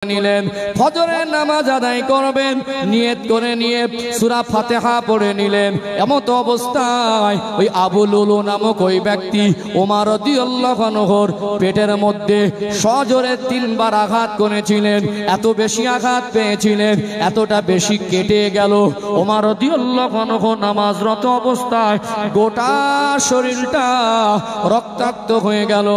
নিলেন ফজরের নামাজ আদায় করবেন নিয়ত করে নিয়ে সূরা ফাতিহা পড়ে নিলেন। এমত অবস্থায় ওই আবু লুলু নামক ওই ব্যক্তি ওমর রাদিয়াল্লাহু আনহুর পেটের মধ্যে সজোরে 3 বার আঘাত করেছিলেন। এত বেশি আঘাত পেয়েছিলেন, এতটা বেশি কেটে গেল। ওমর রাদিয়াল্লাহু আনহু নামাজরত অবস্থায় গোটা শরীরটা রক্তাক্ত হয়ে গেল।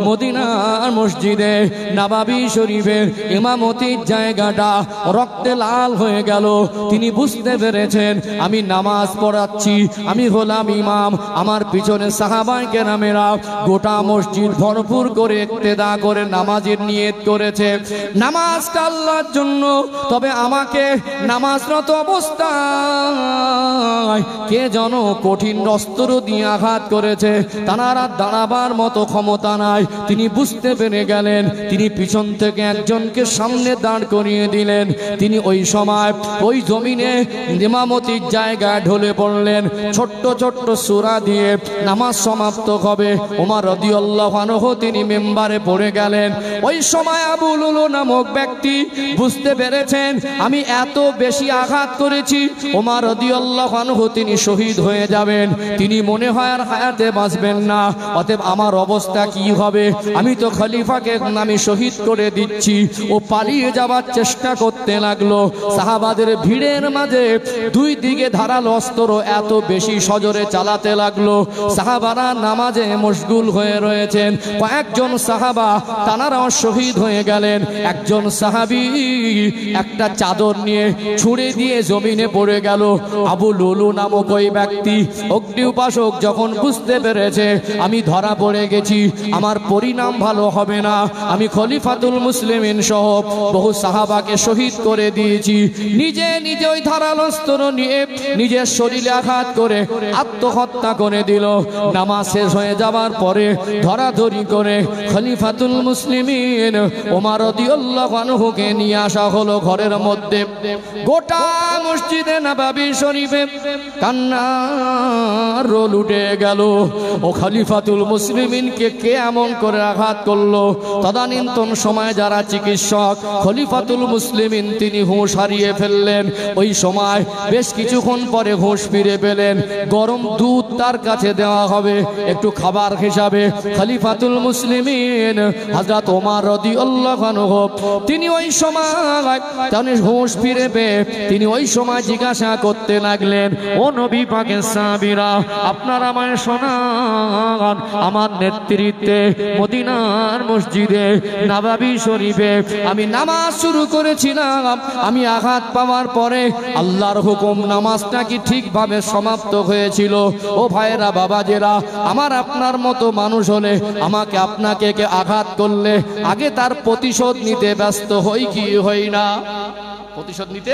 মদিনার মসজিদে নববী শরীফের ইমামতির জায়গাটা রক্তে লাল হয়ে গেল। তিনি বুঝতে পেরেছেন আমি নামাজ পড়াচ্ছি, আমি হলাম ইমাম, আমার পিছনে সাহাবায়ে কেরামেরা গোটা মসজিদ ভরপুর করে ইক্তেদা করে নামাজের নিয়ত করেছে নামাজটা আল্লাহর জন্য। তবে আমাকে নামাজরত অবস্থায় কে যেন কঠিন অস্ত্র দিয়ে আঘাত করেছে, তার আর দাঁড়াবার মতো ক্ষমতা নাই। তিনি বুঝতে পেরে গেলেন, তিনি পিছন থেকে একজনকে সামনে দাঁড় করিয়ে দিলেন। তিনি ওই সময় ওই জমিনে ইমামতির জায়গায় ঢলে পড়লেন। ছোট্ট ছোট্ট সূরা দিয়ে নামাজ সমাপ্ত হবে। ওমর রাদিয়াল্লাহু আনহু তিনি মিম্বারে পড়ে গেলেন। ওই সময় আবু লুলু নামক ব্যক্তি বুঝতে পেরেছেন আমি এত বেশি আঘাত করেছি, ওমর রাদিয়াল্লাহু আনহু তিনি শহীদ হয়ে যাবেন, তিনি মনে হয় আর হায়াতে বাঁচবেন না। অতএব আমার অবস্থা কি হবে? আমি তো খলিফাকে আমি শহীদ করে দিচ্ছি। ও পালিয়ে যাবার চেষ্টা করতে লাগলো। সাহাবাদের ভিড়ের মাঝে দুই দিকে ধারালো অস্ত্র এত বেশি সজোরে চালাতে লাগলো। সাহাবারা নামাজে মশগুল হয়ে রয়েছেন। কয়েকজন সাহাবা তানারাও শহীদ হয়ে গেলেন। একজন সাহাবী একটা চাদর নিয়ে ছুঁড়ে দিয়ে জমিনে পড়ে গেল। আবু লুলু নামক ওই ব্যক্তি অগ্নি উপাসক যখন বুঝতে পেরেছে আমি ধরা পড়ে গেছি, আমার পরিণাম ভালো হবে না, আমি খলিফাতুল মুসলিমিন সহ বহু সাহাবাকে শহীদ করে দিয়েছি, নিজে নিজে ওই ধারালো অস্ত্র নিয়ে নিজের শরীরে আঘাত করে আত্মহত্যা করে দিল। নামাজ শেষ হয়ে যাবার পরে ধরাধরি করে খলিফাতুল মুসলিমিন ওমর রাদিয়াল্লাহু আনহুকে নিয়ে আসা হলো ঘরের মধ্যে। গোটা মসজিদে নববী শরীফে কান্নার রোল উঠে গেল। ও খলিফাতুল মুসলিমিনকে কে এমন করে আঘাত করলো? তদানীন্তন সময় যারা চিকিৎসক, খলিফাতুল মুসলিমিন তিনি হুঁশ হারিয়ে ফেললেন। ওই সময় বেশ কিছুক্ষণ পরে হুঁশ ফিরে পেলেন। গরম দুধ তার কাছে দেওয়া হবে একটু খাবার হিসাবে। খলিফাতুল মুসলিমিন হযরত ওমর রাদিয়াল্লাহু আনহু তিনি ওই সময় হুঁশ ফিরে পেয়ে তিনি ওই সময় জিজ্ঞাসা করতে লাগলেন, ও নবী পাকের সাহাবীরা, আপনারা আমায় শোনান, আমার নেতৃত্বে মদিনার মসজিদে নববী শরীফে আমি নামাজ শুরু করেছিলাম, আমি আঘাত পাওয়ার পরে আল্লাহর হুকুম নামাজটা কি ঠিকভাবে সমাপ্ত হয়েছিল? ও ভাইরা বাবাজেরা, আমার আপনার মতো মানুষ হলে আমাকে আপনাকে কে আঘাত করলে আগে তার প্রতিশোধ নিতে ব্যস্ত হই কি হই না? প্রতিশোধ নিতে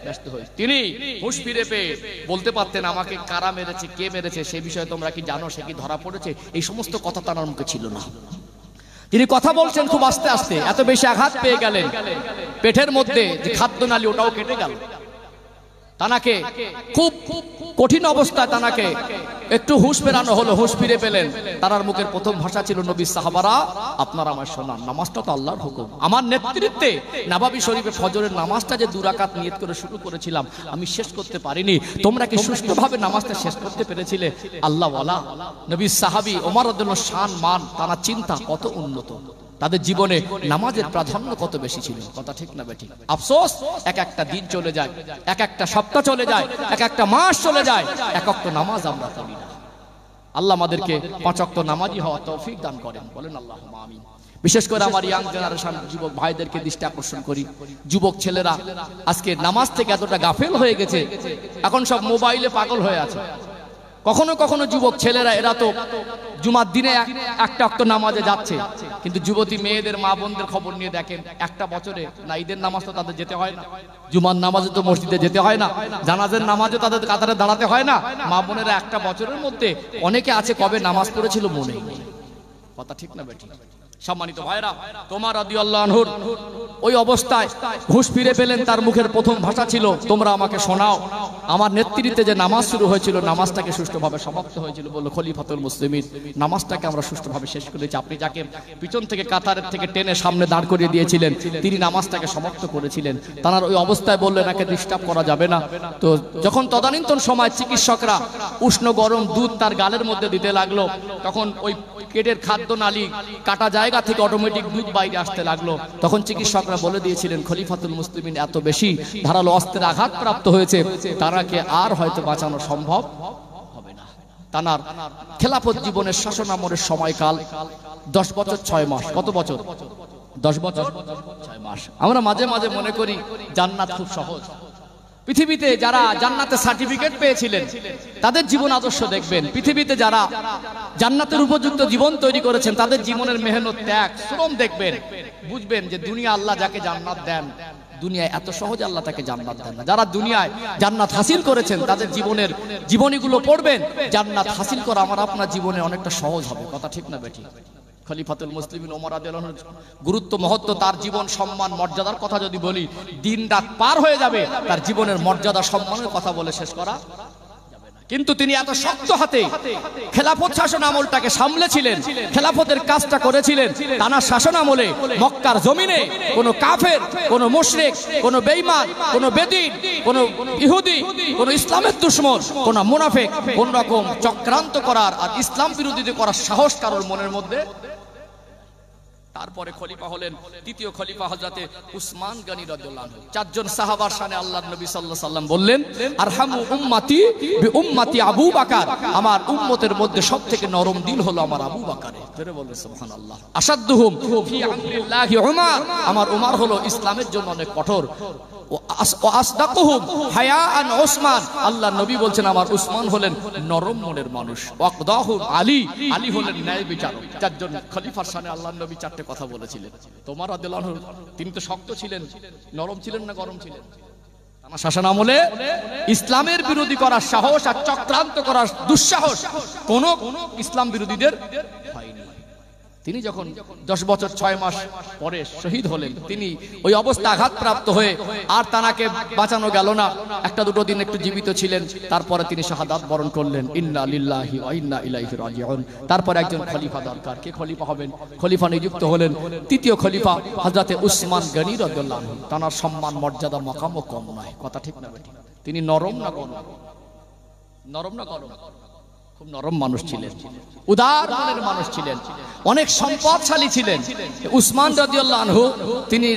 ব্যস্ত হই। তিনি হুঁশ ফিরে পেয়ে বলতে পারতেন আমাকে কারা মেরেছে, কে মেরেছে সে বিষয়ে তোমরা কি জানো, সে কি ধরা পড়েছে? এই সমস্ত কথা তার মুখে ছিল না। তিনি কথা বলছেন খুব আস্তে আস্তে। এত বেশি আঘাত পেয়ে গেলেন, পেটের মধ্যে যে খাদ্যনালী ওটাও কেটে গেল। তানাকে খুব কঠিন অবস্থায় তানাকে একটু হুঁশ ফেরানো হলো। হুঁশ ফিরে পেলেন। তার মুখের প্রথম ভাষা ছিল, নবীর সাহাবারা আপনারা আমায় শোনান, নামাজটা তো আল্লাহর হুকুম, আমার নেতৃত্বে নববী শরীফে ফজরের নামাজটা যে 2 রাকাত নিয়ত করে শুরু করেছিলাম আমি শেষ করতে পারিনি, তোমরা কি সুষ্ঠুভাবে নামাজটা শেষ করতে পেরেছিলে? আল্লাহ ওয়ালা নবীর সাহাবী ওমর রাদিয়াল্লাহু শান মান তারা চিন্তা কত উন্নত, তাদের জীবনে নামাজের প্রাধান্য কত বেশি ছিল। কথা ঠিক না বেঠিক? আফসোস এক একটা দিন চলে যায়, এক একটা সপ্তাহ চলে যায়, এক একটা মাস চলে যায়, এক ওয়াক্ত নামাজ আমরা পড়ি না। আল্লাহ আমাদেরকে 5 ওয়াক্ত নামাজি হওয়ার তৌফিক দান করেন, বলেন আল্লাহুম্মা আমিন। বিশেষ করে আমার ইয়াং জেনারেশন যুবক ভাইদেরকে দৃষ্টি আকর্ষণ করি, যুবক ছেলেরা আজকে নামাজ থেকে এতটা গাফেল হয়ে গেছে, এখন সব মোবাইলে পাগল হয়ে আছে। কখনো কখনো যুবক ছেলেরা এরা তো জুমার দিনে একটা ওয়াক্ত নামাজে যাচ্ছে, কিন্তু যুবতী মেয়েদের মা বোনদের খবর নিয়ে দেখেন, একটা বছরে না ঈদের নামাজ তো তাদের যেতে হয় না, জুমার নামাজে তো মসজিদে যেতে হয় না, জানাজার নামাজে তাদের কাতারে দাঁড়াতে হয় না। মা বোনেরা একটা বছরের মধ্যে অনেকে আছে কবে নামাজ পড়েছিল মনে নেই। কথা ঠিক না বেঠিক? সম্মানিত ভাইরা, তোমার রাদিয়াল্লাহু আনহুর ওই অবস্থায় হুঁশ ফিরে পেলেন। তার মুখের প্রথম ভাষা ছিল, তোমরা আমাকে শোনাও, আমার নেতৃত্বে যে নামাজ শুরু হয়েছিল নামাজটাকে সুষ্ঠুভাবে সমাপ্ত হয়েছিল। বলল খলিফাতুল মুসলিমিন, নামাজটাকে আমরা সুষ্ঠুভাবে শেষ করেছি। আপনি যাকে পিছন থেকে কাতারের থেকে টেনে সামনে দাঁড় করিয়ে দিয়েছিলেন তিনি নামাজটাকে সমাপ্ত করেছিলেন। তার ওই অবস্থায় বললেন একে ডিস্টার্ব করা যাবে না। তো যখন তদানীন্তন সময় চিকিৎসকরা উষ্ণ গরম দুধ তার গালের মধ্যে দিতে লাগলো, তখন ওই পেটের খাদ্য নালী কাটা জায়গা থেকে অটোমেটিক দুধ বাইরে আসতে লাগলো। তখন চিকিৎসকরা বলে দিয়েছিলেন খলিফাতুল মুসলিমিন এত বেশি ধারালো অস্ত্রের আঘাত প্রাপ্ত হয়েছে, তারাকে আর হয়তো বাঁচানো সম্ভব হবে না। তানার খেলাফত জীবনের শাসনামলের সময়কাল 10 বছর 6 মাস। কত বছর? 10 বছর 6 মাস। আমরা মাঝে মাঝে মনে করি জান্নাত খুব সহজ। পৃথিবীতে যারা জান্নাতে সার্টিফিকেট পেয়েছিলেন তাদের জীবন আদর্শ দেখবেন। পৃথিবীতে যারা জান্নাতের উপযুক্ত জীবন তৈরি করেছেন তাদের জীবনের মেহনত, ত্যাগ, শ্রম দেখবেন, বুঝবেন যে দুনিয়া আল্লাহ যাকে জান্নাত দেন দুনিয়ায় এত সহজে আল্লাহ তাকে জান্নাত দেন না। যারা দুনিয়ায় জান্নাত হাসিল করেছেন তাদের জীবনের জীবনীগুলো পড়বেন, জান্নাত হাসিল করা আমার আপনার জীবনে অনেকটা সহজ হবে। কথা ঠিক না বেঠিক? খলিফাতুল মুসলিমিন ওমর রাদিয়াল্লাহু আনহুর গুরুত্ব, মহত্ব, তার জীবন, সম্মান, মর্যাদার কথা যদি বলি দিন রাত পার হয়ে যাবে, তার জীবনের মর্যাদা সম্মানের কথা বলে শেষ করা যাবে না। কিন্তু তিনি এত শক্ত হাতে খেলাফত শাসন আমলটাকে সামলেছিলেন, খেলাফতের কাজটা করেছিলেন। তার শাসন আমলে মক্কার জমিনে কোনো কাফের, কোনো মুশরিক, কোনো বেঈমান, কোনো বেদিন, কোনো ইহুদি, কোনো ইসলামের দুশমন, কোনো মুনাফিক কোন রকম চক্রান্ত করার আর ইসলাম বিরোধীতে করার সাহস কারোর মনের মধ্যে। তারপরে খলিফা হলেন তৃতীয় খলিফা হযরতে উসমান গনি রাদিয়াল্লাহু আনহু। 4 জন সাহাবার শানে আল্লাহর নবী সাল্লাল্লাহু আলাইহি সাল্লাম বললেন আরহামু উম্মতি বিউম্মতি আবু বকর, আমার উম্মতের মধ্যে সবথেকে নরম দিল হলো আমার আবু বকরের। জোরে বলেন সুবহানাল্লাহ। আসাদুহুম ফি আমরিল্লাহি উমর, আমার উমর হলো ইসলামের জন্য অনেক কঠোর। ও আসদাকুহুম হায়াআন উসমান, আল্লাহর নবী বলছেন আমার উসমান হলেন নরম মনের মানুষ। ওয়াকদাহুম আলী, আলী হলেন ন্যায় বিচারক। 4 জন খলিফার শানে আল্লাহর নবী 4টে কথা বলেছিলেন। তোমার রাদিয়াল্লাহু আনহু তিনি তো শক্ত ছিলেন, নরম ছিলেন না গরম ছিলেন? তার শাসন আমলে ইসলামের বিরোধী করার সাহস আর চক্রান্ত করার দুঃসাহস কোন ইসলাম বিরোধীদের হয়নি। তিনি যখন 10 বছর 6 মাস পরে শহীদ হলেন, তিনি ওই অবস্থা আঘাতপ্রাপ্ত হয়ে আর তানাকে বাঁচানো গেল না। 1-2 দিন একটু জীবিত ছিলেন, তারপরে তিনি শাহাদাত বরণ করলেন। ইন্না লিল্লাহি ওয়া ইন্না ইলাইহি রাজিউন। তারপর একজন খলিফা দরকার। কে খলিফা হবেন? খলিফা নিযুক্ত হলেন তৃতীয় খলিফা হযরতে উসমান গনি রাদিয়াল্লাহু আনহু। তার সম্মান, মর্যাদা, মাকামও কম নয়। কথা ঠিক না বেঠিক? তিনি নরম না গরম? নরম না গরম? খুব নরম মানুষ ছিলেন, উদার মনের মানুষ ছিলেন, অনেক সম্পদশালী ছিলেন। উসমান রাদিয়াল্লাহু আনহু তিনি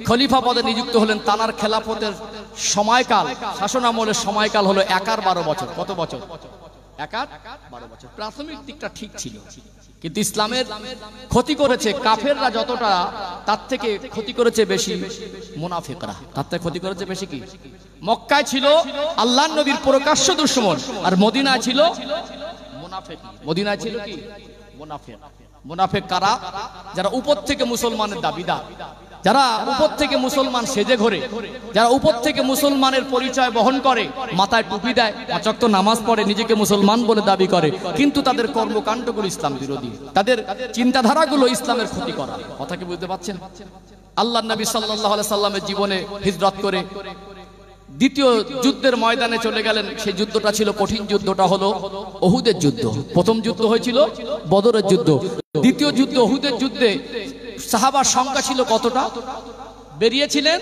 খলিফা পদে নিযুক্ত হলেন। তার খেলাফতের সময়কাল, শাসন আমলের সময়কাল হলো 11-12 বছর। কত বছর? 11-12 বছর। প্রাথমিক দিকটা ঠিক ছিল, কিন্তু ইসলামের ক্ষতি করেছে কাফেররা যতটা, তার থেকে ক্ষতি করেছে বেশি মুনাফিকরা। তার থেকে ক্ষতি করেছে বেশি কি? মক্কায় ছিল আল্লাহর নবীর প্রকাশ্য দুশমন, আর মদিনায় ছিল মুনাফিক। মদিনায় ছিল কি? মুনাফিক। মুনাফিক কারা? যারা উপর থেকে মুসলমানের দাবিদার, যারা উপর থেকে মুসলমান সেজে ঘোরে, যারা উপর থেকে মুসলমানের পরিচয় বহন করে, মাথায় টুপি দেয়, 5 ওয়াক্ত নামাজ পড়ে, নিজেকে মুসলমান বলে দাবি করে, কিন্তু তাদের কর্মকাণ্ডগুলো ইসলাম বিরোধী, তাদের চিন্তাধারাগুলো ইসলামের ক্ষতি করা। কথা কি বুঝতে পারছেন? আল্লাহর নবী সাল্লাল্লাহু আলাইহি সাল্লামের জীবনে হিজরত করে দ্বিতীয় যুদ্ধের ময়দানে চলে গেলেন। সেই যুদ্ধটা ছিল কঠিন, যুদ্ধটা হলো উহুদের যুদ্ধ। প্রথম যুদ্ধ হয়েছিল বদরের যুদ্ধ। দ্বিতীয় যুদ্ধ উহুদের যুদ্ধে সাহাবার সংখ্যা ছিল কতটা? বেরিয়েছিলেন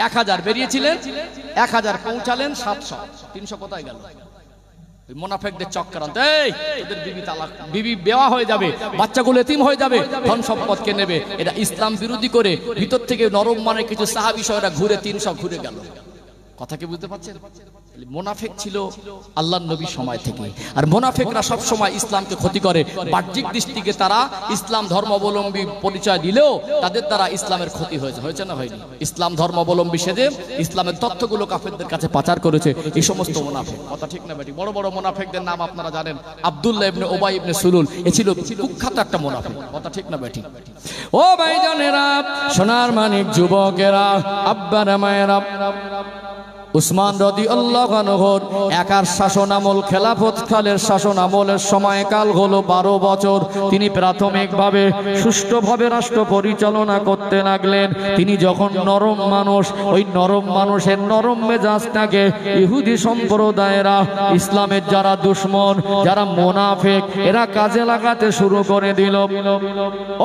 1000, বেরিয়েছিলেন 1000, পৌঁছালেন 700। 300 কোথায় গেল? মুনাফিকদের চক্রান্ত। এদের বিবি তালাক, বিবি বেওয়া হয়ে যাবে, বাচ্চাগুলো এতিম হয়ে যাবে, ধন সম্পদ কে নেবে। এটা ইসলাম বিরোধী করে ভিতর থেকে নরম মানে কিছু সাহাবী শয়রা ঘুরে 300 ঘুরে গেল। কথা কি বুঝতে পারছেন? মুনাফিক ছিল আল্লাহর নবীর সময় থেকে। আর মুনাফিকরা সব সময় ইসলামকে ক্ষতি করে। বাহ্যিক দৃষ্টিকে তারা ইসলাম ধর্মাবলম্বী পরিচয় দিলেও তাদের দ্বারা ইসলামের ক্ষতি হয়েছে। হয়েছে না হয়নি? ইসলাম ধর্মাবলম্বী সেজে ইসলামের তথ্যগুলো কাফেরদের কাছে পাচার করেছে এই সমস্ত মুনাফিক। কথা ঠিক না বেটি? বড় বড় মুনাফিকদের নাম আপনারা জানেন। আব্দুল্লাহ ইবনে উবাই ইবনে সুলুল, এ ছিল কুখ্যাত একটা মুনাফিক। কথা ঠিক না বেটি? ও ভাইজানেরা, সোনার মানিক যুবকেরা, আব্বারা মায়েরা, উসমান রাদিয়াল্লাহু আনহুর একার শাসন আমল, খেলাফত কালের শাসন আমলের সময়কাল হলো 12 বছর। তিনি প্রাথমিকভাবে সুষ্ঠুভাবে রাষ্ট্র পরিচালনা করতে লাগলেন। তিনি যখন নরম মানুষ, ওই নরম মানুষের নরম মেজাজটাকে ইহুদি সম্প্রদায়েরা, ইসলামের যারা দুশ্মন, যারা মুনাফিক, এরা কাজে লাগাতে শুরু করে দিল।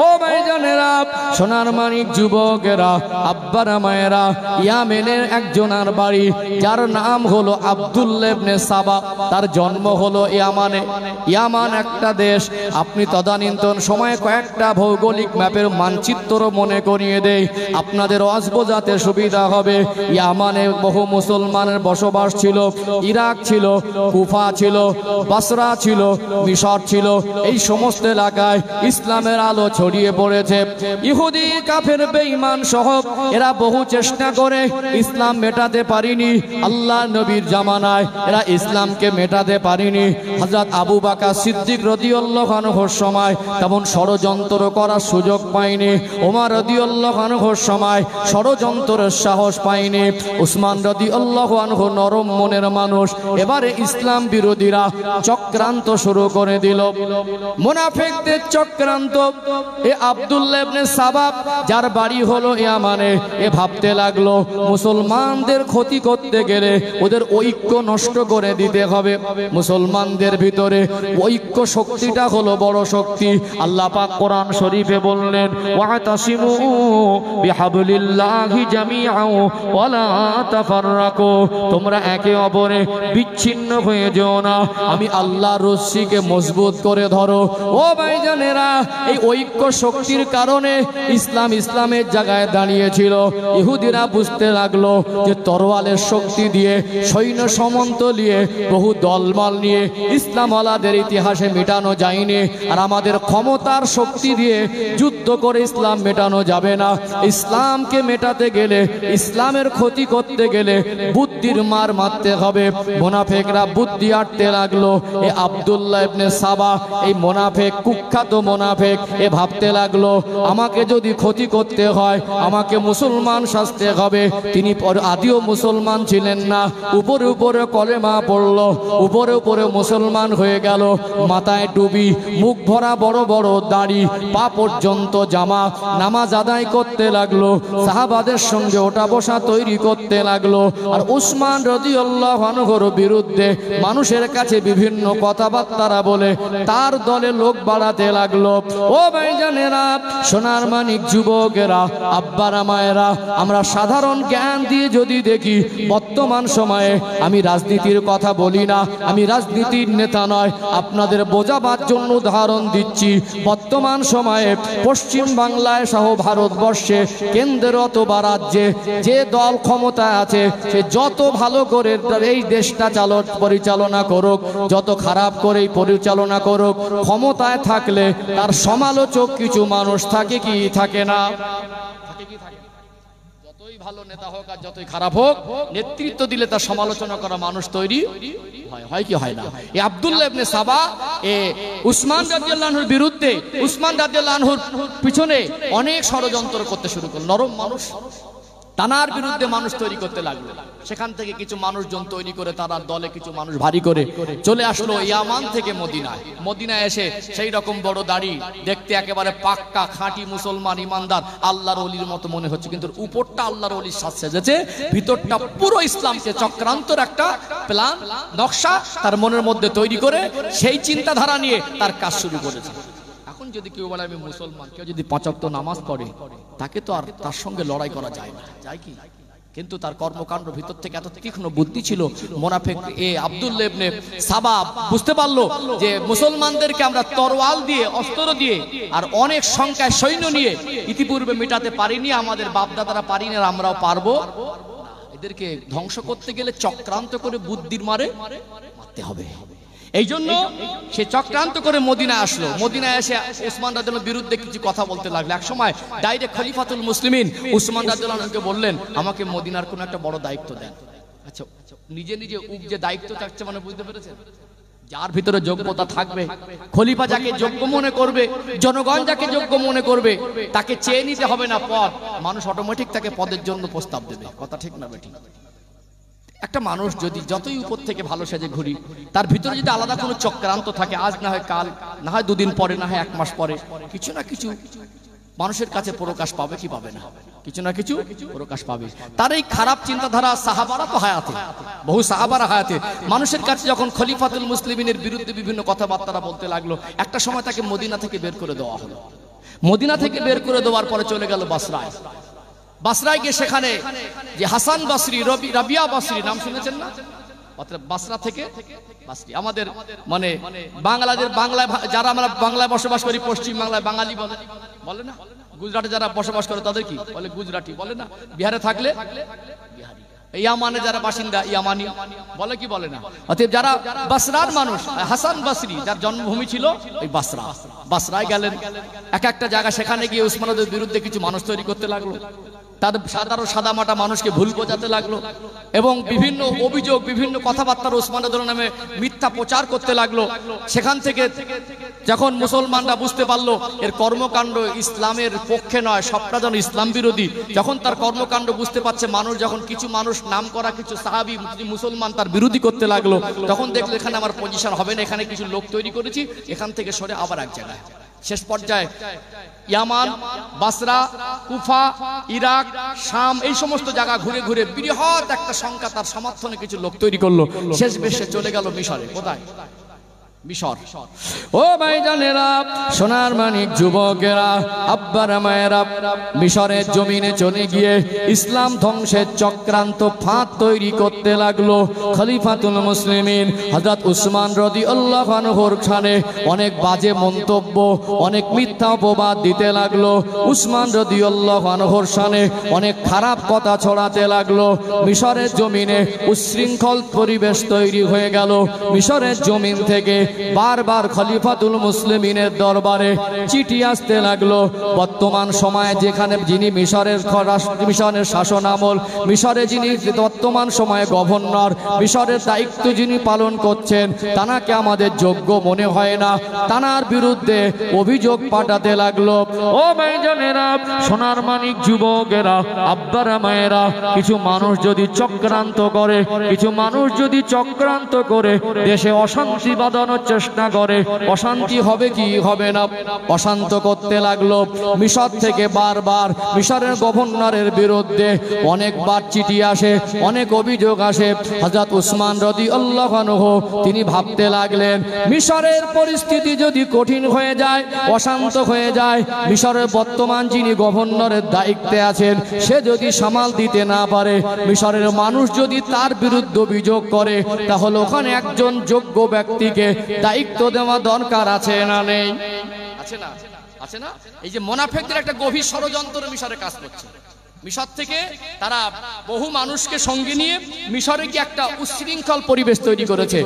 ও ভাইজানেরা, সোনার মানিক যুবকেরা, আব্বারা মায়েরা, ইয়ামেনের একজনের বাড়ি, যার নাম হলো আব্দুল্লাহ ইবনে সাবা। তার জন্ম হলো ইয়ামানে। ইয়ামান একটা দেশ। আপনি তদানীন্তন সময়ে কয়েকটা ভৌগোলিক ম্যাপের মানচিত্র মনে করিয়ে দেই, আপনাদের ওয়াজ বোঝাতে সুবিধা হবে। ইয়ামানে বহু মুসলমানের বসবাস ছিল। ইরাক ছিল, কুফা ছিল, বাসরা ছিল, মিশর ছিল। এই সমস্ত এলাকায় ইসলামের আলো ছড়িয়ে পড়েছে। ইহুদি, কাফের, বেঈমান সহ এরা বহু চেষ্টা করে ইসলাম মেটাতে পারেনি। আল্লাহ নবীর জামানায় এরা ইসলামকে মেটাতে পারেনি। হযরত আবু বকর সিদ্দিক রাদিয়াল্লাহু আনহুর সময় তেমন ষড়যন্ত্র করার সুযোগ পায়নি। ওমর রাদিয়াল্লাহু আনহুর সময় ষড়যন্ত্রের সাহস পায়নি। উসমান রাদিয়াল্লাহু আনহু নরম মনের মানুষ। এবারে ইসলাম বিরোধীরা চক্রান্ত শুরু করে দিল, মুনাফিকদের চক্রান্ত। এ আব্দুল্লাহ ইবনে সাবা, যার বাড়ি হলো ইয়ামানে, এ ভাবতে লাগলো মুসলমানদের ক্ষতি করতে গেলে ওদের ঐক্য নষ্ট করে দিতে হবে। মুসলমানদের ভিতরে ঐক্য শক্তিটা হলো বড় শক্তি। আল্লাহ পাক কোরআন শরীফে বললেন, ওয়াতাসিমু বিহাবলিল্লাহি জামিআন ওয়া লা তাফাররাকু, তোমরা একে অপরে বিচ্ছিন্ন হয়ে যেও না, আমি আল্লাহর রশ্মিকে মজবুত করে ধরো। ও ভাইজানেরা, এই ঐক্য শক্তির কারণে ইসলামের জায়গায় দাঁড়িয়েছিল। ইহুদিরা বুঝতে লাগলো যে তরোয়ালের শক্তি দিয়ে, সৈন্য সামন্ত নিয়ে, বহু দলবল নিয়ে ইসলাম ওয়ালাদের ইতিহাসে মেটানো যায়নি। আর আমাদের ক্ষমতার শক্তি দিয়ে যুদ্ধ করে ইসলাম মেটানো যাবে না। ইসলামকে মেটাতে গেলে, ইসলামের ক্ষতি করতে গেলে বুদ্ধির মার মারতে হবে। মুনাফিকরা বুদ্ধি আটতে লাগলো। এ আব্দুল্লাহ ইবনে সাবা, এই মুনাফিক, কুখ্যাত মুনাফিক, এ ভাবতে লাগলো আমাকে যদি ক্ষতি করতে হয়, আমাকে মুসলমান সাজতে হবে। তিনি আদিও মুসলমান ছিলেন না, উপরে উপরে কলেমা পড়লো, উপরে উপরে মুসলমান হয়ে গেল। মাথায় টুপি, মুখ ভরা বড় বড় দাড়ি, পা পর্যন্ত জামা, নামাজ আদায় করতে লাগলো। সাহাবাদের সঙ্গে ওঠা বসা তৈরি করতে লাগলো। আর উসমান রাদিয়াল্লাহু আনহুর বিরুদ্ধে মানুষের কাছে বিভিন্ন কথাবার্তা বলে তার দলে লোক বাড়াতে লাগলো। ও ভাইজানেরা, সোনার মানিক যুবকেরা, আব্বারা মায়েরা, আমরা সাধারণ জ্ঞান দিয়ে যদি দেখি, বর্তমান সময়ে, আমি রাজনীতির কথা বলি না, আমি রাজনীতির নেতা নয়, আপনাদের বোঝাবার জন্য উদাহরণ দিচ্ছি। বর্তমান সময়ে পশ্চিম বাংলায় সহ ভারতবর্ষে, কেন্দ্র অথবা রাজ্যে যে দল ক্ষমতায় আছে, সে যত ভালো করে এই দেশটা পরিচালনা করুক, যত খারাপ করে পরিচালনা করুক, ক্ষমতায় থাকলে তার সমালোচক কিছু মানুষ থাকে কি থাকে না? যতই ভালো নেতা হোক আর যতই খারাপ হোক, নেতৃত্ব দিলে তার সমালোচনা করা মানুষ তৈরি হয় কি হয় না? এই আব্দুল্লাহ ইবনে সাবা, উসমান রাদিয়াল্লাহু আনহুর বিরুদ্ধে, উসমান রাদিয়াল্লাহু আনহুর পিছনে অনেক ষড়যন্ত্র করতে শুরু করল। নরম মানুষ, তানার বিরুদ্ধে মানুষ তৈরি করতে লাগলো। সেখান থেকে কিছু মানুষজন তৈরি করে তার দলে কিছু মানুষ ভারী করে চলে আসলো ইয়ামান থেকে মদিনায়। মদিনায় এসে সেই রকম বড় দাড়ি, দেখতে একেবারে পাক্কা খাঁটি মুসলমান ইমানদার, আল্লাহর ওলির মতো মনে হচ্ছে, কিন্তু উপরটা আল্লাহর ওলির সাজ সেজেছে, ভিতরটা পুরো ইসলামকে চক্রান্তর একটা প্ল্যান, নকশা তার মনের মধ্যে তৈরি করে সেই চিন্তাধারা নিয়ে তার কাজ শুরু করেছে। এখন যদি কেউ বলে আমি মুসলমান, কেউ যদি ৫ ওয়াক্ত নামাজ পড়ে, তাকে তো আর তার সঙ্গে লড়াই করা যায় না, যায় কি? কিন্তু তার কর্মকাণ্ড ভিতর থেকে এত তীক্ষ্ণ বুদ্ধি ছিল, মুনাফিক আব্দুল্লাহ ইবনে সাবা বুঝতে পারলো যে মুসলমানদেরকে আমরা তরোয়াল দিয়ে, অস্ত্র দিয়ে আর অনেক সংখ্যায় সৈন্য নিয়ে ইতিপূর্বে মেটাতে পারিনি, আমাদের বাপদাদারা পারিনি, আর আমরাও পারবো। এদেরকে ধ্বংস করতে গেলে চক্রান্ত করে বুদ্ধির মারে মারতে হবে। এই জন্য সে চক্রান্ত করে মদিনায় আসলো। মদিনায় এসে উসমান রাদিয়াল্লাহু বিরুদ্ধে কিছু কথা বলতে লাগলো। এক সময় ডাইরেক্ট খলিফাতুল মুসলিমিন উসমান রাদিয়াল্লাহু আনহুকে বললেন, আমাকে মদিনার কোন একটা বড় দায়িত্ব দেন। আচ্ছা, নিজে নিজে যে দায়িত্ব চাচ্ছে, মানে বুঝতে পেরেছেন? যার ভিতরে যোগ্যতা থাকবে, খলিফা যাকে যোগ্য মনে করবে, জনগণ যাকে যোগ্য মনে করবে, তাকে চেয়ে নিতে হবে না পদ, মানুষ অটোমেটিক তাকে পদের জন্য প্রস্তাব দেবে। কথা ঠিক না বেঠিক? একটা মানুষ যদি যতই উপর থেকে ভালো সেজে ঘুরি, তার ভিতরে যদি আলাদা কোনো চক্রান্ত থাকে, আজ না হয় কাল, না হয় দুদিন পরে, না হয় এক মাস পরে, কিছু না কিছু মানুষের কাছে প্রকাশ পাবে কি পাবে না? কিছু না কিছু প্রকাশ পাবে। তার এই খারাপ চিন্তাধারা সাহাবারা তো হায়াতে, বহু সাহাবারা হায়াতে মানুষের কাছে যখন খলিফাতুল মুসলিমিনের বিরুদ্ধে বিভিন্ন কথাবার্তা বলতে লাগলো, একটা সময় তাকে মদিনা থেকে বের করে দেওয়া হলো। মদিনা থেকে বের করে দেওয়ার পরে চলে গেল বাসরায়। বাসরায় গিয়ে সেখানে যে হাসান বাসরি, রাবিয়া বাসরি নাম শুনেছেন না? বাসরা থেকে বাসরি, আমাদের মানে বাংলাদেশ, বাংলায় যারা আমরা বাংলায় বসবাস করি, পশ্চিম বাংলায় বাঙালি বলে, বলে না? গুজরাটে যারা বসবাস করে তাদের কি বলে? গুজরাটি বলে না? বিহারে থাকলে বিহারি, ইয়ামানে যারা বাসিন্দা ইয়ামানি বলে কি বলে না? অতএব যারা বাসরার মানুষ, হাসান বাসরি যার জন্মভূমি ছিল ওই বাসরা, বাসরায় গেলেন। এক একটা জায়গা সেখানে গিয়ে উসমানের বিরুদ্ধে কিছু মানুষ তৈরি করতে লাগলো, তাদের সাধারণ সাদামাটা মানুষকে ভুল বোঝাতে লাগলো এবং বিভিন্ন অভিযোগ, বিভিন্ন কথাবার্তা ওসমানের নামে মিথ্যা প্রচার করতে লাগলো। সেখান থেকে যখন মুসলমানরা বুঝতে পারলো এর কর্মকাণ্ড ইসলামের পক্ষে নয়, সবটা যেন ইসলাম বিরোধী, যখন তার কর্মকাণ্ড বুঝতে পারছে মানুষ, যখন কিছু মানুষ নাম করা কিছু সাহাবী মুসলমান তার বিরোধী করতে লাগলো, তখন দেখলো এখানে আমার পজিশন হবে না, এখানে কিছু লোক তৈরি করেছি, এখান থেকে সরে আবার এক জায়গায়। শেষ পর্যায়ে ইয়ামান, বাসরা, কুফা, ইরাক, শাম এই সমস্ত জায়গা ঘুরে ঘুরে বৃহৎ একটা সংখ্যা তার সমর্থনে কিছু লোক তৈরি করলো। শেষ বেশে চলে গেল মিশরে। কোথায়? মিশর। ও ভাইজানেরা, সোনার মানিক যুবকেরা, আব্বারা মায়েরা, মিশরের জমিনে চলে গিয়ে ইসলাম ধ্বংসের চক্রান্ত ফাঁদ তৈরি করতে লাগলো। খলিফাতুল মুসলিমিন হযরত উসমান রাদিয়াল্লাহু আনহুর শানে অনেক বাজে মন্তব্য, অনেক মিথ্যা অপবাদ দিতে লাগলো। উসমান রাদিয়াল্লাহু আনহুর শানে অনেক খারাপ কথা ছড়াতে লাগলো। মিশরের জমিনে উচ্ছৃঙ্খল পরিবেশ তৈরি হয়ে গেল। মিশরের জমিন থেকে বারবার খলিফাতুল মুসলিমিনের দরবারে চিঠি আসতে লাগলো। বর্তমান সময়ে যেখানে যিনি মিশরের শাসন আমল, মিশরে যিনি বর্তমান সময়ে গভর্নর, মিশরের দায়িত্ব যিনি পালন করছেন, তানাকে আমাদের যোগ্য মনে হয় না, তানার বিরুদ্ধে অভিযোগ পাঠাতে লাগলো। ও ভাইজানেরা, সোনার মানিক যুবকেরা, আব্বারা মায়েরা, কিছু মানুষ যদি চক্রান্ত করে, কিছু মানুষ যদি চক্রান্ত করে দেশে অশান্তি বাঁধানোর চেষ্টা করে, অশান্তি হবে কি হবে না? অশান্ত করতে লাগলো। মিশর থেকে বারবার মিশরের গভর্নরের বিরুদ্ধে অনেকবার চিঠি আসে, অনেক অভিযোগ আসে। হযরত উসমান রাদিয়াল্লাহু আনহু তিনি ভাবতে লাগলেন, মিশরের পরিস্থিতি যদি কঠিন হয়ে যায়, অশান্ত হয়ে যায়, মিশরের বর্তমান যিনি গভর্নরের দায়িত্বে আছেন সে যদি সামাল দিতে না পারে, মিশরের মানুষ যদি তার বিরুদ্ধে অভিযোগ করে, তাহলে ওখানে একজন যোগ্য ব্যক্তিকে দায়িত্ব দেওয়া দরকার আছে না নেই? আছে না? আছে না? এই যে মুনাফিকদের একটা গভীর ষড়যন্ত্র মিশরে কাজ করছে। মিশর থেকে তারা বহু মানুষকে সঙ্গে নিয়ে মিশরে কি একটা উচ্ছৃঙ্খল পরিবেশ তৈরি করেছে।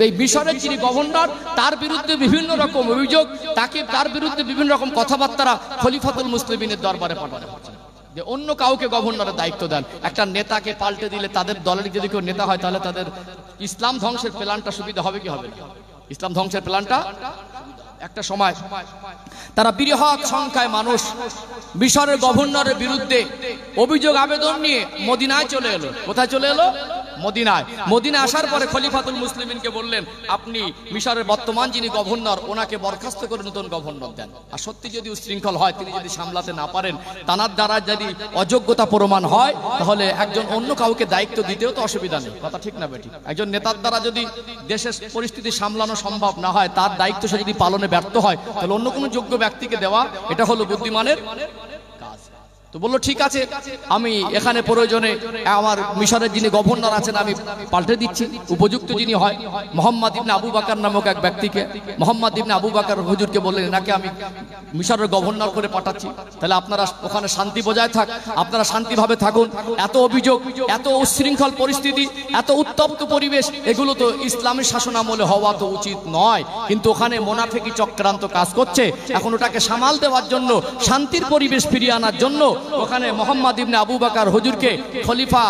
এই মিশরের যিনি গভর্নর তার বিরুদ্ধে বিভিন্ন রকম অভিযোগ, তাকে তার বিরুদ্ধে বিভিন্ন রকম কথাবার্তা খলিফাতুল মুসলিমিনের দরবারে পাঠানো হচ্ছে যে অন্য কাউকে গভর্নরের দায়িত্ব দেন। একটা নেতাকে পাল্টে দিলে, তাদের দলের যদি কেউ নেতা হয়, তাহলে তাদের ইসলাম ধ্বংসের প্ল্যানটা সুবিধা হবে কি হবে না? ইসলাম ধ্বংসের প্ল্যানটা একটা সময় তারা বৃহৎ সংখ্যায় মানুষ মিশরের গভর্নরের বিরুদ্ধে অভিযোগ আবেদন নিয়ে মদিনায় চলে এলো। কোথায় চলে এলো? মদিনায়। মদিনায় আসার পরে খলিফাতুল মুসলিমিনকে বললেন, আপনি মিশরের বর্তমান যিনি গভর্নর ওনাকে বরখাস্ত করে নতুন গভর্নর দেন। আর সত্যি যদি উচ্ছৃঙ্খল হয়, তিনি যদি সামলাতে না পারেন, তানার দ্বারা যদি অযোগ্যতা প্রমাণ হয়, তাহলে একজন অন্য কাউকে দায়িত্ব দিতেও তো অসুবিধা নেই। কথা ঠিক না বেঠিক? একজন নেতার দ্বারা যদি দেশের পরিস্থিতি সামলানো সম্ভব না হয়, তার দায়িত্ব সে যদি পালনে ব্যর্থ হয়, তাহলে অন্য কোনো যোগ্য ব্যক্তিকে দেওয়া, এটা হলো বুদ্ধিমানের কাজ। তো বললো ঠিক আছে, আমি এখানে প্রয়োজনে আমার মিশরের যিনি গভর্নর আছেন আমি পাল্টে দিচ্ছি। উপযুক্ত যিনি হয় মোহাম্মদ ইবনে আবু বকর নামক এক ব্যক্তিকে, মোহাম্মদ ইবনে আবু বকর হুজুরকে বললেন, এনাকে আমি মিশরের গভর্নর করে পাঠাচ্ছি, তাহলে আপনারা ওখানে শান্তি বজায় থাক, আপনারা শান্তিভাবে থাকুন। এত অভিযোগ, এত উচ্ছৃঙ্খল পরিস্থিতি, এত উত্তপ্ত পরিবেশ, এগুলো তো ইসলামের শাসন আমলে হওয়া তো উচিত নয়, কিন্তু ওখানে মুনাফিকি চক্রান্ত কাজ করছে। এখন ওটাকে সামাল দেওয়ার জন্য, শান্তির পরিবেশ ফিরিয়ে আনার জন্য ওখানে মোহাম্মদ ইবনে আবু বকর হুজুরকে খলিফা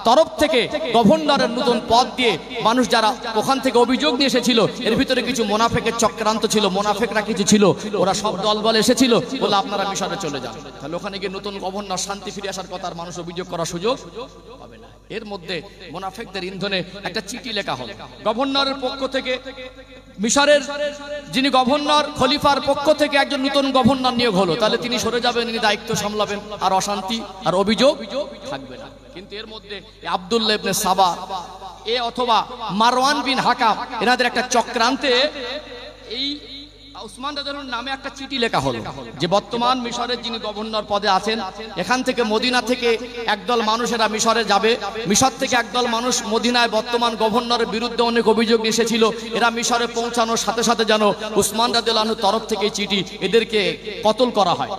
তরফ থেকে গভর্নরের নতুন পদ দিয়ে মানুষ যারা ওখান থেকে অভিযোগ নিয়ে এসেছিল, এর ভিতরে কিছু মুনাফিকের চক্রান্ত ছিল, মুনাফিকরা কিছু ছিল, ওরা সব দলবল এসেছিল, বলে আপনারা মিশরে চলে যান। তাহলে ওখানে গিয়ে নতুন গভর্নর শান্তি ফিরে আসার কথা, আর মানুষ অভিযোগ করার সুযোগ পাবে না। এর মধ্যে মুনাফিকদের ইন্ধনে একটা চিঠি লেখা হলো গভর্নরের পক্ষ থেকে। মিশরের যিনি গভর্নর, খলিফার পক্ষ থেকে একজন নতুন গভর্নর নিয়োগ হলো। তাহলে তিনি সরে যাবেন, তিনি দায়িত্ব সামলাবেন, আর অশান্তি আর অভিযোগ থাকবে না। কিন্তু এর মধ্যে আব্দুল্লাহ ইবনে সাবা অথবা মারওয়ান বিন হাকাম, এনাদের একটা চক্রান্তে এই উসমান রাদিয়াল্লাহু নামে একটা চিঠি লেখা হলো যে বর্তমান মিশরের যিনি গভর্নর পদে আছেন, এখান থেকে মদিনা থেকে একদল মানুষেরা মিশরে যাবে, মিশর থেকে একদল মানুষ মদিনায় বর্তমান গভর্নরের বিরুদ্ধে অনেক অভিযোগ এসেছিল, এরা মিশরে পৌঁছানোর সাথে সাথে যেন উসমান রাদিয়াল্লাহু আনহুর তরফ থেকে চিঠি এদেরকে কতল করা হয়।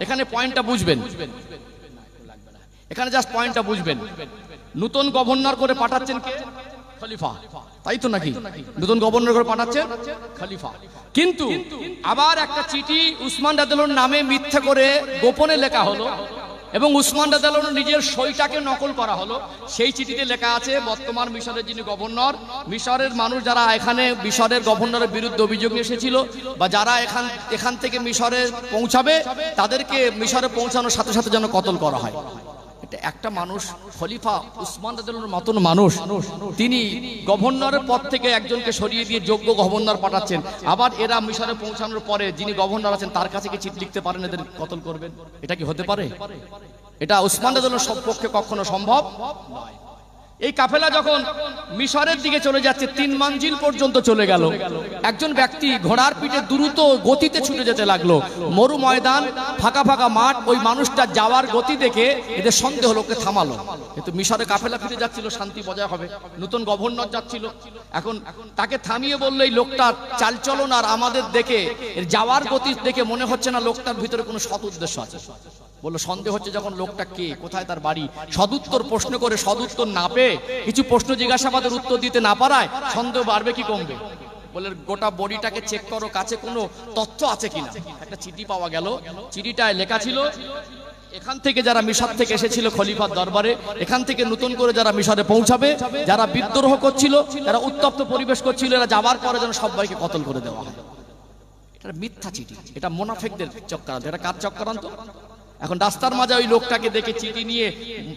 এখানে পয়েন্টটা বুঝবেন, এখানে জাস্ট পয়েন্টটা বুঝবেন। নতুন গভর্নর করে পাঠাচ্ছেন কে? খলিফা, তাই তো নাকি? নতুন গভর্নর করে পাঠাচ্ছেন খলিফা। কিন্তু আবার একটা চিঠি উসমান রাদিয়াল্লাহু নামে মিথ্যা করে গোপনে লেখা হলো এবং উসমান রাদিয়াল্লাহু নিজের সইটাকে নকল করা হলো। সেই চিঠিতে লেখা আছে বর্তমান মিশরের যিনি গভর্নর, মিশরের মানুষ যারা এখানে মিশরের গভর্নরের বিরুদ্ধে অভিযোগ এসেছিল বা যারা এখান থেকে মিশরে পৌঁছাবে, তাদেরকে মিশরে পৌঁছানোর সাথে সাথে যেন কতল করা হয়। একটা মানুষ, খলিফা উসমান রাদিয়াল্লাহুর মতন মানুষ, তিনি গভর্নরের পদ থেকে একজনকে সরিয়ে দিয়ে যোগ্য গভর্নর পাঠাচ্ছেন, আবার এরা মিশরে পৌঁছানোর পরে যিনি গভর্নর আছেন তার কাছে কি চিঠি লিখতে পারেন এদের কতল করবেন? এটা কি হতে পারে? এটা উসমান রাদিয়াল্লাহুর পক্ষে কখনো সম্ভব নয়। এই কাফেলা যখন মিশরের দিকে চলে যাচ্ছে, 3 মঞ্জিল পর্যন্ত চলে গেল, একজন ব্যক্তি ঘোড়ার পিঠে দ্রুত গতিতে ছুটে যেতে লাগলো। মরু ময়দান, ফাঁকা ফাঁকা মাঠ, ওই মানুষটা যাওয়ার গতি দেখে এদের সন্দেহ হলো, ওকে থামালো। কিন্তু মিশরে কাফেলা ফিরে যাচ্ছিল, শান্তি বজায় হবে, নতুন গভর্নর যাচ্ছিল, এখন তাকে থামিয়ে বললো এই লোকটার চালচলন আর আমাদের দেখে যাওয়ার গতি দেখে মনে হচ্ছে না লোকটার ভিতরে কোনো সৎ উদ্দেশ্য আছে। বললো সন্দেহ হচ্ছে যখন লোকটা কে, কোথায় তার বাড়ি, সদুত্তর প্রশ্ন করে সদুত্তর না পেয়ে, কিছু প্রশ্ন জিজ্ঞাসাবাদের উত্তর দিতে না পারায় সন্দেহ বাড়বে কি কমবে? বলে গোটা বডিটাকে চেক করো, কাছে কোনো তথ্য আছে কিনা। একটা চিঠি পাওয়া গেল, চিঠিটায় লেখা ছিল এখান থেকে যারা মিশর থেকে এসেছিল খলিফার দরবারে, এখান থেকে নতুন করে যারা মিশরে পৌঁছাবে, যারা বিদ্রোহ করছিল, যারা উত্তপ্ত পরিবেশ করছিল, এরা যাবার পরে যেন সবাইকে কতল করে দেওয়া হয়। এটা মিথ্যা চিঠি, এটা মুনাফিকদের চক্রান্ত। এটা কার চক্রান্ত? এখন রাস্তার মাঝে ওই লোকটাকে দেখে চিঠি নিয়ে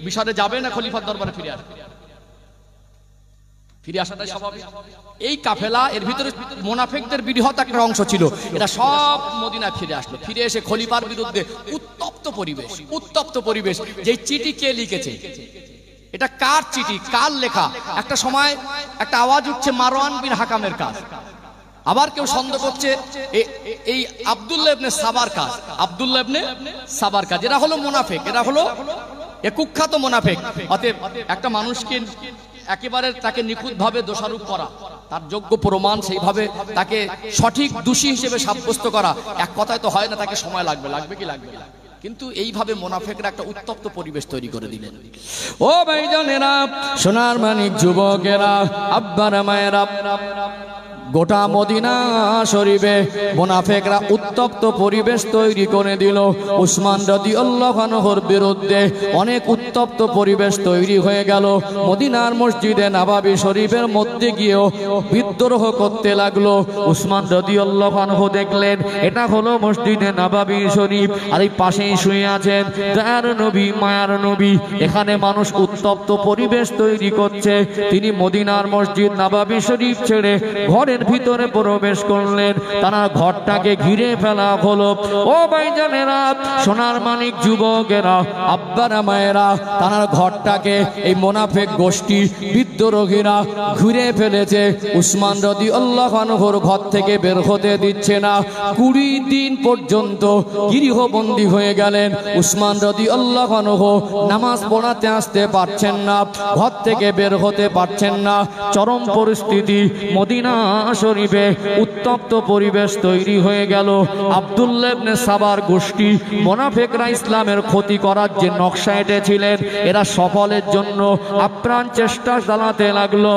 মিশরে যাবে না খলিফার দরবারে ফিরে আসবে? ফিরে আসাটাই স্বাভাবিক। এই কাফেলা, এর ভিতরে মুনাফিকদের বৃহৎ একটা অংশ ছিল, এরা সব মদিনায় ফিরে আসলো। ফিরে এসে খলিফার বিরুদ্ধে উত্তপ্ত পরিবেশ। যে চিঠি কে লিখেছে, এটা কার চিঠি, কার লেখা? একটা সময় একটা আওয়াজ উঠছে মারওয়ান বিন হাকামের কাজ, আবার কেউ সন্দেহ করছে এই আব্দুল্লাহ ইবনে সাবার কাজ, আব্দুল্লাহ ইবনে সাবার কাজ। এরা হলো মুনাফিক, এরা হলো কুখ্যাত মুনাফিক। অতএব একটা মানুষকে একেবারে তাকে নিখুঁতভাবে দোষারোপ করা, তার যোগ্য প্রমাণ সেইভাবে তাকে সঠিক দোষী হিসেবে সাব্যস্ত করা এক কথায় তো হয় না, তাকে সময় লাগবে কি লাগবে। কিন্তু এইভাবে মুনাফিকরা একটা উত্তপ্ত পরিবেশ তৈরি করে দিলেন। ও ভাইজানেরা, সোনার মানিক যুবকেরা, আব্বারা মায়েরা, গোটা মদিনা শরীফে মুনাফিকরা উত্তপ্ত পরিবেশ তৈরি করে দিল। উসমান রাদিয়াল্লাহু আনহুর বিরুদ্ধে অনেক উত্তপ্ত পরিবেশ তৈরি হয়ে গেল। মদিনার মসজিদে নববী শরীফের মধ্যে গিয়েও বিদ্রোহ করতে লাগলো। উসমান রাদিয়াল্লাহু আনহু দেখলেন এটা হলো মসজিদে নববী শরীফ, আর এই পাশেই শুয়ে আছেন দয়ার নবী, মায়ার নবী। এখানে মানুষ উত্তপ্ত পরিবেশ তৈরি করছে। তিনি মদিনার মসজিদ নববী শরীফ ছেড়ে ঘরের ভিতরে প্রবেশ করলেন। তারা ঘরটাকে ঘিরে ফেলা হলো। ও ভাইজানেরা, সোনার মানিক যুবকেরা, আব্বারা মায়েরা, তারা ঘরটাকে এই মুনাফিক গোষ্ঠী বিদ্রোহীরা ঘিরে ফেলেছে। উসমান রাদিয়াল্লাহু আনহুর ঘর থেকে বের হতে দিচ্ছে না। 20 দিন পর্যন্ত গৃহবন্দী হয়ে গেলেন। উসমান রাদিয়াল্লাহু আনহু নামাজ পড়াতে আসতে পারছেন না, ঘর থেকে বের হতে পারছেন না। চরম পরিস্থিতি। মদিনা শরীফে উত্তপ্ত পরিবেশ তৈরি হয়ে গেল। আব্দুল্লাহ ইবনে সাবার গোষ্ঠী মুনাফিকরা ইসলামের ক্ষতি করার যে নকশা এঁটেছিলেন, এরা সফলের জন্য আপ্রাণ চেষ্টা চালাতে লাগলো।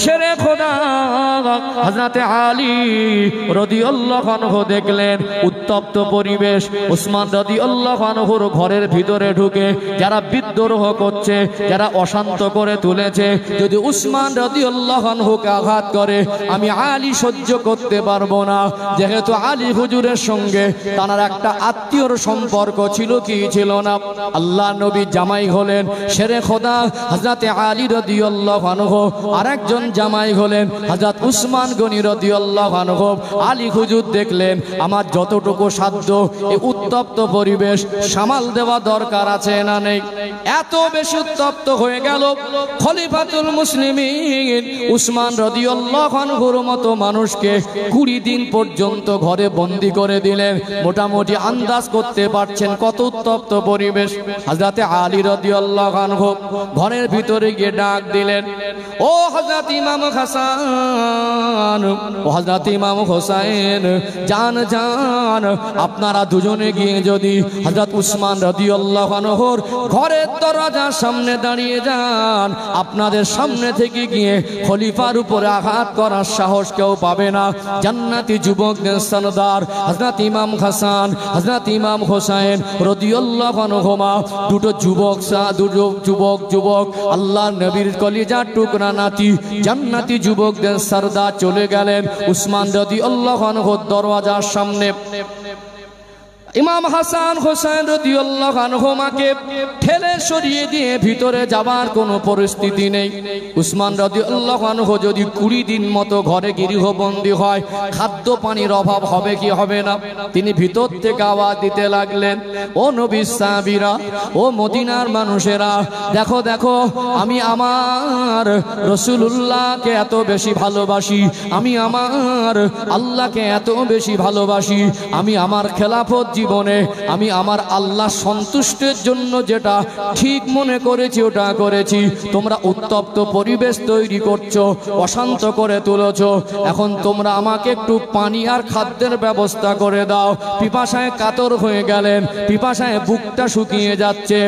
শেরে খোদা হযরত আলী রাদিয়াল্লাহু আনহু দেখলেন উত্তপ্ত পরিবেশ। উসমান রাদিয়াল্লাহু আনহুর ঘরের ভিতরে ঢুকে যারা বিদ্রোহ করছে, যারা অশান্ত করে তুলেছে, যদি উসমান রাদিয়াল্লাহু আনহুকে আঘাত করে, আমি আলী সহ্য করতে পারবো না। যেহেতু আলী হুজুরের সঙ্গে তার একটা আত্মীয়র সম্পর্ক ছিল কি ছিল না। আল্লাহ নবী জামাই হলেন শেরে খোদা হযরত আলী রাদিয়াল্লাহু আনহু, আরেকজন জামাই হলেন হযরত উসমান গনি রাদিয়াল্লাহু আনহু। আলী হুজুর দেখলেন আমার যতটুকু সাধ্য এই উত্তপ্ত পরিবেশ সামাল দেওয়া দরকার আছে না নেই। এত বেশি উত্তপ্ত হয়ে গেল, খলিফাতুল মুসলিমিন উসমান রাদিয়াল্লাহু আনহুর মতো মানুষকে 20 দিন পর্যন্ত ঘরে বন্দী করে দিলেন। মোটামুটি আন্দাজ করতে পারছেন কত উত্তপ্ত পরিবেশ। হযরত আলী রাদিয়াল্লাহু আনহু ঘরের ভিতরে গিয়ে ডাক দিলেন, ও হযরত ইমাম হাসান, ও হযরত ইমাম হোসেন, জান জান, আপনারা দুজনে গিয়ে যদি হযরত উসমান রাদিয়াল্লাহু আনহুর ঘরের দরজার সামনে দাঁড়িয়ে যান, আপনাদের সামনে থেকে গিয়ে খলিফার উপরে আঘাত করার সাহস কেউ পাবে না। জান্নাতি যুবকদের সরদার হযরত ইমাম হাসান, হযরত ইমাম হোসেন রাদিয়াল্লাহু আনহুমা, দুটো যুবক আল্লাহর নবীর কলিজার টুকরা নাতি, জান্নাতি যুবকদের সরদার চলে গেলেন উসমান রাদিয়াল্লাহু আনহুর দরওয়াজার সামনে। ইমাম হাসান হোসেন রাদিয়াল্লাহু আনহুমাকে ঠেলে সরিয়ে দিয়ে ভিতরে যাবার কোনো পরিস্থিতি নেই। উসমান রাদিয়াল্লাহু আনহু যদি 20 দিন মতো ঘরে গৃহবন্দী হয়, খাদ্য পানির অভাব হবে কি হবে না? তিনি ভিতর থেকে আওয়াজ দিতে লাগলেন, ও নবীর সাহাবীরা, ও মদিনার মানুষেরা, দেখো দেখো, আমি আমার রাসূলুল্লাহকে এত বেশি ভালোবাসি, আমি আমার আল্লাহকে এত বেশি ভালোবাসি, আমি আমার খেলাফত জীবনে আমি আমার আল্লাহ সন্তুষ্টের জন্য যেটা ঠিক মনে করেছি ওটা করেছি। তোমরা উত্তপ্ত পরিবেশ তৈরি করছো, অশান্ত করে তুলেছো, এখন তোমরা আমাকে একটু পানি আর খাদ্যের ব্যবস্থা করে দাও। পিপাসায় কাতর হয়ে গেলেন, পিপাসায় বুকটা শুকিয়ে যাচ্ছে।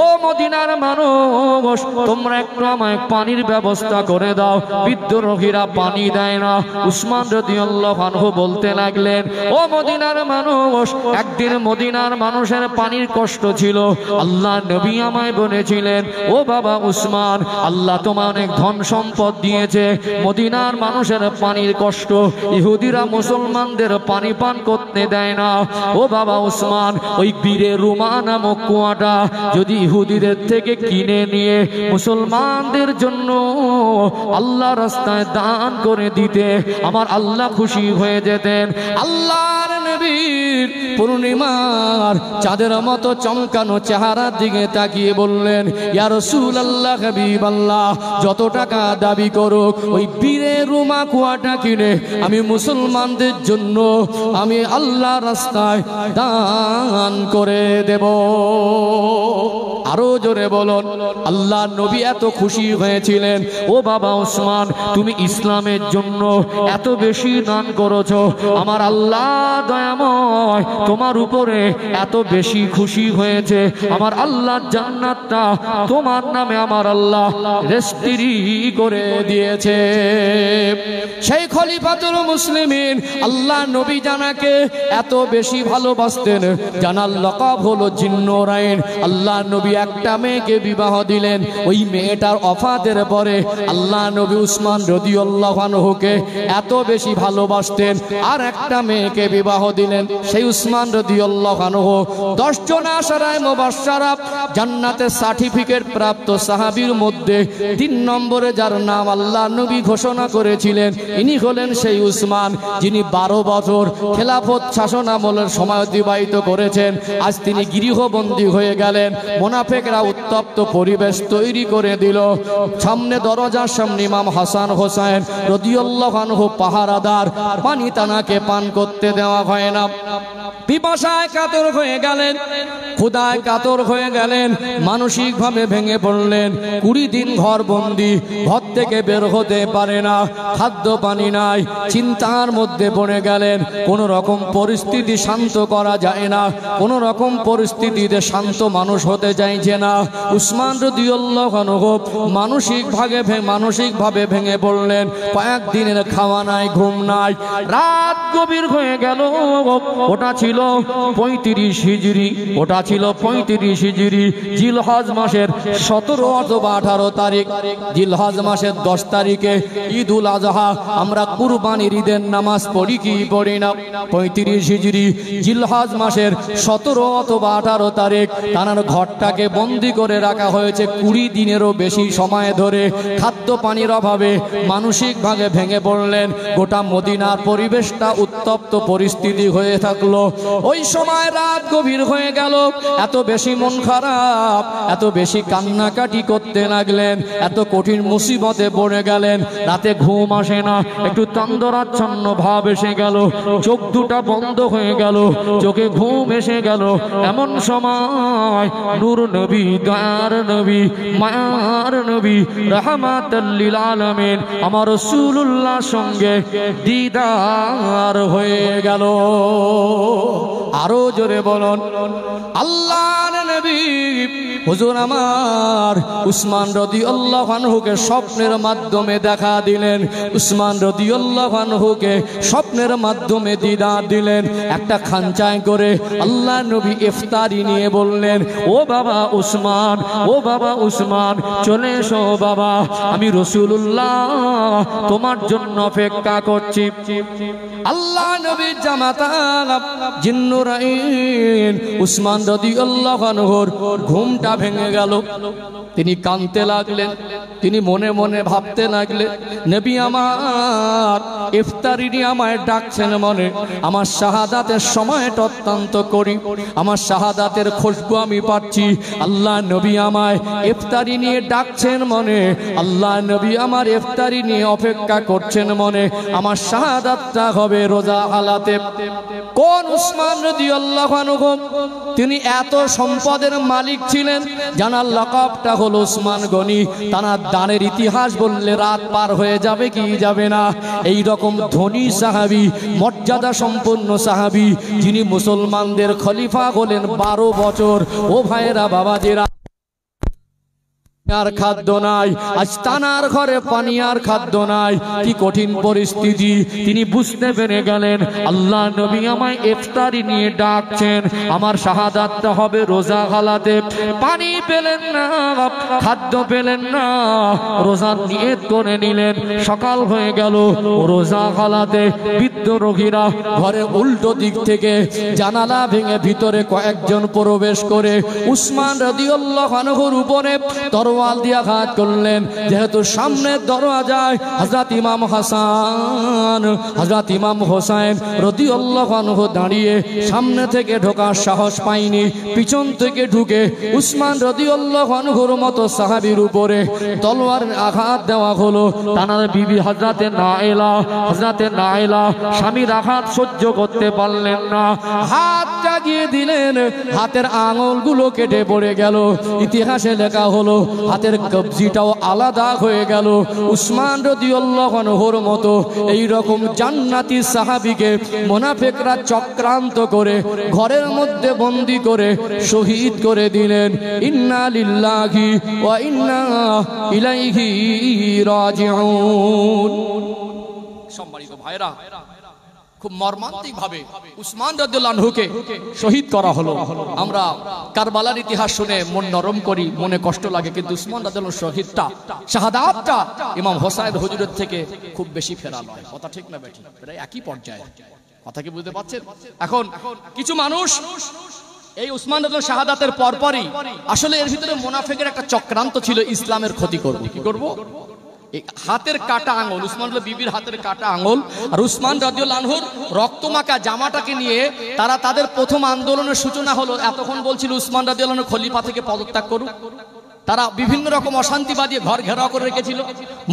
ও মদিনার মানুষ, তোমরা একটু আমায় পানির ব্যবস্থা করে দাও। বিদ্রোহীরা পানি দেয় না। উসমান রাদিয়াল্লাহু আনহু বলতে লাগলেন, ও মদিনার মানুষ, একদিন মদিনার মানুষের পানির কষ্ট ছিল, আল্লাহ নবী আমায় বলেছিলেন, ও বাবা উসমান, আল্লাহ তোমার অনেক ধন সম্পদ দিয়েছে, মদিনার মানুষের পানির কষ্ট, ইহুদিরা মুসলমানদের পানি পান করতে দেয় না। ও বাবা উসমান, ওই বীরে রুমা নামক কুয়াটা যদি ইহুদিদের থেকে কিনে নিয়ে মুসলমানদের জন্য আল্লাহ রাস্তায় দান করে দিতে আমার আল্লাহ খুশি হয়ে যেতেন। আল্লাহর নবীর পূর্ণিমার চাঁদের মতো চমকানো চেহারার দিকে তাকিয়ে বললেন, ইয়া রাসূলুল্লাহ, হাবিবাল্লাহ, যত টাকা দাবি করুক ওই বীরে রুমা কুয়াটা কিনে আমি মুসলমানদের জন্য আমি আল্লাহ রাস্তায় দান করে দেব। আরো জোরে বলুন। আল্লাহ নবী এত খুশি হয়েছিলেন, ও বাবা উসমান, তুমি ইসলামের জন্য এত বেশি দান করেছো, আমার আল্লাহ দয়াময় তোমার উপরে এত বেশি খুশি হয়েছে, আমার আল্লাহ জান্নাতটা তোমার নামে আমার আল্লাহ রেজিস্ট্রি করে দিয়েছে। সেই খলিফাতুল মুসলিমিন আল্লাহ নবী জানাকে এত বেশি ভালোবাসতেন, জানার লকাব হলো জিন্নুরাইন। আল্লাহ নবী একটা মেয়েকে বিবাহ দিলেন, ওই মেয়েটার ওফাতের পরে আল্লাহ নবী উসমান রাদিয়াল্লাহু আনহুকে এত বেশি ভালোবাসতেন, আর একটা মেয়েকে বিবাহ দিলেন। সেই উসমান রাদিয়াল্লাহু আনহু 10 জন আশারায়ে মুবাশশারা জান্নাতের সার্টিফিকেট প্রাপ্ত সাহাবীর মধ্যে 3 নম্বরে যার নাম আল্লাহ নবী ঘোষণা করেছিলেন, ইনি হলেন সেই উসমান, যিনি 12 বছর খেলাফত শাসন আমলের সময় অতিবাহিত করেছেন। আজ তিনি গৃহবন্দী হয়ে গেলেন। মুনাফিকরা উত্তপ্ত পরিবেশ তৈরি করে দিল। সামনে দরজার সামনে ইমাম হাসান হোসেন রাদিয়াল্লাহু আনহু পাহারাদার, পানি তানাকে পান করতে দেওয়া হয় না। পিপাসায় কাতর হয়ে গেলেন, ক্ষুধায় কাতর হয়ে গেলেন, মানসিকভাবে ভেঙে পড়লেন। 20 দিন ঘর বন্দি, ঘর থেকে বের হতে পারে না, খাদ্য পানি নাই, চিন্তার মধ্যে পড়ে গেলেন। কোন রকম পরিস্থিতি শান্ত করা যায় না, কোন রকম পরিস্থিতিতে শান্ত মানুষ হতে চাইছে না। উসমান রাদিয়াল্লাহু আনহু মানসিকভাবে ভেঙে পড়লেন। কয়েকদিনের খাওয়া নাই, ঘুম নাই, রাত গভীর হয়ে গেল। ওটা ছিল 35 হিজরি, ওটা ছিল 35 হিজরি জিলহজ মাসের 17 অথবা 18 তারিখ। জিলহজ মাসের 10 তারিখে ঈদুল আজহা, আমরা কুরবানির ঈদের নামাজ পড়ি কি পড়ি না? 35 হিজরি জিলহজ মাসের 17 অথবা 18 তারিখ তার ঘরটাকে বন্দি করে রাখা হয়েছে 20 দিনেরও বেশি সময় ধরে। খাদ্য পানির অভাবে মানসিকভাবে ভেঙে পড়লেন। গোটা মদিনার পরিবেশটা উত্তপ্ত পরিস্থিতি হয়ে থাকলো। ওই সময় রাত গভীর হয়ে গেল, এত বেশি মন খারাপ, এত বেশি কান্নাকাটি করতে লাগলেন, এত কঠিন মুসিবতে পড়ে গেলেন। রাতে ঘুম আসে না, একটু তন্দ্রাচ্ছন্ন ভাব এসে গেল, চোখ দুটা বন্ধ হয়ে গেল, চোখে ঘুম এসে গেল। এমন সময় নূর নবী, দয়ার নবী, মায়ার নবী, রাহমাতুল লিল আলামিন আমার রাসূলুল্লাহ সঙ্গে দিদার হয়ে গেল। আরো জোরে বলুন আল্লাহর নবী হুজুর আমার উসমান রাদিয়াল্লাহু আনহুকে স্বপ্নের মাধ্যমে দেখা দিলেন। উসমান রাদিয়াল্লাহু আনহুকে স্বপ্নের মাধ্যমে দিদার দিলেন। একটা খাঞ্চায় করে আল্লাহ নবী ইফতারি নিয়ে বললেন, ও বাবা উসমান, ও বাবা উসমান, চলে এসো বাবা, আমি রাসূলুল্লাহ তোমার জন্য অপেক্ষা করছি। আল্লাহ নবীর জামাতা জিন্নুরাইন উসমান রাদিয়াল্লাহু আনহুর ঘুমটা ভেঙে গেল। তিনি কাঁদতে লাগলেন, তিনি মনে মনে ভাবতে লাগলেন, নবী আমার ইফতারি নিয়ে আমায় ডাকছেন মনে, আমার শাহাদাতের সময়টা অত্যন্ত করি, আমার শাহাদাতের খুশবু আমি পাচ্ছি। আল্লাহ নবী আমায় ইফতারি নিয়ে ডাকছেন মনে, আল্লাহ নবী আমার ইফতারি নিয়ে অপেক্ষা করছেন মনে, আমার শাহাদাতটা হবে রোজা হালাতে। কোন উসমান রাদিয়াল্লাহু আনহু? তিনি এত সম্পদের মালিক ছিলেন, জানার লকবটা হলো উসমান গনি। তার দানের ইতিহাস বললে রাত পার হয়ে যাবে কি যাবে না। এই রকম ধনী সাহাবী, মর্যাদা সম্পন্ন সাহাবী, যিনি মুসলমানদের খলিফা হলেন 12 বছর। ও ভাইয়েরা, বাবাজিরা, আর খাদ্য নাই, আজ তানার ঘরে পানি আর খাদ্য নাই, কি কঠিন পরিস্থিতি। তিনি বুঝতে পেরে গেলেন আল্লাহ নবী আমায় ইফতারি নিয়ে ডাকছেন, আমার শাহাদাতটা হবে রোজা হালাতে। পানি পেলেন না, খাদ্য পেলেন না, রোজার নিয়ত করে নিলেন। সকাল হয়ে গেল, রোজা হালাতে বৃদ্ধ রোগীরা ঘরে উল্টো দিক থেকে জানালা ভেঙে ভিতরে কয়েকজন প্রবেশ করে উসমান রাদিয়াল্লাহু আনহুর উপরে তরবারি দিয়ে আঘাত করলেন। যেহেতু সামনে দরওয়াজায় হযরত ইমাম হাসান, হযরত ইমাম হোসেন রাদিয়াল্লাহু আনহু দাঁড়িয়ে, সামনে থেকে ঢোকার সাহস পায়নি, পিছন থেকে ঢুকে উসমান রাদিয়াল্লাহু আনহুর মতো সাহাবীর উপরে তলোয়ারের আঘাত দেওয়া হলো। তার বিবি হযরতে নাইলা স্বামীর আঘাত সহ্য করতে পারলেন না, হাত জাগিয়ে দিলেন, হাতের আঙুলগুলো কেটে পড়ে গেল। ইতিহাসে লেখা হলো হাতের কবজিটাও আলাদা হয়ে গেল। উসমান রাদিয়াল্লাহু আনহুর মতো এই রকম জান্নাতি সাহাবীকে মুনাফিকরা চক্রান্ত করে ঘরের মধ্যে বন্দী করে শহীদ করে দিলেন। ইন্না লিল্লাহি ওয়া ইন্না ইলাইহি রাজিউন। সম্মানিত ভাইরা, খুব মর্মান্তিক ভাবে উসমান রাদিয়াল্লাহু আনহুকে শহীদ করা হলো। আমরা কারবালার ইতিহাস শুনে মন নরম করি, মনে কষ্ট লাগে, কিন্তু উসমান রাদিয়াল্লাহু শহীদটা, শাহাদাতটা ইমাম হোসেন হুজুরের থেকে খুব বেশি ফেরা নয়। কথা ঠিক না বেঠিক? প্রায় একই পর্যায়ে। কথা কি বুঝতে পারছেন? এখন কিছু মানুষ এই উসমান রাদিয়াল্লাহু শাহাদাতের পরপরই আসলে এর ভিতরে মুনাফিকের একটা চক্রান্ত ছিল, ইসলামের ক্ষতি করব। কি করব? হাতের কাটা আঙুল, উসমান বিবির হাতের কাটা আঙুল আর উসমান রাদিয়াল্লাহু আনহুর রক্তমাখা জামাটাকে নিয়ে তারা তাদের প্রথম আন্দোলনের সূচনা হলো। এতক্ষণ বলছিল উসমান রাদিয়াল্লাহু আনহু খলিফা থেকে পদত্যাগ করুন। তারা বিভিন্ন রকম অশান্তি বাদিয়ে ঘর ঘেরাও করে রেখেছিল,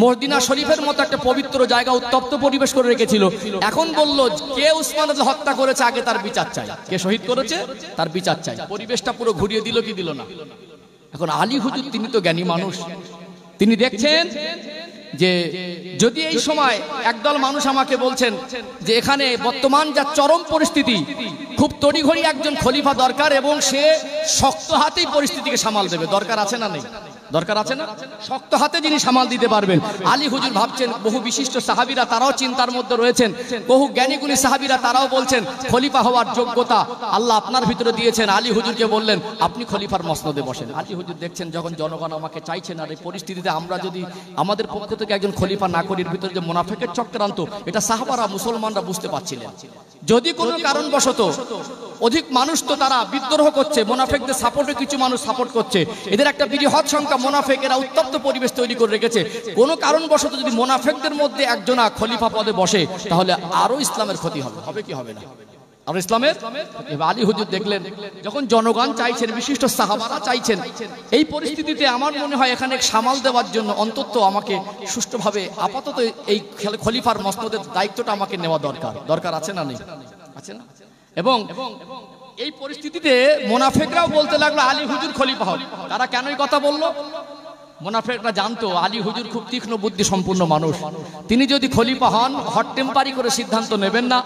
মদিনা শরীফের মতো একটা পবিত্র জায়গা উত্তপ্ত পরিবেশ করে রেখেছিল। এখন বলল কে উসমান রাদিয়াল্লাহু হত্যা করেছে আগে তার বিচার চাই, কে শহীদ করেছে তার বিচার চাই। পরিবেশটা পুরো ঘুরিয়ে দিল কি দিল না? এখন আলী হুজুর তিনি তো জ্ঞানী মানুষ, তিনি দেখছেন যে যদি এই সময় একদল মানুষ আমাকে বলছেন যে এখানে বর্তমান যা চরম পরিস্থিতি, খুব তড়িঘড়ি একজন খলিফা দরকার এবং সে শক্ত হাতেই পরিস্থিতিকে সামাল দেবে, দরকার আছে না নেই? দরকার আছে না? শক্ত হাতে যিনি সামাল দিতে পারবেন। আলী হুজুর ভাবছেন, বহু বিশিষ্ট সাহাবীরা তারাও চিন্তার মধ্যে রয়েছেন, বহু জ্ঞানীগুণী সাহাবীরা তারাও বলছেন খলিফা হওয়ার যোগ্যতা আল্লাহ আপনার ভিতরে দিয়েছেন। আলী হুজুরকে বললেন আপনি খলিফার মসনদে বসেন। আলী হুজুর দেখছেন যখন জনগণ আমাকে চাইছেন, আর এই পরিস্থিতিতে আমরা যদি আমাদের পক্ষ থেকে একজন খলিফা না করি, এর ভিতরে যে মুনাফিকের চক্রান্ত, এটা সাহাবারা মুসলমানরা বুঝতে পারছিলেন। যদি কোনো কারণবশত অধিক মানুষ তো তারা বিদ্রোহ করছে, মুনাফিকদের সাপোর্টে কিছু মানুষ সাপোর্ট করছে, এদের একটা বৃহৎ সংখ্যা মুনাফিকেরা উত্তপ্ত পরিবেশ তৈরি করে রেখেছে। কোনো কারণবশত যদি মুনাফিকদের মধ্যে একজনা খলিফা পদে বসে, তাহলে আরো ইসলামের ক্ষতি হবে। হবে কি হবে না? আর ইসলামের আলী হুজুর দেখলেন যখন জনগণ চাইছেন, বিশিষ্ট সাহাবারা চাইছেন, এই পরিস্থিতিতে আমার মনে হয় এখানে সামাল দেওয়ার জন্য অন্তত আমাকে সুষ্ঠুভাবে আপাতত এই খলিফার মসনদের দায়িত্বটা আমাকে নেওয়া দরকার। দরকার আছে না? নেই? আছে না? এবং এই পরিস্থিতিতে মুনাফিকরাও বলতে লাগলো আলী হুজুর খলিফা হন। তারা কেন এই কথা বললো? মুনাফিকরা জানতো আলী হুজুর খুব তীক্ষ্ণ বুদ্ধি সম্পন্ন মানুষ। তিনি যদি খলিফা হন, হট টেম্পারি করে সিদ্ধান্ত নেবেন না।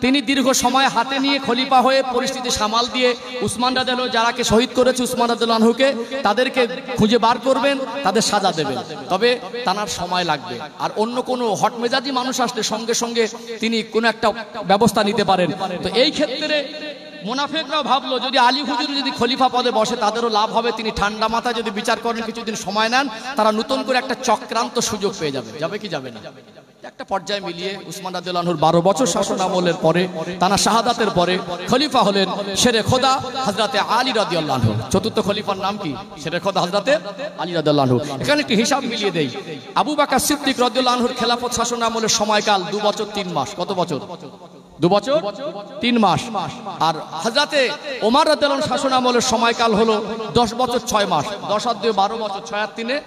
তিনি দীর্ঘ সময় হাতে নিয়ে খলিফা হয়ে পরিস্থিতি সামাল দিয়ে উসমান রাদিয়াল্লাহু আনহু যারাকে শহীদ করেছে, উসমান রাদিয়াল্লাহু আনহুকে, তাদেরকে খুঁজে বার করবেন, তাদের সাজা দেবেন। তবে তার সময় লাগবে। আর অন্য কোনো হট মেজাজি মানুষ আসলে সঙ্গে সঙ্গে তিনি কোনো একটা ব্যবস্থা নিতে পারেন। তো এই ক্ষেত্রে মুনাফিকরাও ভাবলো যদি আলী হুজুর যদি খলিফা পদে বসে তাদেরও লাভ হবে। তিনি ঠান্ডা মাথায় যদি বিচার করেন, কিছুদিন সময় নেন, তারা নতুন করে একটা চক্রান্ত সুযোগ পেয়ে যাবে। যাবে কি যাবে না? একটা পর্যায়ে মিলিয়ে উসমান রাদিয়াল্লাহু আনহুর 12 বছর শাসন আমলের পরে, তারা শাহাদাতের পরে খলিফা হলেন শেরে খোদা হযরতে আলী রাদিয়াল্লাহু আনহু। চতুর্থ খলিফার নাম কি? শেরে খোদা হযরতে আলী রাদিয়াল্লাহু আনহু। এখানে একটি হিসাব মিলিয়ে দেই। আবু বকর সিদ্দিক রাদিয়াল্লাহু আনহুর খেলাফত শাসন আমলের সময়কাল 2 বছর 3 মাস। কত বছর? 2 বছর 3 মাস। আর হযরতে ওমর রাদিয়াল্লাহু আনহু শাসন আমলের সময়কাল হলো 10 বছর 6 মাস। 10 আর 2 12 বছর, 6 আর 3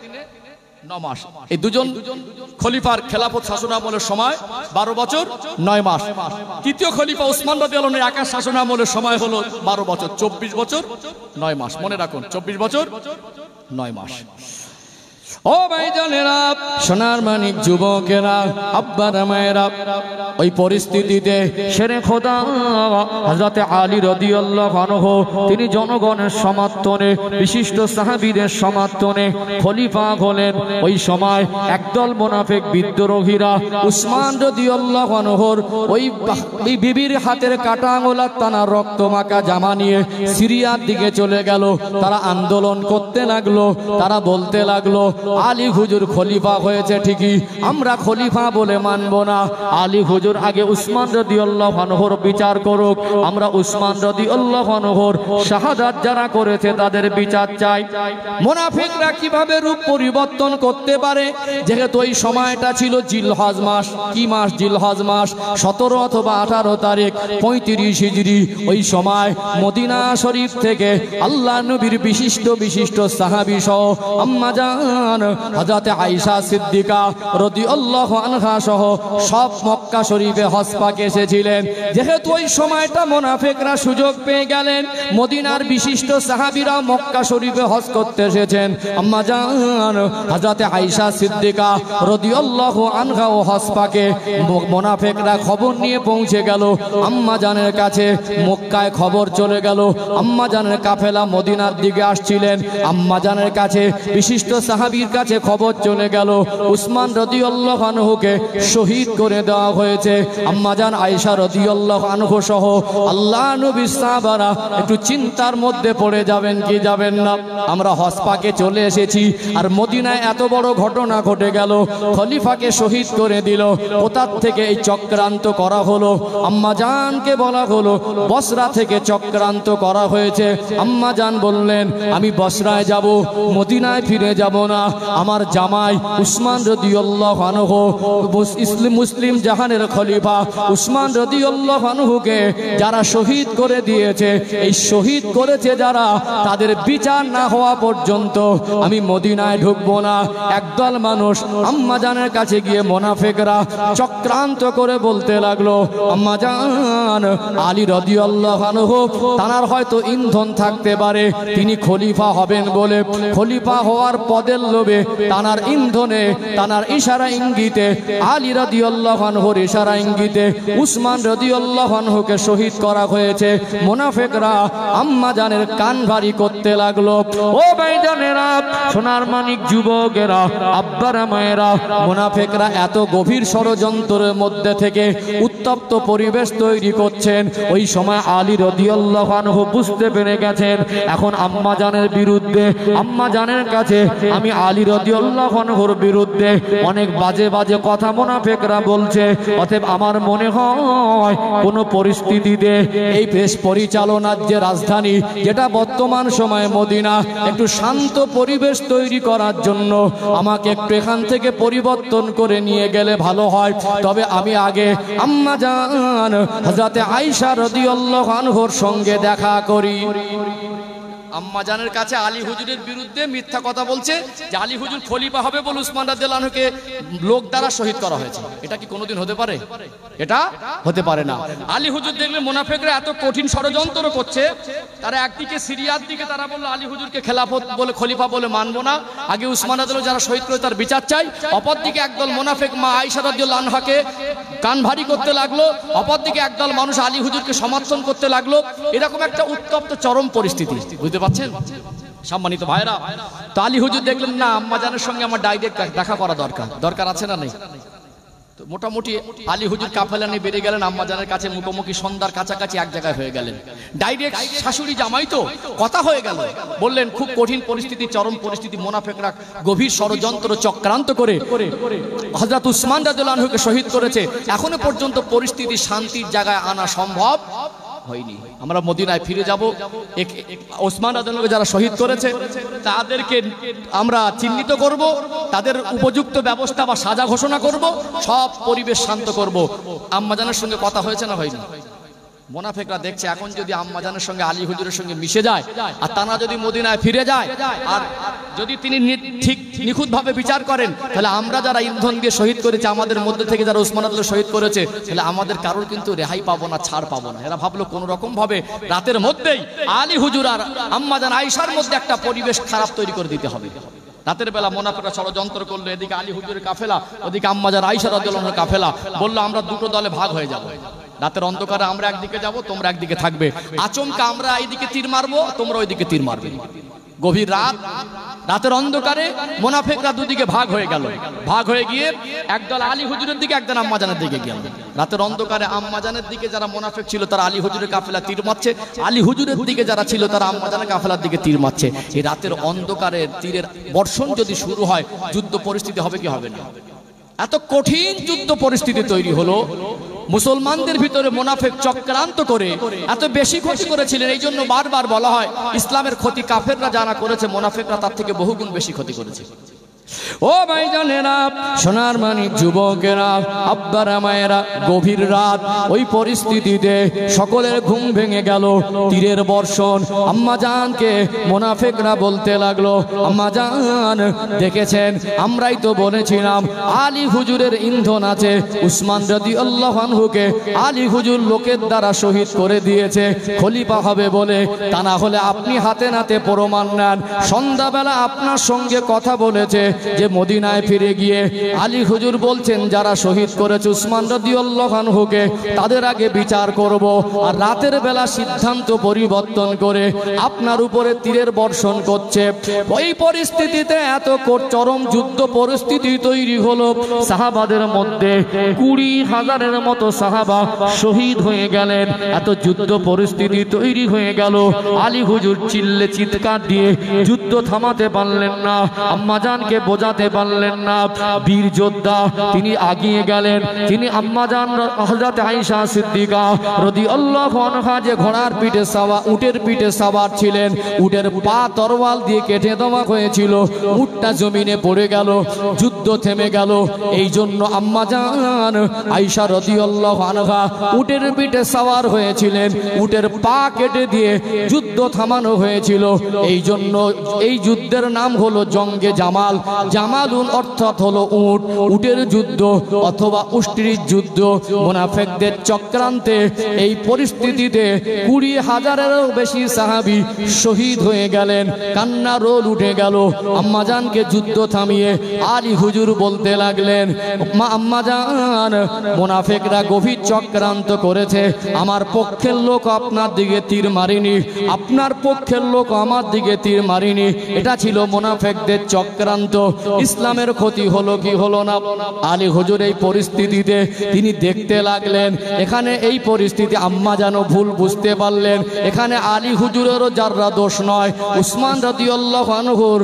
9 মাস। এই দুজন খলিফার খেলাফত শাসন আমলের সময় 12 বছর 9 মাস। তৃতীয় খলিফা উসমান রাদিয়াল্লাহু আনহু একা শাসন আমলের সময় হলো 12 বছর, 24 বছর 9 মাস। মনে রাখুন, 24 বছর 9 মাস। ও ভাইজানেরা, সোনার মানিক যুবকেরা, আব্বারা মায়েরা, ওই পরিস্থিতিতে শেরে খোদা হযরতে আলী রাদিয়াল্লাহু আনহু তিনি জনগণের সমর্থনে, বিশিষ্ট সাহাবীদের সমর্থনে খলিফা হলেন। ওই সময় একদল মুনাফিক বিদ্রোহীরা উসমান রাদিয়াল্লাহু আনহুর ওই বিবির হাতের কাটা আঙুলার টানা রক্ত মাখা জামা নিয়ে সিরিয়ার দিকে চলে গেল। তারা আন্দোলন করতে লাগলো, তারা বলতে লাগলো আলী হুজুর খলিফা হয়েছে ঠিকই, আমরা খলিফা বলে মানব না। আলী হুজুর আগে উসমান রাদিয়াল্লাহু আনহুর বিচার করুক, আমরা উসমান রাদিয়াল্লাহু আনহুর শাহাদাত যারা করেছে তাদের বিচার চাই। মুনাফিকরা কিভাবে রূপ পরিবর্তন করতে পারে? যেহেতু ওই সময়টা ছিল জিলহজ মাস। কি মাস? জিলহজ মাস। 17 অথবা 18 তারিখ 35 হিজরি। ওই সময় মদিনা শরীফ থেকে আল্লাহ নবীর বিশিষ্ট সাহাবী সহ আম্মা জান হযরতে আয়েশা সিদ্দিকা রাদিয়াল্লাহু আনহা সহ সব মক্কা শরীফে হজ পাকে এসেছিলেন। যেহেতু ওই সময়টা মুনাফিকরা সুযোগ পেয়ে গেলেন, মদিনার বিশিষ্ট সাহাবীরা মক্কা শরীফে হজ করতে এসেছেন। আম্মা জান হযরতে আয়েশা সিদ্দিকা রাদিয়াল্লাহু আনহা ও হজ পাকে মুনাফিকরা খবর নিয়ে পৌঁছে গেল আম্মা জানের কাছে। মক্কায় খবর চলে গেল, আম্মা জানের কাফেলা মদিনার দিকে আসছিলেন। আম্মা জানের কাছে, বিশিষ্ট সাহাবীর কাছে খবর চলে গেল উসমান রাদিয়াল্লাহু আনহুকে শহীদ করে দেওয়া হয়েছে। আম্মা জান আয়েশা রাদিয়াল্লাহু আনহু সহ আল্লাহ নবী সাহাবারা একটু চিন্তার মধ্যে পড়ে যাবেন কি যাবেন না? আমরা হজ পাকে চলে এসেছি, আর মদিনায় এত বড় ঘটনা ঘটে গেল, খলিফাকে শহীদ করে দিল। কোথা থেকে এই চক্রান্ত করা হলো? আম্মা জানকে বলা হলো বসরা থেকে চক্রান্ত করা হয়েছে। আম্মা জান বললেন আমি বসরায় যাব, মদিনায় ফিরে যাব না। আমার জামাই উসমান রাদিয়াল্লাহু আনহু, মুসলিম জাহানের খলিফা উসমান রাদিয়াল্লাহু আনহুকে যারা শহীদ করে দিয়েছে, এই শহীদ করেছে যারা, তাদের বিচার না হওয়া পর্যন্ত আমি মদিনায় ঢুকবো না। একদল মানুষ আম্মা জানের কাছে গিয়ে মুনাফিকরা চক্রান্ত করে বলতে লাগলো আম্মা জান আলী রাদিয়াল্লাহু আনহু তার হয়তো ইন্ধন থাকতে পারে, তিনি খলিফা হবেন বলে খলিফা হওয়ার পদের লোভে তানার ইন্ধনে তানার ইশারা ইঙ্গিতে আলী রাদিয়াল্লাহু আনহুর ইশারা ইঙ্গিতে উসমান রাদিয়াল্লাহু আনহুকে শহীদ করা হয়েছে। মুনাফিকরা আম্মা জানের কান ভারী করতে লাগলো। ও ভাইজানেরা, সোনার মানিক যুবকেরা, আব্বারা মায়েরা, মুনাফিকরা এত গভীর ষড়যন্ত্রের মধ্যে থেকে উত্তপ্ত পরিবেশ তৈরি করছেন। ওই সময় আলী রাদিয়াল্লাহু আনহু বুঝতে পেরে গেছেন এখন আম্মা জানের বিরুদ্ধে, আম্মা জানের কাছে আমি আলী রাদিয়াল্লাহু আনহুর বিরুদ্ধে অনেক বাজে বাজে কথা মুনাফিকরা বলছে। অতএব আমার মনে হয় কোন পরিস্থিতিতে এই দেশ পরিচালনার যে রাজধানী, যেটা বর্তমান সময়ে মদিনা, একটু শান্ত পরিবেশ তৈরি করার জন্য আমাকে একটু এখান থেকে পরিবর্তন করে নিয়ে গেলে ভালো হয়। তবে আমি আগে আম্মা জান হযরত আয়েশা রাদিয়াল্লাহু আনহার সঙ্গে দেখা করি। আম্মা জানের কাছে আলী হুজুরের বিরুদ্ধে মিথ্যা কথা বলছে যে আলী হুজুর খলিফা হবে বলে উসমান রাদিয়াল্লাহু আনহুকে লোক দ্বারা শহীদ করা হয়েছে। এটা কি কোনোদিন হতে পারে? এটা হতে পারে না। আলী হুজুর দেখলে মুনাফিকরা এত কঠিন ষড়যন্ত্র করছে, তারা একদিকে সিরিয়ার দিকে তারা বলল আলী হুজুরকে খেলাফত বলে খলিফা বলে মানবো না, আগে উসমান রাদিয়াল্লাহু যারা শহীদ করে তার বিচার চাই। অপরদিকে একদল মুনাফিক মা আয়েশা রাদিয়াল্লাহু আনহাকে কান ভারী করতে লাগলো, অপরদিকে একদল মানুষ আলী হুজুরকে সমর্থন করতে লাগলো। এরকম একটা উত্তপ্ত চরম পরিস্থিতি, বুঝতে পারছেন সম্মানিত ভাইরা? তো আলী হুজুর দেখলেন না আম্মা জানের সঙ্গে আমার ডাইরেক্ট দেখা করা দরকার আছে না নেই? তো মোটামুটি আলী হুজুর কাফেলা নিয়ে বেরিয়ে গেলেন আম্মা জানের কাছে, মুখোমুখি সন্ধ্যার কাছাকাছি এক জায়গায় হয়ে গেলেন। ডাইরেক্ট শাশুড়ি জামাই তো কথা হয়ে গেল, বললেন খুব কঠিন পরিস্থিতি, চরম পরিস্থিতি, মুনাফিকরা গভীর ষড়যন্ত্র চক্রান্ত করে হযরত উসমান রাদিয়াল্লাহু আনহুকে শহীদ করেছে। এখনো পর্যন্ত পরিস্থিতি শান্তির জায়গায় আনা সম্ভব হয়নি। আমরা মদিনায় ফিরে যাব, ওসমান রাদিয়াল্লাহু যারা শহীদ করেছে তাদেরকে আমরা চিহ্নিত করব, তাদের উপযুক্ত ব্যবস্থা বা সাজা ঘোষণা করব, সব পরিবেশ শান্ত করব। আম্মা জানের সঙ্গে কথা হয়েছে না হয়নি? মুনাফিকরা দেখছে এখন যদি আম্মা জানের সঙ্গে আলী হুজুরের সঙ্গে মিশে যায় আর তারা যদি মদিনায় ফিরে যায় আর যদি তিনি ঠিক নিখুঁতভাবে বিচার করেন, তাহলে আমরা যারা ইন্ধন দিয়ে শহীদ করেছি, আমাদের মধ্যে থেকে যারা উসমান রাদিয়াল্লাহু শহীদ করেছে, তাহলে আমাদের কারোর কিন্তু রেহাই পাবো না, ছাড় পাবো না। এরা ভাবলো কোনো রকম ভাবে রাতের মধ্যেই আলী হুজুর আর আম্মা জান আয়েশার মধ্যে একটা পরিবেশ খারাপ তৈরি করে দিতে হবে। রাতের বেলা মুনাফিকরা ষড়যন্ত্র করলো, এদিকে আলী হুজুরের কাফেলা, ওদিকে আম্মা জান আয়েশা রাদিয়াল্লাহু আনহার কাফেলা। বললো আমরা দুটো দলে ভাগ হয়ে যাব, রাতের অন্ধকারে আমরা একদিকে যাব, তোমরা একদিকে থাকবে, আচমকা আমরা এইদিকে তীর মারবো, তোমরা ওইদিকে তীর মারবে। গভীর রাত, রাতের অন্ধকারে মুনাফিকরা দুদিকে ভাগ হয়ে গেল। ভাগ হয়ে গিয়ে একদল আলী হুজুরের দিকে, একদল আম্মা জানের দিকে গেল। রাতের অন্ধকারে আম্মা জানের দিকে যারা মুনাফিক ছিল তারা আলী হুজুরের কাফেলা তীর মারছে, আলী হুজুরের দিকে যারা ছিল তারা আম্মা জানের কাফেলার দিকে তীর মারছে। এই রাতের অন্ধকারে তীরের বর্ষণ যদি শুরু হয়, যুদ্ধ পরিস্থিতি হবে কি হবে না? এত কঠিন যুদ্ধ পরিস্থিতি তৈরি হলো। মুসলমানদের ভিতরে মুনাফিক চক্রান্ত করে এত বেশি ক্ষতি করেছিলেন। এই জন্য বারবার বলা হয় ইসলামের ক্ষতি কাফেররা যারা করেছে, মুনাফিকরা তার থেকে বহুগুণ বেশি ক্ষতি করেছে। ও ভাইজানেরা, সোনার মানিক যুবকেরা, আব্বারা মায়েরা, গভীর রাত, ওই পরিস্থিতিতে সকলের ঘুম ভেঙে গেল। তীরের বর্ষণ, আম্মা জানকে মুনাফিকরা বলতে লাগলো আম্মা জান দেখেছেন, আমরাই তো বলেছিলাম আলী হুজুরের ইন্ধন আছে, উসমান রাদিয়াল্লাহু আনহুকে আলী হুজুর লোকের দ্বারা শহীদ করে দিয়েছে খলিফা হবে বলে। তা না হলে আপনি হাতে নাতে প্রমাণ নেন, সন্ধ্যাবেলা আপনার সঙ্গে কথা বলেছে যে মদিনায় ফিরে গিয়ে আলী হুজুর বলছেন যারা শহীদ করেছে উসমান রাদিয়াল্লাহু আনহুকে তাদের আগে বিচার করব, আর রাতের বেলা সিদ্ধান্ত পরিবর্তন করে আপনার উপরে তীরের বর্ষণ করছে। ওই পরিস্থিতিতে এত চরম যুদ্ধ পরিস্থিতি তৈরি হলো, সাহাবাদের মধ্যে 20,000-এর মতো সাহাবা শহীদ হয়ে গেলেন। এত যুদ্ধ পরিস্থিতি তৈরি হয়ে গেল, আলী হুজুর চিৎকার দিয়ে যুদ্ধ থামাতে পারলেন না, আম্মা জানকে বোঝাতে পারলেন না। বীর যোদ্ধা তিনি আগিয়ে গেলেন, তিনি আম্মা জান হযরত আয়েশা সিদ্দিকা রাদিয়াল্লাহু আনহা যে ঘোড়ার পিঠে সাওয়া, উটের পিঠে সাওয়ার ছিলেন, উটের পা তরোয়াল দিয়ে কেটে দেওয়া হয়েছিল, উটটা জমিনে পড়ে গেল, যুদ্ধ থেমে গেল। এই জন্য আম্মা জান আয়েশা রাদিয়াল্লাহু আনহা উটের পিঠে সাওয়ার হয়েছিলেন, উটের পা কেটে দিয়ে যুদ্ধ থামানো হয়েছিল। এই জন্য এই যুদ্ধের নাম হলো জঙ্গে জামাল। জামালুন অর্থাৎ হলো উট, উটের যুদ্ধ অথবা উষ্ট্রির যুদ্ধ। মুনাফিকদের চক্রান্তে এই পরিস্থিতিতে 20,000-এরও বেশি সাহাবী শহীদ হয়ে গেলেন। কান্নার রোল উঠে গেল। আম্মাজানকে যুদ্ধ থামিয়ে আলী হুজুর বলতে লাগলেন, আম্মাজান, মুনাফিকরা গভীর চক্রান্ত করেছে। আমার পক্ষের লোক আপনার দিকে তীর মারিনি, আপনার পক্ষের লোক আমার দিকে তীর মারিনি। এটা ছিল মুনাফিকদের চক্রান্ত। ইসলামের ক্ষতি হলো কি হলো না? আলী হুজুর এই পরিস্থিতিতে তিনি দেখতে লাগলেন, এখানে এই পরিস্থিতি আম্মাজানও ভুল বুঝতে পারলেন। এখানে আলী হুজুরেরও যাররা দোষ নয়। উসমান রাদিয়াল্লাহু আনহুর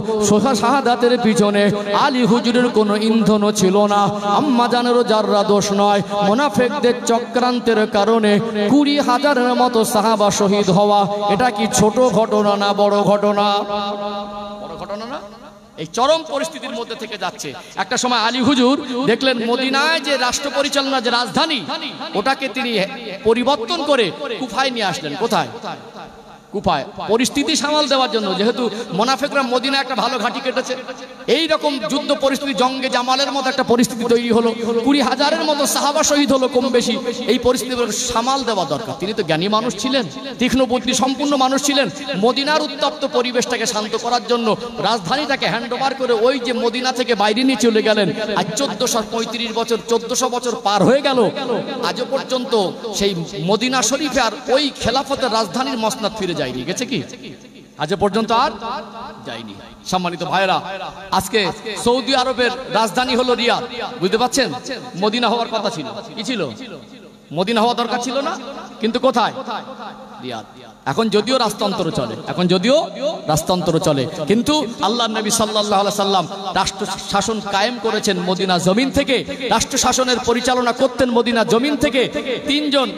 শাহাদাতের পিছনে আলী হুজুরের কোনো ইন্ধনও ছিল না। আম্মাজানেরও যাররা দোষ নয়। মুনাফিকদের চক্রান্তের কারণে 20,000-এর মতো সাহাবা শহীদ হওয়া, এটা কি ছোট ঘটনা না বড় ঘটনা? বড় ঘটনা না? এই চরম পরিস্থিতির মধ্যে থেকে যাচ্ছে। একটা সময় আলী হুজুর দেখলেন মদিনায় যে রাষ্ট্র পরিচালনা যে রাজধানী, ওটাকে তিনি পরিবর্তন করে কুফায় নিয়ে আসলেন। কোথায়? কুফায়। পরিস্থিতি সামাল দেওয়ার জন্য, যেহেতু মুনাফিকরা মদিনা একটা ভালো ঘাঁটি কেটেছে, এই রকম যুদ্ধ পরিস্থিতি, জঙ্গে জামালের মতো একটা পরিস্থিতি তৈরি হলো, 20,000-এর মতো সাহাবা শহীদ হলো কম বেশি। এই পরিস্থিতি সামাল দেওয়া দরকার। তিনি তো জ্ঞানী মানুষ ছিলেন, তীক্ষ্ণ বুদ্ধি সম্পূর্ণ মানুষ ছিলেন। মদিনার উত্তপ্ত পরিবেশটাকে শান্ত করার জন্য রাজধানীটাকে হ্যান্ড ওভার করে ওই যে মদিনা থেকে বাইরে নিয়ে চলে গেলেন। আজ 1435 বছর, 1400 বছর পার হয়ে গেল, আজও পর্যন্ত সেই মদিনা শরীফে আর ওই খেলাফতের রাজধানীর মসনদ ফিরে যায়নি। গেছে কি? আজ পর্যন্ত আর যায়নি। সম্মানিত ভাইরা, আজকে সৌদি আরবের রাজধানী হলো রিয়াদ। বুঝতে পারছেন? মদিনা হওয়ার কথা ছিল। কি ছিল? মদিনা হওয়া দরকার ছিল না, কিন্তু কোথায়? রিয়াদ। এখন যদিও রাষ্ট্রান্তর চলে, এখন যদিও রাষ্ট্রান্তর চলে, কিন্তু আল্লাহর নবী সাল্লাল্লাহু আলাইহি সাল্লাম রাষ্ট্র শাসন কায়েম করেছেন মদিনা জমিন থেকে। রাষ্ট্র শাসনের পরিচালনা করতেন মদিনা জমিন থেকে। 3 জন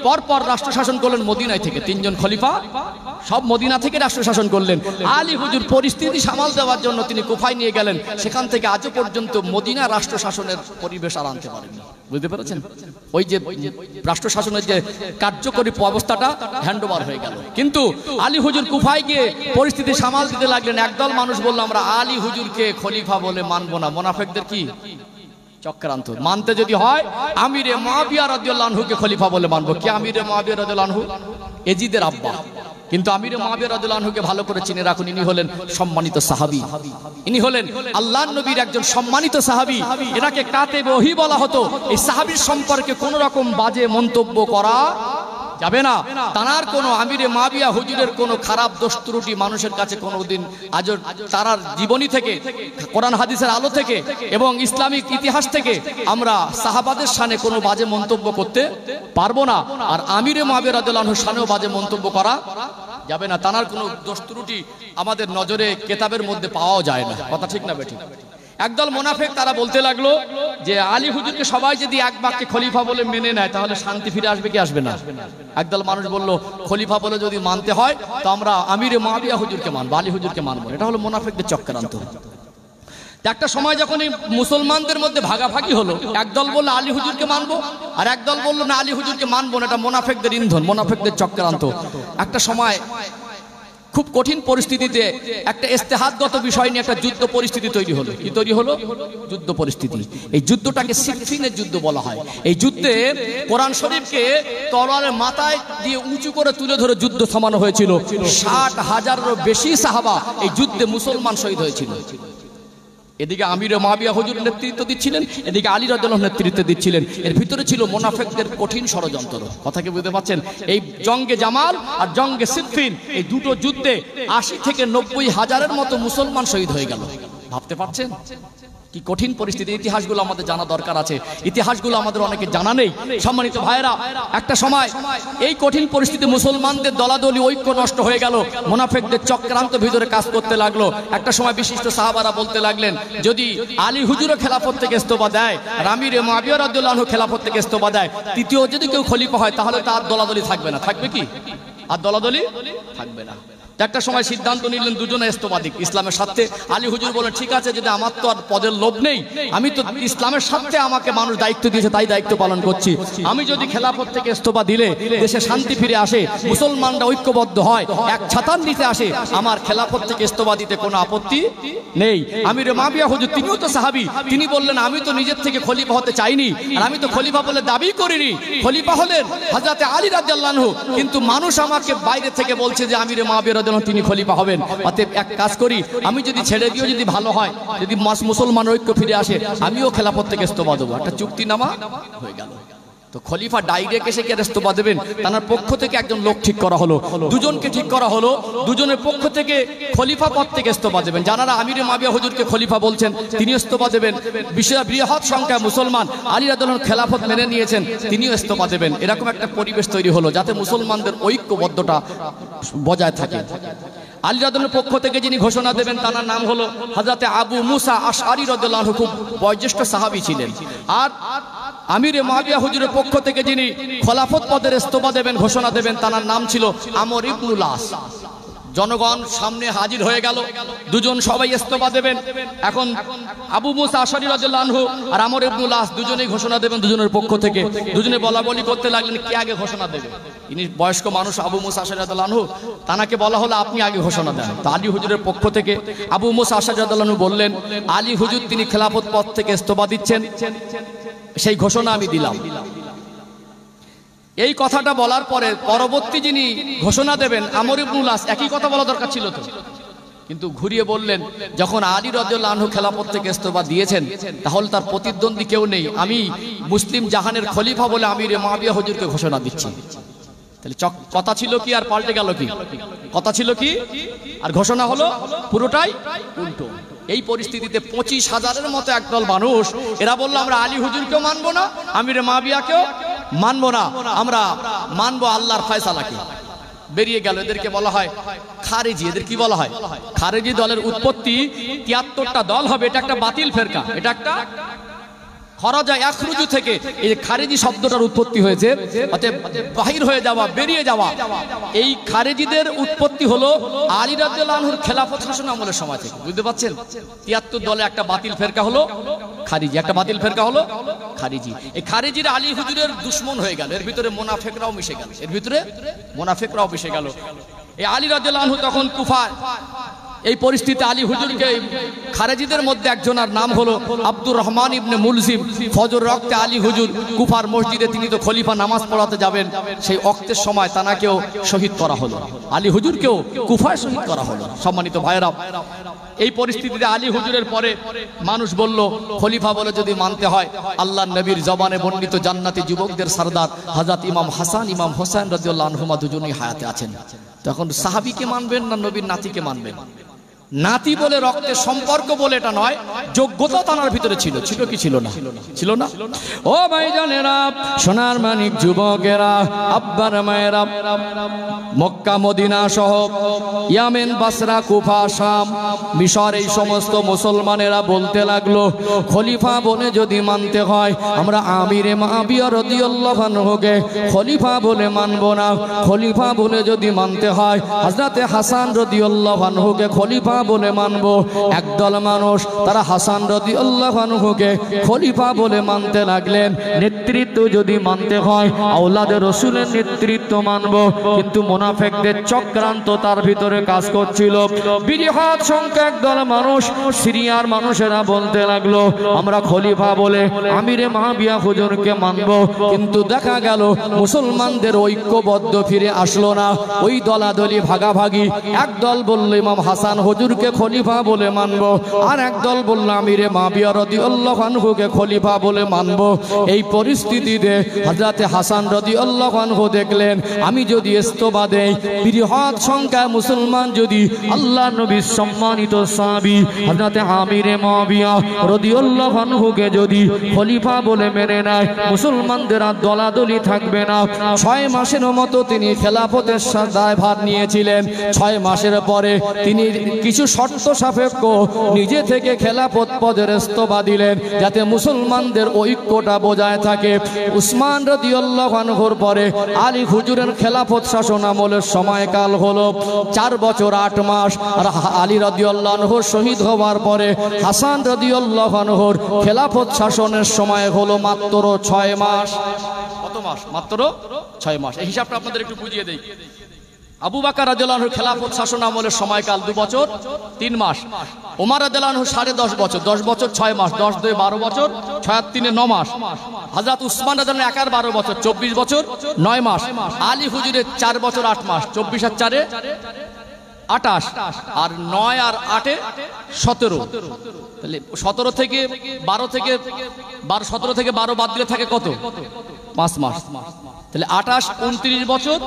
পরপর রাষ্ট্র শাসন করলেন মদিনায় থেকে। 3 জন খলিফা সব মদিনা থেকে রাষ্ট্র শাসন করলেন। আলী হুজুর পরিস্থিতি সামাল দেওয়ার জন্য তিনি কুফায় নিয়ে গেলেন। সেখান থেকে আজও পর্যন্ত মদিনা রাষ্ট্র শাসনের পরিবেশ আর আনতে পারেননি। বুঝতে পেরেছেন? ওই যে রাষ্ট্র শাসনের যে কার্যকরী অবস্থাটা হ্যান্ড ওভার হয়ে গেল। কিন্তু আলী হুজুর কুফায় গিয়ে পরিস্থিতি সামাল দিতে লাগলেন। একদল মানুষ বলল, আমরা আলী হুজুরকে খলিফা বলে মানবো না। মুনাফিকদের কি চক্রান্ত। মানতে যদি হয় আমিরে মুআবিয়া রাদিয়াল্লাহু আনহুকে খলিফা বলে মানবো। কি আমিরে মুআবিয়া রাদিয়াল্লাহু আনহু? এজিদের আব্বা। কিন্তু আমিরে মুআবিয়া রাদিয়াল্লাহু আনহুকে ভালো করে চিনে রাখুন, ইনি হলেন সম্মানিত সাহাবী। ইনি হলেন আল্লাহর নবীর একজন সম্মানিত সাহাবী। এনাকে কাতেব ওহী বলা হতো। এই সাহাবীর সম্পর্কে কোন রকম বাজে মন্তব্য করা যাবে না। তার কোনো আমিরে মুআবিয়া হুজুরের কোনো খারাপ দোষ ত্রুটি মানুষের কাছে কোনোদিন আজ তার জীবনী থেকে, কোরআন হাদিসের আলো থেকে এবং ইসলামিক ইতিহাস থেকে আমরা সাহাবাদের শানে কোনো বাজে মন্তব্য করতে পারবো না। আর আমিরে মুআবিয়া রাদিয়াল্লাহু আনহুর শানেও বাজে মন্তব্য করা যাবে না। তার কোনো দোষ ত্রুটি আমাদের নজরে কেতাবের মধ্যে পাওয়াও যায় না। কথা ঠিক না বেঠিক? একদল মুনাফিক তারা বলতে লাগলো যে আলী হুজুরকে সবাই যদি এক বাক্যে খলিফা বলে মেনে নেয় তাহলে শান্তি ফিরে আসবে কি আসবে না? একদল মানুষ বলল, খলিফা বলে যদি মানতে হয় তো আমরা আমিরে মুআবিয়া হুজুরকে মানবো, আলী হুজুরকে মানবো। এটা হলো মুনাফিকদের চক্রান্ত। একটা সময় যখন এই মুসলমানদের মধ্যে ভাগাভাগি হলো, একদল বলল আলী হুজুরকে মানবো, আর একদল বলল না আলী হুজুরকে মানবো না। এটা মুনাফিকদের ইন্ধন, মুনাফিকদের চক্রান্ত। একটা সময় খুব কঠিন পরিস্থিতিতে একটা ইস্তেহাদগত বিষয় নিয়ে একটা যুদ্ধ পরিস্থিতি তৈরি হলো। কি তৈরি হলো? যুদ্ধ পরিস্থিতি। এই যুদ্ধটাকে সিফফিনের যুদ্ধ বলা হয়। এই যুদ্ধে কোরআন শরীফকে তলোয়ারের মাথায় দিয়ে উঁচু করে তুলে ধরে যুদ্ধ থামানো হয়েছিল। 60,000-এরও বেশি সাহাবা এই যুদ্ধে মুসলমান শহীদ হয়েছিল। এদিকে আমিরে মুআবিয়া হুজুর নেতৃত্ব দিচ্ছিলেন, এদিকে আলী রাদিয়াল্লাহু নেতৃত্ব দিচ্ছিলেন। এর ভিতরে ছিল মুনাফিকদের কঠিন ষড়যন্ত্র। কথা কি বুঝতে পারছেন? এই জঙ্গে জামাল আর জঙ্গে সিফফিন, এই দুটো যুদ্ধে 80 থেকে 90,000-এর মতো মুসলমান শহীদ হয়ে গেল। ভাবতে পারছেন কি কঠিন পরিস্থিতি? ইতিহাসগুলো আমাদের জানা দরকার আছে। ইতিহাসগুলো আমাদের অনেকে জানা নেই। সম্মানিত ভাইরা, একটা সময় এই কঠিন পরিস্থিতি মুসলমানদের দলাদলি ঐক্য নষ্ট হয়ে গেল। মুনাফিকদের চক্রান্ত ভিতরে কাজ করতে লাগলো। একটা সময় বিশিষ্ট সাহাবারা বলতে লাগলেন, যদি আলী হুজুরও খেলাফত থেকে ইস্তফা দেয়, আর আমিরে মুআবিয়া রাদিয়াল্লাহু আনহু খেলাফত থেকে ইস্তফা দেয়, তৃতীয় যদি কেউ খলিফা হয় তাহলে তার দলাদলি থাকবে না। থাকবে কি? আর দলাদলি থাকবে না। একটা সময় সিদ্ধান্ত নিলেন দুজনে ইস্তফা দিক ইসলামের স্বার্থে। আলী হুজুর বলেন ঠিক আছে, যদি আমার তো আর পদের লোভ নেই, আমি তো ইসলামের স্বার্থে আমাকে মানুষ দায়িত্ব দিয়েছে তাই দায়িত্ব পালন করছি, আমি যদি খেলাফত থেকে ইস্তফা দিলে দেশে শান্তি ফিরে আসে, মুসলমানরা ঐক্যবদ্ধ হয়, এক ছাতার নিচে আসে, আমার খেলাফত থেকে ইস্তফা দিতে কোনো আপত্তি নেই। আমির মুআবিয়া হুজুর তিনিও তো সাহাবী, তিনি বললেন আমি তো নিজের থেকে খলিফা হতে চাইনি, আর আমি তো খলিফা বলে দাবি করিনি, খলিফা হলেন হযরত আলী রাদিয়াল্লাহু আনহু, কিন্তু মানুষ আমাকে বাইরে থেকে বলছে যে আমির মুআবিয়া রাদিয়াল্লাহু তিনি খলিফা হবেন। অতএব এক কাজ করি, আমি যদি ছেড়ে দিও যদি ভালো হয়, যদি মুসলমান ঐক্য ফিরে আসে, আমিও খেলাফত থেকে ইস্তফা দেবো। একটা চুক্তিনামা হয়ে গেল। তো খলিফা ডাইরেক্ট এসে কে ইস্তফা দেবেন? তার পক্ষ থেকে একজন লোক ঠিক করা হলো, দুজনকে ঠিক করা হলো, দুজনের পক্ষ থেকে খলিফা পদ থেকে ইস্তফা দেবেন। যারা আমির মুআবিয়া হুজুরকে খলিফা বলছেন তিনি ইস্তফা দেবেন। বৃহৎ সংখ্যায় মুসলমান আলী রাদিয়াল্লাহু আনহু খেলাফত মেনে নিয়েছেন, তিনিও ইস্তফা দেবেন। এরকম একটা পরিবেশ তৈরি হলো যাতে মুসলমানদের ঐক্যবদ্ধতা বজায় থাকে। আলী রাদিয়াল্লাহু আনহুর পক্ষ থেকে যিনি ঘোষণা দেবেন তার নাম হলো হযরত আবু মুসা আশআরী রাদিয়াল্লাহু আনহু, খুব বয়োজ্যেষ্ঠ সাহাবী ছিলেন। আর আমির মুআবিয়া হুজুরের পক্ষ থেকে যিনি খলিফত পদের ইস্তফা দেবেন, ঘোষণা দেবেন, তার নাম ছিল আমর ইবনুল আস। জনগণ সামনে হাজির হয়ে গেল, দুজন সবাই ইস্তফা দেবেন। এখন আবু মুসা আশআরী রাদিয়াল্লাহু আনহু আর আমর ইবনুল আস দুজনেই ঘোষণা দেবেন দুজনের পক্ষ থেকে। দুজনে বলাবলি করতে লাগলেন কে আগে ঘোষণা দেবে। ইনি বয়স্ক মানুষ আবু মুসা আশআরী রাদিয়াল্লাহু আনহু, তানাকে বলা হলো আপনি আগে ঘোষণা দেন। তো আলী হুজুরের পক্ষ থেকে আবু মুসা আশআরী রাদিয়াল্লাহু আনহু বললেন, আলী হুজুর তিনি খেলাফত পদ থেকে ইস্তফা দিচ্ছেন, সেই ঘোষণা আমি দিলাম। এই কথাটা বলার পরে পরবর্তী যিনি ঘোষণা দেবেন আমর ইবনুল আস, একই কথা বলা দরকার ছিল তো, কিন্তু ঘুরিয়ে বললেন যখন আলী রাদিয়াল্লাহু আনহু খেলাফত থেকে ইস্তফা দিয়েছেন তাহলে তার প্রতিদ্বন্দ্বী কেউ নেই, আমি মুসলিম জাহানের খলিফা বলে আমির মুআবিয়া হুজুরকে ঘোষণা দিচ্ছি। তাহলে কথা ছিল কি আর পাল্টে গেল কি? কথা ছিল কি আর ঘোষণা হলো পুরোটাই উল্টো। এই পরিস্থিতিতে 25,000-এর মতো একদল মানুষ এরা বলল আমরা আলী হুজুরকেও মানবো না, আমির মুআবিয়াকেও মানবো না, আমরা মানবো আল্লাহর ফয়সালাকে। বেরিয়ে গেল। এদেরকে বলা হয় খারেজি। এদের কি বলা হয়? খারেজি দলের উৎপত্তি 73টা দল হবে, এটা একটা বাতিল ফেরকা, এটা একটা খরাজা ইয়াখরুজু থেকে এই খারেজি শব্দটার উৎপত্তি হয়েছে, অতএব বাহির হয়ে যাওয়া, বেরিয়ে যাওয়া। এই খারেজিদের উৎপত্তি হলো আলী রাদিয়াল্লাহু আনহুর খেলাফত শাসন আমলের সময় থেকে। বুঝতে পারছেন? 73 দলে একটা বাতিল ফেরকা হলো খারিজি, একটা বাতিল ফেরকা হলো খারিজি। এই খারিজিরা আলী হুজুরের দুশমন হয়ে গেল, এর ভিতরে মুনাফিকরাও মিশে গেল, এই আলী রাদিয়াল্লাহু আনহু তখন কুফায়। এই পরিস্থিতি আলী হুজুরকে খারেজিদের মধ্যে একজনের নাম হলো আব্দুর রহমান ইবনে মুলজিম। ফজর ওয়াক্তে আলী হুজুর কুফার মসজিদে, তিনি তো খলিফা, নামাজ পড়াতে যাবেন, সেই ওয়াক্তের সময় তানাকেও শহীদ করা হলো, আলী হুজুরকেও কুফায় শহীদ করা হলো। সম্মানিত ভাইরা, এই পরিস্থিতিতে আলী হুজুরের পরে মানুষ বলল খলিফা বলে যদি মানতে হয়, আল্লাহর নবীর জবানে বর্ণিত জান্নাতি যুবকদের সরদার হযরত ইমাম হাসান ইমাম হোসেন রাদিয়াল্লাহু আনহুমা দুজনেই হায়াতে আছেন। তখন সাহাবীকে মানবেন না নবীর নাতিকে মানবেন? নাতি বলে রক্তের সম্পর্ক বলে এটা নয়, যোগ্যতা তার ভিতরে ছিল। ছিল কি ছিল না? ছিল না? ও ভাইজানেরা, সোনার মানিক যুবকেরা, আব্বার মায়েরা, মক্কা মদিনা সহ ইয়ামেন, বাসরা, কুফা, শাম, মিশর, এই সমস্ত মুসলমানেরা বলতে লাগলো খলিফা বলে যদি মানতে হয় আমরা আমিরে মুআবিয়া রাদিয়াল্লাহু আনহুকে খলিফা বলে মানব না। খলিফা বলে যদি মানতে হয় হযরত হাসান রাদিয়াল্লাহু আনহুকে খলিফা বলে মানব। একদল মানুষ তারা হাসান রাদিয়াল্লাহু আনহুকে খলিফা বলে মানতে লাগলেন। নেতৃত্ব যদি মানতে হয় আওলাদে রাসূলের নেতৃত্ব মানব, কিন্তু মুনাফিকদের চক্রান্ত তার ভিতরে কাজ করছিল। বৃহৎ সংখ্যক দল মানুষ, সিরিয়ার মানুষেরা বলতে লাগলো আমরা খলিফা বলে আমিরে মুআবিয়া হুজুরকে মানব, কিন্তু দেখা গেল মুসলমানদের ঐক্যবদ্ধ ফিরে আসলো না, ওই দলাদলি ভাগাভাগি। একদল বলল ইমাম হাসান হুজুরকে খলিফা বলে মানব, আর একদল বলল আমিরে মুআবিয়া রাদিয়াল্লাহু আনহুকে খলিফা বলে মানব। এই পরিস্থিতিতে হযরত হাসান রাদিয়াল্লাহু আনহু দেখলেন আমি যদি ইস্তফা দেই, বৃহৎ সংখ্যা মুসলমান যদি আল্লাহ নবীর সম্মানিত সাহাবী হযরত আমিরে মুআবিয়া রাদিয়াল্লাহু আনহুকে যদি খলিফা বলে মেনে নেয়, মুসলমানদের আর দলাদলি থাকবে না। 6 মাসের মতো তিনি খেলাফতের দায়ভার নিয়েছিলেন। 6 মাসের পরে তিনি কিছু কিছু শর্ত সাপেক্ষ নিজে থেকে খেলাফত পদের ইস্তফা দিলেন, যাতে মুসলমানদের ঐক্যটা বজায় থাকে। উসমান রাদিয়াল্লাহু আনহুর পরে আলী হুজুরের খেলাফত শাসন আমলের সময়কাল হলো 4 বছর 8 মাস। আর আলী রাদিয়াল্লাহু আনহু শহীদ হওয়ার পরে হাসান রাদিয়াল্লাহু আনহুর খেলাফত শাসনের সময় হলো মাত্র 6 মাস। কত মাস? মাত্র 6 মাস। এই হিসাবটা আপনাদের একটু বুঝিয়ে দেই। আবু বকর রাদিয়াল্লাহু আনহুর খেলাফত শাসন আমলের সময়কাল 2 বছর 3 মাস। ওমর রাদিয়াল্লাহু আনহু 10.5 বছর, 10 বছর 6 মাস, 10 2 12 বছর, 6 আর 3 9 মাস। হযরত উসমান রাদিয়াল্লাহু আনহু 12 বছর, 24 বছর 9 মাস। আলী হুজুরের 4 বছর 8 মাস, 24 আর 4 28, আর 9 আর 8 17। তাহলে 17 থেকে 12 থেকে 17 থেকে 12 বাদ দিলে থাকে কত? 5 মাস। তাহলে 28 29 বছর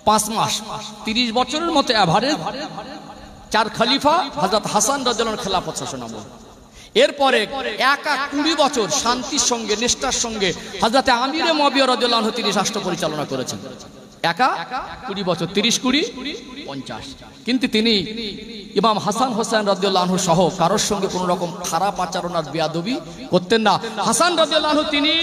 5 মাস, 30 বছরের মতো এভারেজ 4 খলিফা হযরত হাসান রাদিয়াল্লাহু আনহু খেলাফত শাসন আমল। এরপরে একা 20 বছর শান্তির সঙ্গে নিষ্ঠার সঙ্গে হযরত আমিরে মুআবিয়া রাদিয়াল্লাহু আনহু তিনি রাষ্ট্র পরিচালনা করেছেন। একা 20 বছর, 30 20 50। কিন্তু তিনি ইমাম হাসান হোসেন রাদিয়াল্লাহু আনহু সহ কারোর সঙ্গে কোনো রকম খারাপ আচরণ আর বেয়াদবি করতেন না। হাসান রাদিয়াল্লাহু আনহু তিনি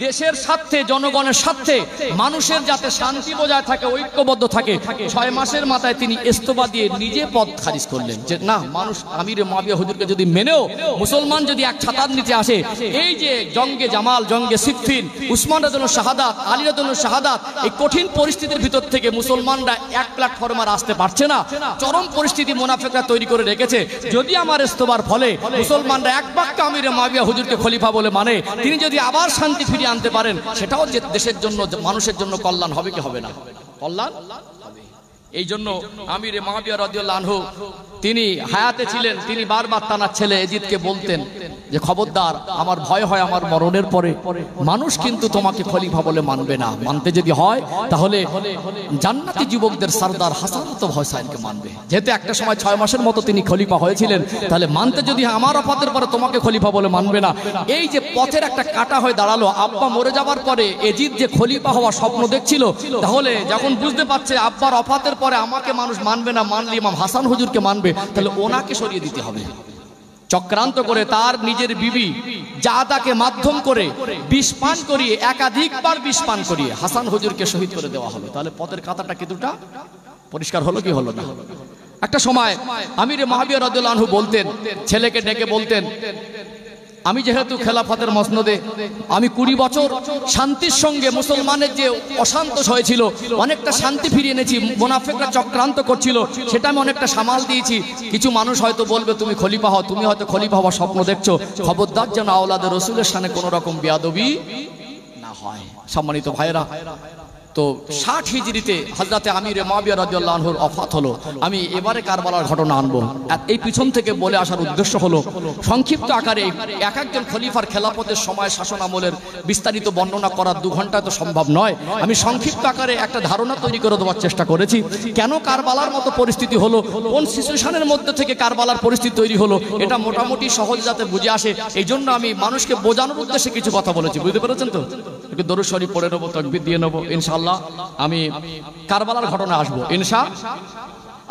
দেশের স্বার্থে, জনগণের স্বার্থে, মানুষের যাতে শান্তি বজায় থাকে, ঐক্যবদ্ধ থাকে, 6 মাসের মাথায় তিনি ইস্তফা দিয়ে নিজে পদ খারিজ করলেন। যে না, মানুষ আমিরে মুআবিয়া হুজুরকে যদি মেনেও মুসলমান যদি এক ছাতার নিচে আসে, এই যে জঙ্গে জামাল, জঙ্গে সিফফিন, উসমান রাদিয়াল্লাহু শাহাদাত, আলী রাদিয়াল্লাহু শাহাদাত, এই কঠিন পরিস্থিতির ভিতর থেকে মুসলমানরা এক প্ল্যাটফর্মে আসতে পারছে না। চরম পরিস্থিতি মুনাফিকরা তৈরি করে রেখেছে। যদি আমার ইস্তফার ফলে মুসলমানরা এক বাক্যে আমিরে মুআবিয়া হুজুরকে খলিফা বলে মানে, তিনি যদি আবার শান্তি ফিরিয়ে আনতে পারেন, সেটাও যে দেশের জন্য, মানুষের জন্য কল্যাণ হবে কি হবে না? কল্যাণ হবে। এই জন্য আমিরে মুআবিয়া রাদিয়াল্লাহু আনহু তিনি হায়াতে ছিলেন, তিনি বারবার তার ছেলে এজিদকে বলতেন যে খবরদার, আমার ভয় হয় আমার মরণের পরে মানুষ কিন্তু তোমাকে খলিফা বলে মানবে না। মানতে যদি হয় তাহলে জান্নাতি যুবকদের সরদার হাসান তো হোসেনকে মানবে। যেহেতু একটা সময় 6 মাসের মতো তিনি খলিফা হয়েছিলেন, তাহলে মানতে যদি আমার ওফাতের পরে তোমাকে খলিফা বলে মানবে না। এই যে পথের একটা কাটা হয়ে দাঁড়ালো, আব্বা মরে যাবার পরে এজিদ যে খলিফা হওয়ার স্বপ্ন দেখছিল, তাহলে যখন বুঝতে পারছে আব্বার ওফাতের পরে আমাকে মানুষ মানবে না, মানলে ইমাম হাসান হুজুরকে মানবে, তাহলে ওনাকে সরিয়ে দিতে হবে। চক্রান্ত করে তার নিজের বিবি জাদাকে মাধ্যম করে বিষ পান করিয়ে, একাধিকবার বিষ পান করিয়ে হাসান হুজুরকে শহীদ করে দেওয়া হলো। তাহলে পথের কাঁটাটা কিছুটা পরিষ্কার হলো কি হলো না? একটা সময় আমিরে মুআবিয়া রাদিয়াল্লাহু আনহু বলতেন, ছেলেকে ডেকে বলতেন, আমি যেহেতু খেলাফতের মসনদে আমি 20 বছর শান্তির সঙ্গে মুসলমানের যে অশান্ত হয়েছিল, অনেকটা শান্তি ফিরিয়ে এনেছি। মুনাফিকরা চক্রান্ত করছিল, সেটা আমি অনেকটা সামাল দিয়েছি। কিছু মানুষ হয়তো বলবে তুমি খলিফা হও, তুমি হয়তো খলিফা হওয়ার স্বপ্ন দেখছো, খবরদার যেন আওলাদে রসুলের সামনে কোনো রকম বেয়াদবি না হয়। সম্মানিত ভাইরা, তো 60 হিজরিতে হযরতে আমিরে মুআবিয়া রাদিয়াল্লাহু আনহুর ওফাত হলো। আমি এবারে কারবালার ঘটনা আনবো। এই পিছন থেকে বলে আসার উদ্দেশ্য হলো, সংক্ষিপ্ত আকারে এক একজন খলিফার খেলাফতের সময় শাসন আমলের বিস্তারিত বর্ণনা করা 2 ঘন্টায় তো সম্ভব নয়। আমি সংক্ষিপ্ত আকারে একটা ধারণা তৈরি করে দেওয়ার চেষ্টা করেছি। কেন কারবালার মতো পরিস্থিতি হলো, কোন সিচুয়েশনের মধ্যে থেকে কারবালার পরিস্থিতি তৈরি হলো, এটা মোটামুটি সহজ যাতে বুঝে আসে, এই জন্য আমি মানুষকে বোঝানোর উদ্দেশ্যে কিছু কথা বলেছি। বুঝতে পেরেছেন তো? একটু দরুদ শরীফ পড়ে নেবো, তাকবীর দিয়ে নেবো, ইনশাআল্লাহ আমি কারবালার ঘটনা আসবো ইনশাআল্লাহ।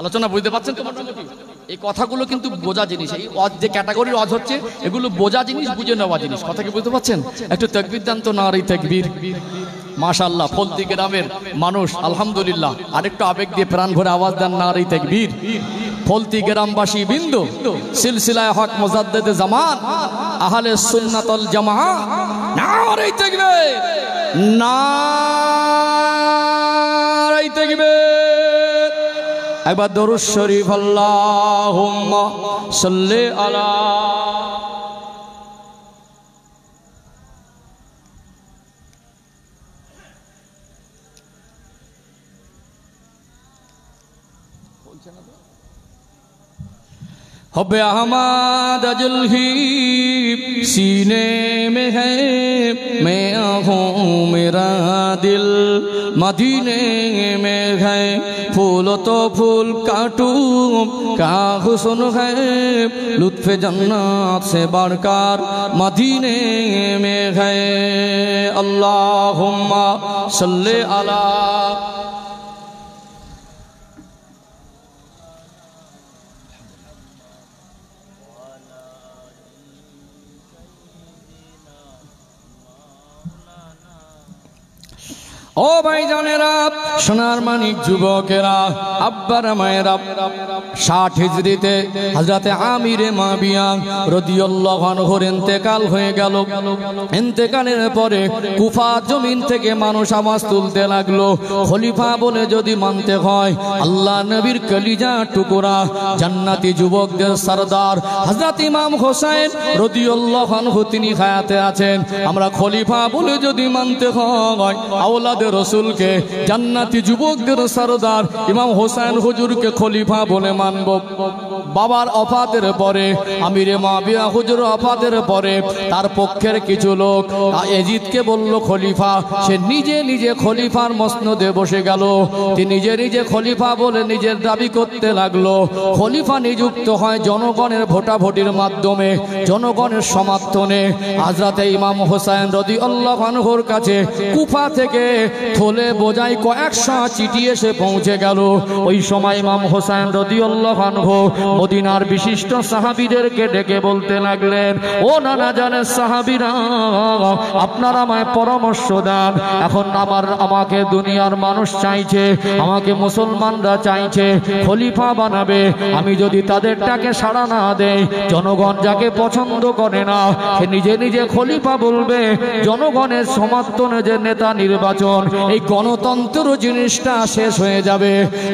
আলোচনা বুঝতে পারছেন তো? এই কথাগুলো কিন্তু বোঝা জিনিস। এই যে ক্যাটাগরির ওয়াজ হচ্ছে, এগুলো বোঝা জিনিস, বুঝে নেওয়া জিনিস। কথা কি বুঝতে পারছেন? একটু তাকবীর দেন তো, নারে তাকবীর। মাশাআল্লাহ, ফলতি গ্রামের মানুষ আলহামদুলিল্লাহ, আরেকটু আবেগ দিয়ে প্রাণ ভরে আওয়াজ দেন, নারে তাকবীর। ফলতি গ্রামবাসী বিন্দু, সিলসিলায়ে হক মুজাদ্দিদে জামান আহলে সুন্নাত ওয়াল জামাআহ, নারে তাকবীর, নারে তাকবীর। একবার দরুদ শরীফ, আল্লাহুম্মা সাল্লি আলা। हब्बे अहमद अजलही सीने में है, मैं हूँ मेरा दिल मदीने में है। फूल तो फूल काटूं क्या हुस्न है, लुत्फ़े जन्नत से बढ़कर मदीने में है। अल्लाहुम्मा सल्ले अला। ও ভাইজানেরা, সোনার মানিক যুবকেরা, আব্বারা মায়েরা, 60 হিজরিতে হযরতে আমিরে মাবিয়া রাদিয়াল্লাহু আনহুর ইন্তেকাল হয়ে গেল। ইন্তেকালের পরে কুফা জমিন থেকে মানুষ আওয়াজ তুলতে লাগলো, খলিফা বলে যদি মানতে হয় আল্লাহ নবীর কলিজা টুকরা জান্নাতি যুবকদের সরদার হযরত ইমাম হোসেন রাদিয়াল্লাহু আনহু তিনি হায়াতে আছেন। আমরা খলিফা বলে যদি মানতে হয় আওলাদ রসুলকে জান্নাতি যুবকদের সরদার ইমাম হোসেন হুজুরকে খলিফা বলে মানব। বাবার ওফাতের পরে আমিরে মাবিয়া হুজুর ওফাতের পরে তার পক্ষের কিছু লোক এজিদকে বলল খলিফা। সে নিজে নিজে খলিফার মসনদে বসে গেল। তিনি নিজে নিজে খলিফা বলে নিজের দাবি করতে লাগলো। খলিফা নিযুক্ত হয় জনগণের ভোটাভুটির মাধ্যমে, জনগণের সমর্থনে। হযরত ইমাম হোসেন রাদিয়াল্লাহু আনহুর কাছে কুফা থেকে থলে বোঝাই কয়েকশো চিঠি এসে পৌঁছে গেল। ওই সময় ইমাম হোসেন রাদিয়াল্লাহু আনহু মদিনার বিশিষ্ট সাহাবীদেরকে ডেকে বলতে লাগলেন, ও নানা জানের সাহাবীরা, আপনারা আমায় পরামর্শ দেন। এখন আমাকে দুনিয়ার মানুষ চাইছে, আমাকে মুসলমানরা চাইছে, খলিফা বানাবে। আমি যদি তাদেরটাকে সাড়া না দেই, জনগণ যাকে পছন্দ করে না সে নিজে নিজে খলিফা বলবে। জনগণের সমর্থনে যে নেতা নির্বাচন, এই গণতন্ত্র জিনিসটা শেষ হয়ে যাবে।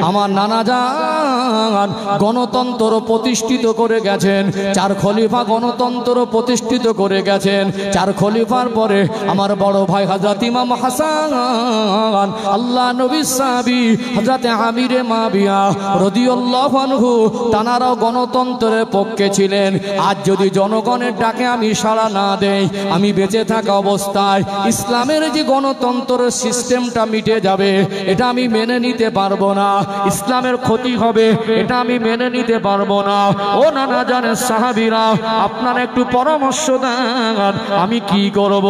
আমার নানা জান গণতন্ত্র প্রতিষ্ঠিত করে গেছেন, 4 খলিফা গণতন্ত্র প্রতিষ্ঠিত করে গেছেন। 4 খলিফার পরে আমার বড় ভাই হযরত ইমাম হাসান আল্লাহ নবীর সাহাবী হযরত আমিরে মাবিয়া রাদিয়াল্লাহু আনহু তানারাও গণতন্ত্রের পক্ষে ছিলেন। আজ যদি জনগণের ডাকে আমি সাড়া না দেই, আমি বেঁচে থাকা অবস্থায় ইসলামের যে গণতন্ত্রের সিস্টেমটা মিটে যাবে, এটা আমি মেনে নিতে পারবো না। ইসলামের ক্ষতি হবে, এটা আমি মেনে নিতে পারবো না। ও নানা জানের সাহাবীরা, আপনারা একটু পরামর্শ দেন, আমি কি করব?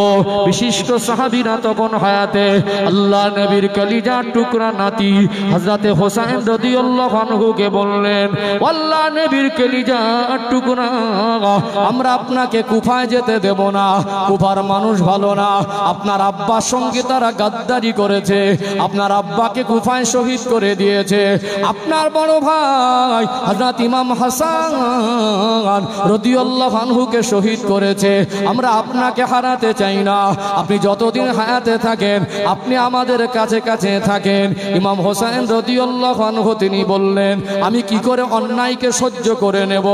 বিশিষ্ট সাহাবীরা তখন হায়াতে আল্লাহ নবীর কলিজার টুকরা নাতি হযরত হোসেন রাদিয়াল্লাহু আনহুকে বললেন, আল্লাহ নবীর কলিজার টুকরা, আমরা আপনাকে কুফায় যেতে দেব না। কুফার মানুষ ভালো না। আপনার আব্বার সঙ্গে তারা গাদ্দারি করেছে, আপনার আব্বাকে কুফায় শহীদ করে দিয়েছে। আপনার বড় ভাই হযরত ইমাম হাসান রাদিয়াল্লাহু আনহুকে শহীদ করেছে। আমরা আপনাকে হারাতে চাই না। আপনি যতদিন হায়াতে থাকেন আপনি আমাদের কাছে কাছে থাকেন। ইমাম হোসেন রাদিয়াল্লাহু আনহু তিনি বললেন, আমি কি করে অন্যায়কে সহ্য করে নেব?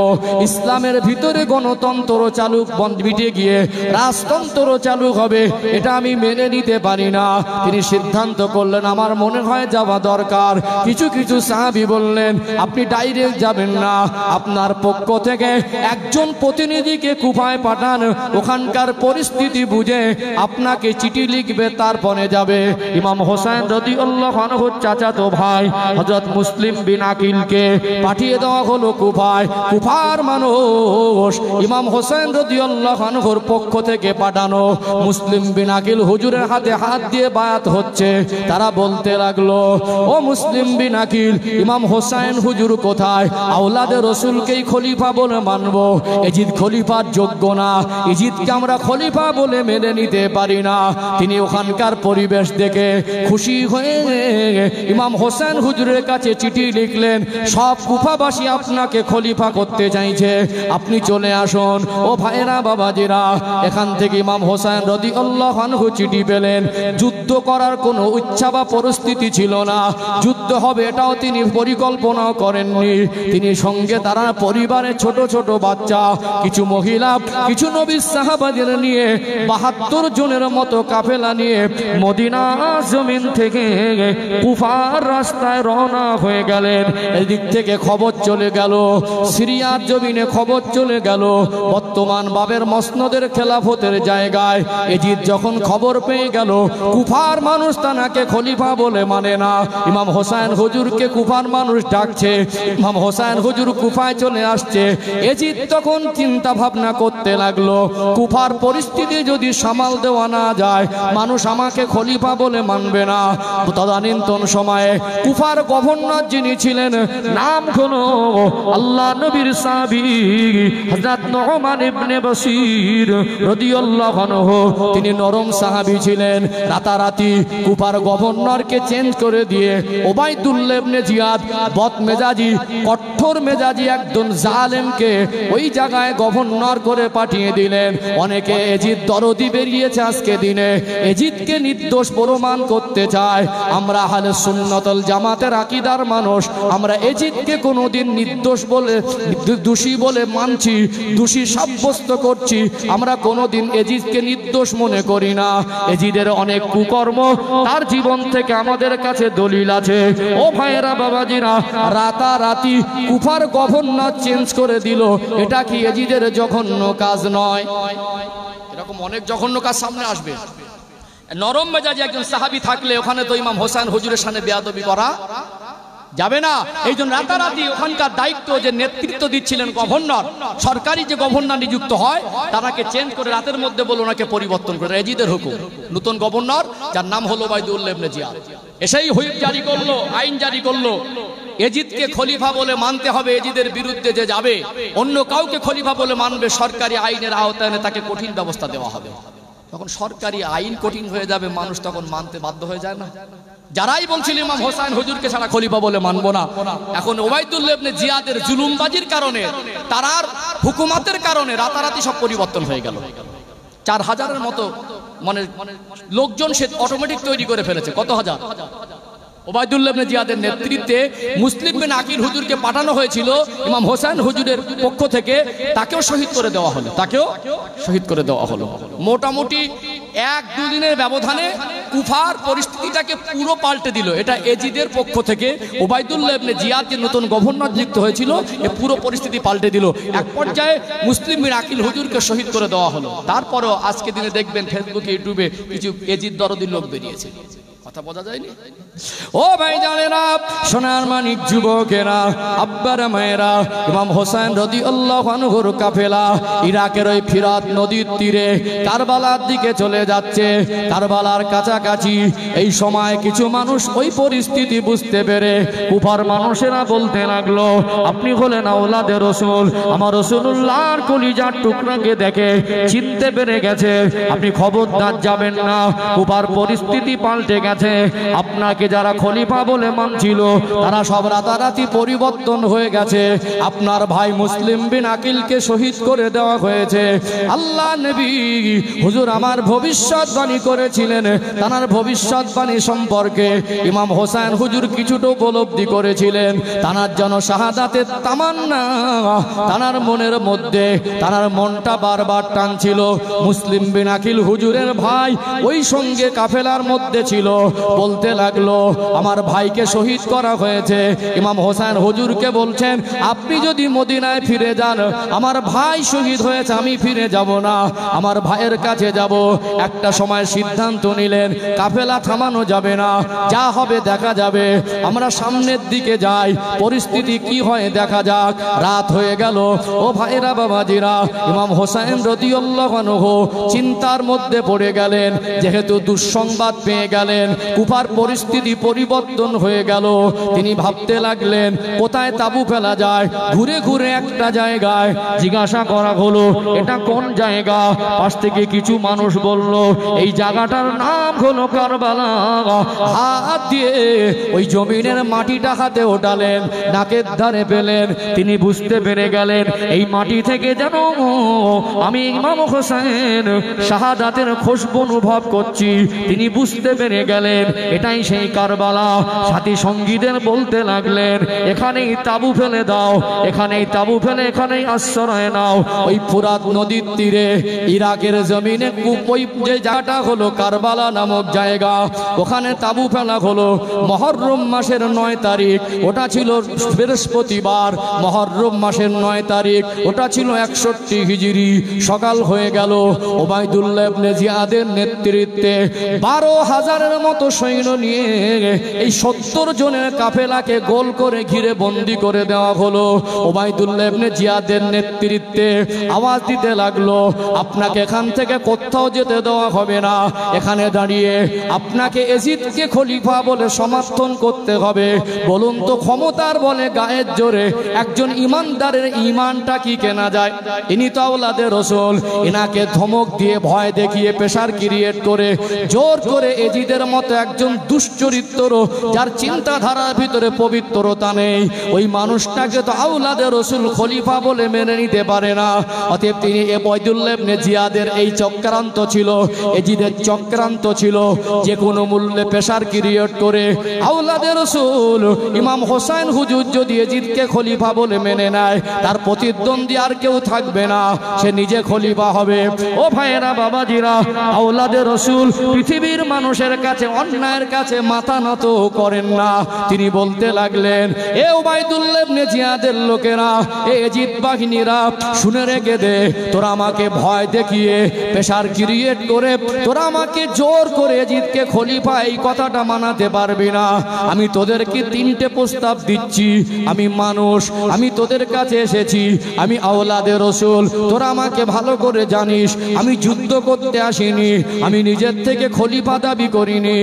ইসলামের ভিতরে গণতন্ত্র চালু মিটে গিয়ে রাজতন্ত্র চালু হবে, এটা আমি মেনে নিতে পারি না। তিনি সিদ্ধান্ত করলেন আমার মনে হয় যাওয়া দরকার। কিছু কিছু সাহাবী বললেন, আপনি ডাইরেক্ট যাবেন না, আপনার পক্ষ থেকে একজন প্রতিনিধিকে কুফায় পাঠান, ওখানকার পরিস্থিতি বুঝে আপনাকে চিঠি লিখবে, তারপরে যাবে। ইমাম হোসেন রাদিয়াল্লাহু আনহুর চাচাতো ভাই হযরত মুসলিম বিন আকিলকে পাঠিয়ে দেওয়া হলো কুফায়। কুফার মানুষ ইমাম হোসেন রাদিয়াল্লাহু আনহুর পক্ষ থেকে পাঠানো মুসলিম বিন আকিল হুজুরের হাতে হাত দিয়ে বায়াত হচ্ছে। তারা বলতে লাগলো, ও মুসলিম বিন আকিল, ইমাম হোসেন হুজুর কোথায়? আওলাদে রসুলকেই খলিফা বলে মানবো। এজিদ খলিফার যোগ্য না, এজিদকে আমরা খলিফা বলে মেনে নিতে পারি না। তিনি ওখানকার পরিবেশ দেখে খুশি হয়ে ইমাম হোসেন হুজুরের কাছে চিঠি লিখলেন, সব কুফাবাসী আপনাকে খলিফা করতে চাইছে, আপনি চলে আসুন। ও ভাইরা বাবাজিরা, এখান থেকে ইমাম হোসেন রাদিয়াল্লাহু আনহু চিঠি পেলেন। যুদ্ধ করার কোনো ইচ্ছা বা পরিস্থিতি ছিল না, যুদ্ধ হবে এটাও তিনি পরিকল্পনাও করেননি। তিনি সঙ্গে তারা পরিবারে ছোট ছোট বাচ্চা, কিছু মহিলা, কিছু নবীর সাহাবাদের নিয়ে 72 জনের মতো কাফেলা নিয়ে মদিনা জমিন থেকে কুফার রাস্তায় রওনা হয়ে গেলেন। এদিক থেকে খবর চলে গেল, সিরিয়ার জমিনে খবর চলে গেল, বর্তমান বাবের মসনদের খেলাফতের জায়গায় এজিদ যখন খবর পেয়ে গেল কুফার মানুষ তানাকে খলিফা বলে মানে না, ইমাম হোসেন হুজুরকে কুফার মানুষ ডাকছে। ইমাম হোসেন হুজুর হুজুর কুফায় চলে আসছে। এজিদ তখন চিন্তা ভাবনা করতে লাগলো, কুফার পরিস্থিতি যদি সামাল দেওয়া না যায়, মানুষ আমাকে খলিফা বলে মানবে না। তদানীন্তন সময়ে কুফার গভর্নর যিনি ছিলেন, নাম হলো আল্লাহ নবীর সাহাবী হযরত নুমান ইবনে বশির রাদিয়াল্লাহু আনহু। তিনি নরম সাহাবী ছিলেন। রাতারাতি কুফার গভর্নরকে চেঞ্জ করে দিয়ে ওবাইদুল্লাহ ইবনে জিয়াদ বদমেজাজি, কঠোর মেজাজি একজন জালেমকে ওই জায়গায় গভর্নর করে পাঠিয়ে দিলেন। অনেকে এজিদ দরদি বেরিয়েছে আজকে দিনে, এজিদকে নির্দোষ প্রমাণ করতে চায়। আমরা আহলে সুন্নাত ওয়াল জামাতের আকীদার মানুষ, আমরা এজিদকে কোনোদিন নির্দোষ বলে, দোষী বলে মানছি, দোষী সাব্যস্ত করছি। আমরা কোনোদিন এজিদকে নির্দোষ মনে করি না। এজিদের অনেক কুকর্ম, তার জীবন থেকে আমাদের কাছে দলিল আছে। ও ভাইয়েরা, বাবাজিরা, রাতারাতি কুফার গভর্নর চেঞ্জ করে দিল, এটা কি এজিদের জঘন্য কাজ নয়? এরকম অনেক জঘন্য কাজ সামনে আসবে। নরম মেজাজি একজন সাহাবী থাকলে ওখানে তো ইমাম হোসেন হুজুরের সামনে বেয়াদবি করা যাবে না। এই জন্য রাতারাতি ওখানকার দায়িত্ব যে নেতৃত্ব দিচ্ছিলেন গভর্নর, সরকারি যে গভর্নর নিযুক্ত হয়, তারাকে চেঞ্জ করে রাতের মধ্যে বলে ওনাকে পরিবর্তন করে। এজিদের হুকুম, নতুন গভর্নর যার নাম হলো ওবাইদুল্লাহ ইবনে জিয়াদ, এসেই হুইপ জারি করলো, আইন জারি করলো, এজিদকে খলিফা বলে মানতে হবে। এজিদের বিরুদ্ধে যে যাবে, অন্য কাউকে খলিফা বলে মানবে, সরকারি আইনের আওতায় তাকে কঠিন ব্যবস্থা দেওয়া হবে। তখন সরকারি আইন কঠিন হয়ে যাবে, মানুষ তখন মানতে বাধ্য হয়ে যায় না। যারাই বলছিল ইমাম হোসেন হুজুরকে ছাড়া খলিফা বলে মানবো না, এখন ওবাইদুল্লাহ ইবনে জিয়াদের জুলুমবাজির কারণে, তারার হুকুমতের কারণে রাতারাতি সব পরিবর্তন হয়ে গেল। 4000-এর মতো মানে লোকজন সে অটোমেটিক তৈরি করে ফেলেছে। কত হাজার? ওবাইদুল্লাহ ইবনে জিয়াদের নেতৃত্বে মুসলিম বিন আকিল হুজুরকে পাঠানো হয়েছিল ইমাম হোসেন হুজুরের পক্ষ থেকে, তাকেও শহীদ করে দেওয়া হলো, তাকেও শহীদ করে দেওয়া হলো। মোটামুটি 1-2 দিনের ব্যবধানে কুফার পরিস্থিতিটাকে পুরো পাল্টে দিল। এটা এজিদের পক্ষ থেকে ওবাইদুল্লাহ ইবনে জিয়াদ যে নতুন গভর্নর নিযুক্ত হয়েছিল, এ পুরো পরিস্থিতি পাল্টে দিল। এক পর্যায়ে মুসলিম বিন আকিল হুজুরকে শহীদ করে দেওয়া হলো। তারপরেও আজকে দিনে দেখবেন ফেসবুকে, ইউটিউবে কিছু এজিদ দরদি লোক বেরিয়েছে। কথা বোঝা যায়নি? ও ভাই জানেরা, সোনার মানিক যুবকেরা, আব্বার মায়েরা, ইমাম হোসেন রাদিয়াল্লাহু আনহুর কাফেলা ইরাকের ওই ফিরাত নদীর তীরে কারবালার দিকে চলে যাচ্ছে। কারবালার কাছাকাছি এই সময় কিছু মানুষ ওই পরিস্থিতি বুঝতে পেরে কুফার মানুষেরা বলতে লাগলো, আপনি হলেন আওলাদে রসুল, আমার রাসূলুল্লাহর কলিজার টুকরাকে দেখে চিনতে পেরে গেছে, আপনি খবরদার যাবেন না। কুফার পরিস্থিতি পাল্টে গেছে। আপনাকে যারা খলিফা বলে মানছিল, তারা সব রাতারাতি পরিবর্তন হয়ে গেছে। আপনার ভাই মুসলিম বিন আকিলকে শহীদ করে দেওয়া হয়েছে। আল্লাহ নবী হুজুর আমার ভবিষ্যৎবাণী করেছিলেন, তার ভবিষ্যৎবাণী সম্পর্কে ইমাম হোসেন হুজুর কিছুটা উপলব্ধি করেছিলেন। তার যেন শাহাদাতের তামান্না তার মনের মধ্যে, তার মনটা বারবার টানছিল। মুসলিম বিন আকিল হুজুরের ভাই ওই সঙ্গে কাফেলার মধ্যে ছিল। বলতে লাগলো, আমার ভাইকে শহীদ করা হয়েছে। ইমাম হোসেন হুজুরকে বলছেন, আপনি যদি মদিনায় ফিরে যান, আমার ভাই শহীদ হয়েছে, আমি ফিরে যাব না, আমার ভাইয়ের কাছে যাব। একটা সময় সিদ্ধান্ত নিলেন, কাফেলা থামানো যাবে না, যা হবে দেখা যাবে, আমরা সামনের দিকে যাই, পরিস্থিতি কি হয় দেখা যাক। রাত হয়ে গেল। ও ভাইরা, বাবাজিরা, ইমাম হোসেন রাদিয়াল্লাহু আনহু চিন্তার মধ্যে পড়ে গেলেন। যেহেতু দুঃসংবাদ পেয়ে গেলেন, কুফার পরিস্থিতি পরিবর্তন হয়ে গেল, তিনি ভাবতে লাগলেন কোথায় তাবু ফেলা যায়। ঘুরে ঘুরে একটা জায়গায় জিজ্ঞাসা করা হলো, এটা কোন জায়গা? পাশ থেকে কিছু মানুষ বলল, এই জায়গাটার নাম হলো কারবালা। হাত দিয়ে ওই জমিনের মাটিটা হাতে ওঠালেন, নাকের ধারে পেলেন। তিনি বুঝতে পেরে গেলেন, এই মাটি থেকে যেন আমি ইমাম হোসেন শাহাদাতের খুশবু অনুভব করছি। তিনি বুঝতে পেরে গেলেন এটাই সেই কারবালা। সাথী সঙ্গীদের বলতে লাগলেন, এখানেই তাবু ফেলে দাও, এখানেই তাবু ফেলে এখানেই আশ্রয় নাও। ওই ফুরাত নদীর তীরে ইরাকের জমিনে ওই যে জায়গাটা হলো কারবালা নামক জায়গা, ওখানে তাবু ফেলা হলো। মুহররম মাসের 9 তারিখ, ওটা ছিল বৃহস্পতিবার। মুহররম মাসের 9 তারিখ, ওটা ছিল 61 হিজরি। সকাল হয়ে গেল। ওবাইদুল্লাহ ইবনে জিয়াদের নেতৃত্বে 12,000-এর মতো মতো সৈন্য নিয়ে এই 70 জনের কাফেলাকে গোল করে ঘিরে বন্দি করে দেওয়া হলো। ওবাইদুল্লাহ ইবনে জিয়াদের নেতৃত্বে আওয়াজ দিতে লাগলো, আপনাকে এখান থেকে কোথাও যেতে দেওয়া হবে না, এখানে দাঁড়িয়ে আপনাকে এজিদকে খলিফা বলে সমর্থন করতে হবে। বলুন তো, ক্ষমতার বলে গায়ের জোরে একজন ইমানদারের ইমানটা কি কেনা যায়? ইনি তো আওলাদে রাসূল। এনাকে ধমক দিয়ে, ভয় দেখিয়ে, প্রেসার ক্রিয়েট করে জোর করে এজিদের মতো একজন দুশ্চরিত্র, যার চিন্তাধারার ভিতরে পবিত্রতা নেই, ওই মানুষটাকে তো আওলাদে রাসূল খলিফা বলে মেনে নিতে পারে না। অতএব তিনি ওবাইদুল্লাহ ইবনে জিয়াদের এই চক্রান্ত ছিল, এজিদের চক্রান্ত ছিল, যে কোনো মূল্যে প্রেসার ক্রিয়েট করে আওলাদে রাসূল ইমাম হোসেন হুজুর যদি এজিদকে খলিফা বলে মেনে নেয়, তার প্রতিদ্বন্দ্বী আর কেউ থাকবে না, সে নিজে খলিফা হবে। ও ভাইয়েরা, বাবাজিরা, আওলাদে রাসূল পৃথিবীর মানুষের কাছে, অন্যায়ের কাছে মাথা নত করেন না। তিনি বলতে লাগলেন, এ ওবাইদুল্লাহ ইবনে জিয়াদের লোকেরা, এ এজিদ বাহিনীরা, শুনে রেখে দে, তোরা আমাকে ভয় দেখিয়ে, প্রেসার ক্রিয়েট করে, তোরা আমাকে জোর করে এজিদকে খলিফা এই কথাটা মানাতে পারবি না। আমি তোদেরকে 3টে প্রস্তাব দিচ্ছি। আমি মানুষ, আমি তোদের কাছে এসেছি, আমি আওলাদে রাসূল, তোরা আমাকে ভালো করে জানিস। আমি যুদ্ধ করতে আসিনি, আমি নিজের থেকে খলিফা দাবি করিনি।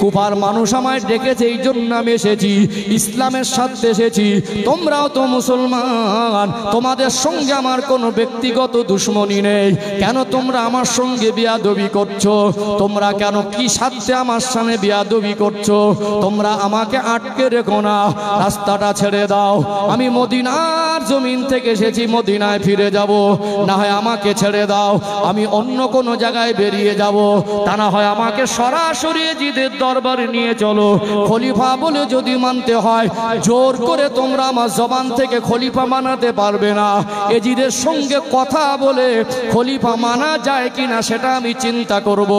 কুফার মানুষ আমায় ডেকেছে, এই জন্য আমি এসেছি, ইসলামের সাথে এসেছি। তোমরাও তো মুসলমান, তোমাদের সঙ্গে আমার কোনো ব্যক্তিগত দুশ্মনী নেই। কেন তোমরা আমার সঙ্গে বিয়াদবি করছো? তোমরা কেন, কি স্বার্থে আমার সামনে বিয়াদবি করছো? তোমরা আমাকে আটকে রেখো না, রাস্তাটা ছেড়ে দাও। আমি মদিনার জমিন থেকে এসেছি, মদিনায় ফিরে যাব। না হয় আমাকে ছেড়ে দাও, আমি অন্য কোনো জায়গায় বেরিয়ে যাব। তা না হয় আমাকে সরাসরি এজিদের দরবারে নিয়ে চলো। খলিফা বলে যদি মানতে হয়, জোর করে তোমরা আমার জবান থেকে খলিফা মানাতে পারবে না। এজিদের সঙ্গে কথা বলে খলিফা মানা যায় কিনা সেটা আমি চিন্তা করব।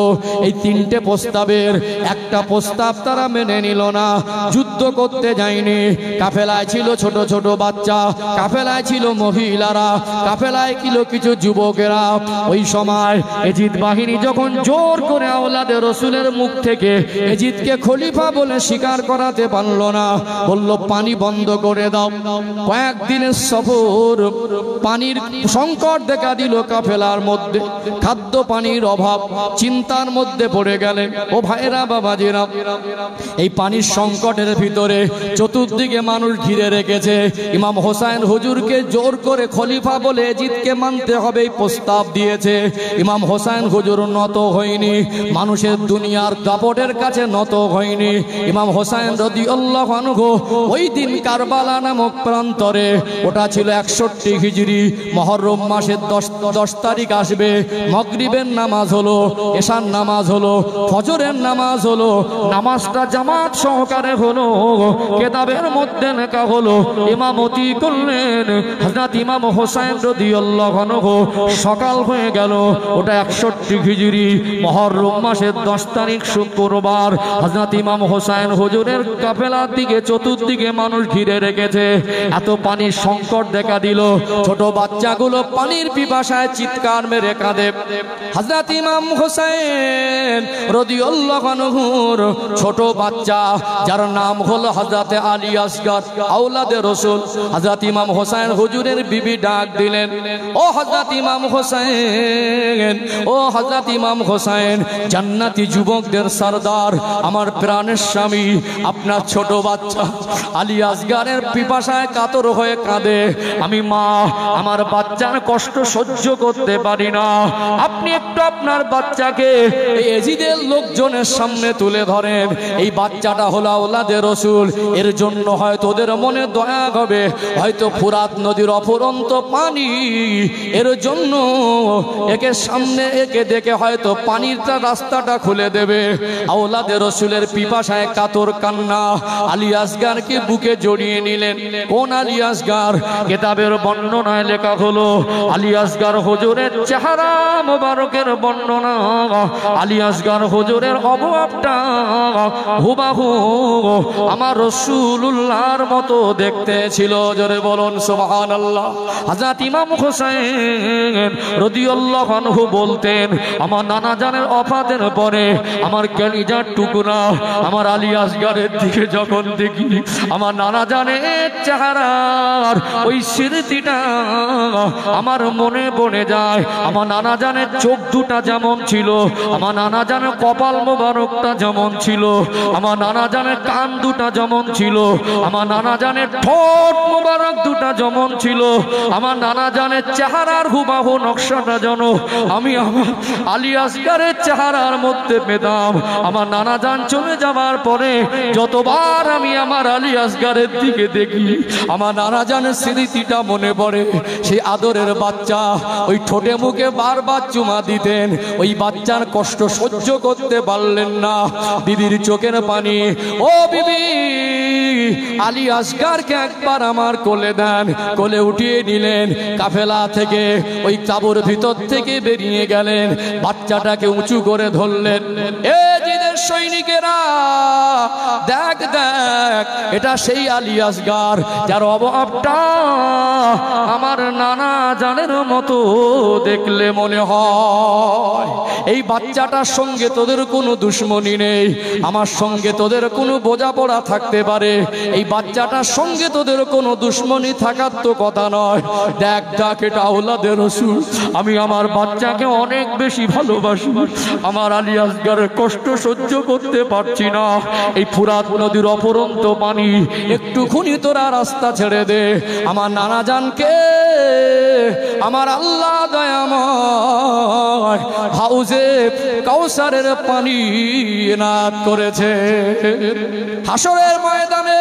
এই 3টে প্রস্তাবের একটা প্রস্তাব তারা মেনে নিল না। যুদ্ধ করতে যায়নি, কাফেলায় ছিল ছোট ছোট বাচ্চা, কাফেলায় ছিল মহিলারা, কাফেলায় ছিল কিছু যুবকেরা। ওই সময় এজিদ বাহিনী যখন জোর করে আওলাদে রাসূলের মুখ থেকে এজিদকে খলিফা বলে স্বীকার করাতে পারল না, বলল পানি বন্ধ করে দাও। কয়েকদিনের সফর, পানির সংকট দেখা দিল কাফেলার মধ্যে, খাদ্য পানির অভাব, চিন্তার মধ্যে পড়ে গেলেন। ও ভাইরা, বাবাজিরা, এই পানির সংকটের ভিতরে চতুর্দিকে মানুষ ঘিরে রেখেছে। ইমাম হোসেন হুজুরকে জোর করে খলিফা বলে এজিদকে মানতে হবে এই প্রস্তাব দিয়েছে। ইমাম হোসেন হুজুর নত হয়নি, মানুষের দুনিয়ার দাপটের কাছে নত হয়নি। ইমাম হোসেন রাদিয়াল্লাহু আনহু ওই দিন কারবালা নামক প্রান্তরে, ওটা ছিল 61 হিজরি, মুহররম মাসের 10 তারিখ আসবে। মাগরিবের নামাজ হলো, এশার নামাজ হলো, ফজরের নামাজ হলো, নামাজটা জামাত সহকারে হলো, কিতাবের মধ্যে লেখা হলো ইমামতি করলেন হযরত ইমাম হোসেন রাদিয়াল্লাহু আনহু। সকাল হয়ে গেল, ওটা 61 হিজরি, মুহররম মাসের 10 তারিখ শুক্রবার। হযরত ইমাম হোসেন হুজুরের কাফেলার দিকে চতুর্দিকে মানুষ ঘিরে রেখেছে। এত পানির সংকট দেখা দিল, ছোট বাচ্চাগুলো পানির পিপাসায় চিৎকার মেরে কাঁদে। হযরত ইমাম হোসেন রাদিয়াল্লাহু আনহুর ছোট বাচ্চা, যার নাম হলো হযরত আলী আসগর, আওলাদে রাসূল, হযরত ইমাম হোসেন হুজুরের বিবি ডাক দিলেন, ও হযরত ইমাম হোসেন, ও হযরত ইমাম হোসেন, জান্নাতি যুবকদের সরদার, আমার প্রাণের স্বামী, আপনার ছোট বাচ্চা আলী আসগরের পিপাসায় কাতর হয়ে কাঁদে। আমি মা, আমার বাচ্চার কষ্ট সহ্য করতে পারি না। আপনি একটু আপনার বাচ্চাকে এই এজিদের লোকজনের সামনে তুলে ধরেন। এই বাচ্চাটা হলো আওলাদে রাসূল, এর জন্য হয়তো ওদের মনে দয়া হবে, হয়তো ফুরাত নদীর অফুরন্ত পানি, এর জন্য একে সামনে একে দেখে হয়তো পানিরটা রাস্তাটা খুলে দেবে। আওলাদে রাসূলের পিপাসায় কাতর কান্না। আলী আসগরকে বুকে জড়িয়ে নিলেন। কোন আলী আসগর? কিতাবের বর্ণনায় লেখা হলো আলী আসগর হুজুরের চেহারা মোবারকের বর্ণনা, আলী আসগর হুজুরের অবয়বটা হুবাহু আমার রাসূলুল্লাহর মতো দেখতে ছিল। জোরে বলুন সুবহানাল্লাহ। হযরত ইমাম হোসেন রাদিয়াল্লাহু আনহু বলতেন, আমার নানা জানের ওফাতের পরে আমার কলিজার টুকরা আমার আলী আসগারের দিকে যখন দেখি, আমার নানা জানের চেহারার ওই স্মৃতিটা আমার মনে পড়ে যায়। আমার নানা জানের চোখ দুটা যেমন ছিল, আমার নানা জানের কপাল মোবারকটা যেমন ছিল, আমার নানা জানের কান দুটা যেমন ছিল, আমার নানা জানের ঠোঁট মোবারক দুটা যেমন ছিল, আমার নানা জানের চেহারার হুবাহু নকশাটা যেন আমি আমার আলী আসগারের চেহারার মধ্যে পেতাম। আমার নানা জান চলে যাবার পরে যতবার আমি আমার আলী আসগারের দিকে দেখি, আমার নানা জানের স্মৃতিটা মনে পড়ে। সেই আদরের বাচ্চা ওই ঠোঁটে মুখে বারবার চুমা দিতেন, ওই বাচ্চার কষ্ট সহ্য করতে পারলেন না, বিবির চোখের পানি, ও বিবি আলী আসগারকে একবার আমার কোলে দেন। কোলে উঠিয়ে নিলেন, কাফেলা থেকে ওই তাঁবুর ভিতর থেকে বেরিয়ে গেলেন, বাচ্চাটাকে উঁচু করে ধরলেন। এ জিদের সৈনিকেরা, দেখ দেখ, এটা সেই আলী আসগার যার অভাবটা আমার নানা জানের মতো দেখলে মনে হয়। এই বাচ্চাটার সঙ্গে তোদের কোনো দুশ্মনী নেই, আমার সঙ্গে তোদের কোনো বোঝাপড়া থাকতে পারে, এই বাচ্চাটার সঙ্গে তোদের কোনো দুশ্মনী থাকার তো কথা নয়। দেখ দেখ, এটা আওলাদে রাসূল, আমি আমার বাচ্চাকে অনেক বেশি ভালোবাসি, আমার আলী আসগারের কষ্ট সহ্য করতে পারছি না। এই ফুরাত নদীর অফুরন্ত পানি, একটুখানি তোরা রাস্তা ছেড়ে দে, আমার নানা জানকে আমার আল্লাহ দয়াময় হাউজে কাউসারের পানি এনায়েত করেছে। হাসরের ময়দানে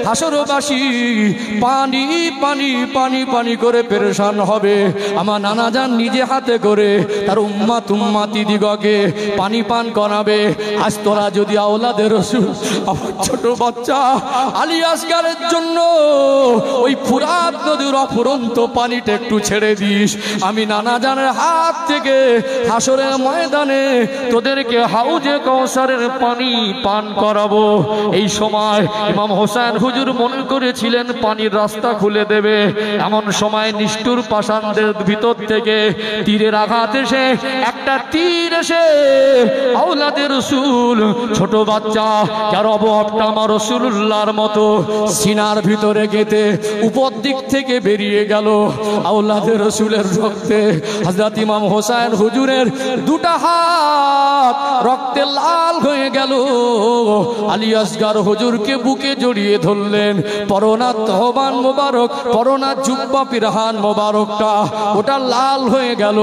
হাসরবাসী পানি পানি পানি পানি করে পেরেশান হবে। আমার নানা জান নিজে হাতে করে তার উম্মাত উম্মাতি দিগকে পানি পান করাবে। আজ তোরা যদি আওলাদে রাসূল আমার ছোট বাচ্চা আলী আসগারের জন্য ওই ফুরাত নদীর অফুরন্ত পানিটা একটু ছেড়ে দিস, আমি নানা জানের হাত থেকে হাসরের ময়দানে তোদেরকে হাউজে কাউসারের পানি পান করাবো। এই সময় ইমাম হোসেন হুজুর মনে করেছিলেন পানির রাস্তা খুলে দেবে, এমন সময় নিষ্ঠুর পাষাণদের ভিতর থেকে তীরের আঘাত এসে, একটা তীর এসে আওলাদে রাসূল ছোট বাচ্চা যার অবয়বটা আমার রাসূলুল্লাহর মতো সিনার ভিতরে গেঁথে উপর দিক থেকে বেরিয়ে গেল। আওলাদে রাসূলের রক্তে হযরত ইমাম হোসেন হুজুরের দুটা হাত রক্তে লাল হয়ে গেল। আলী আসগার হুজুরকে বুকে জড়িয়ে ধরলেন, পরনা তহবান মোবারক, পরনা জুব্বা পিরহান মোবারকটা ওটা লাল হয়ে গেল।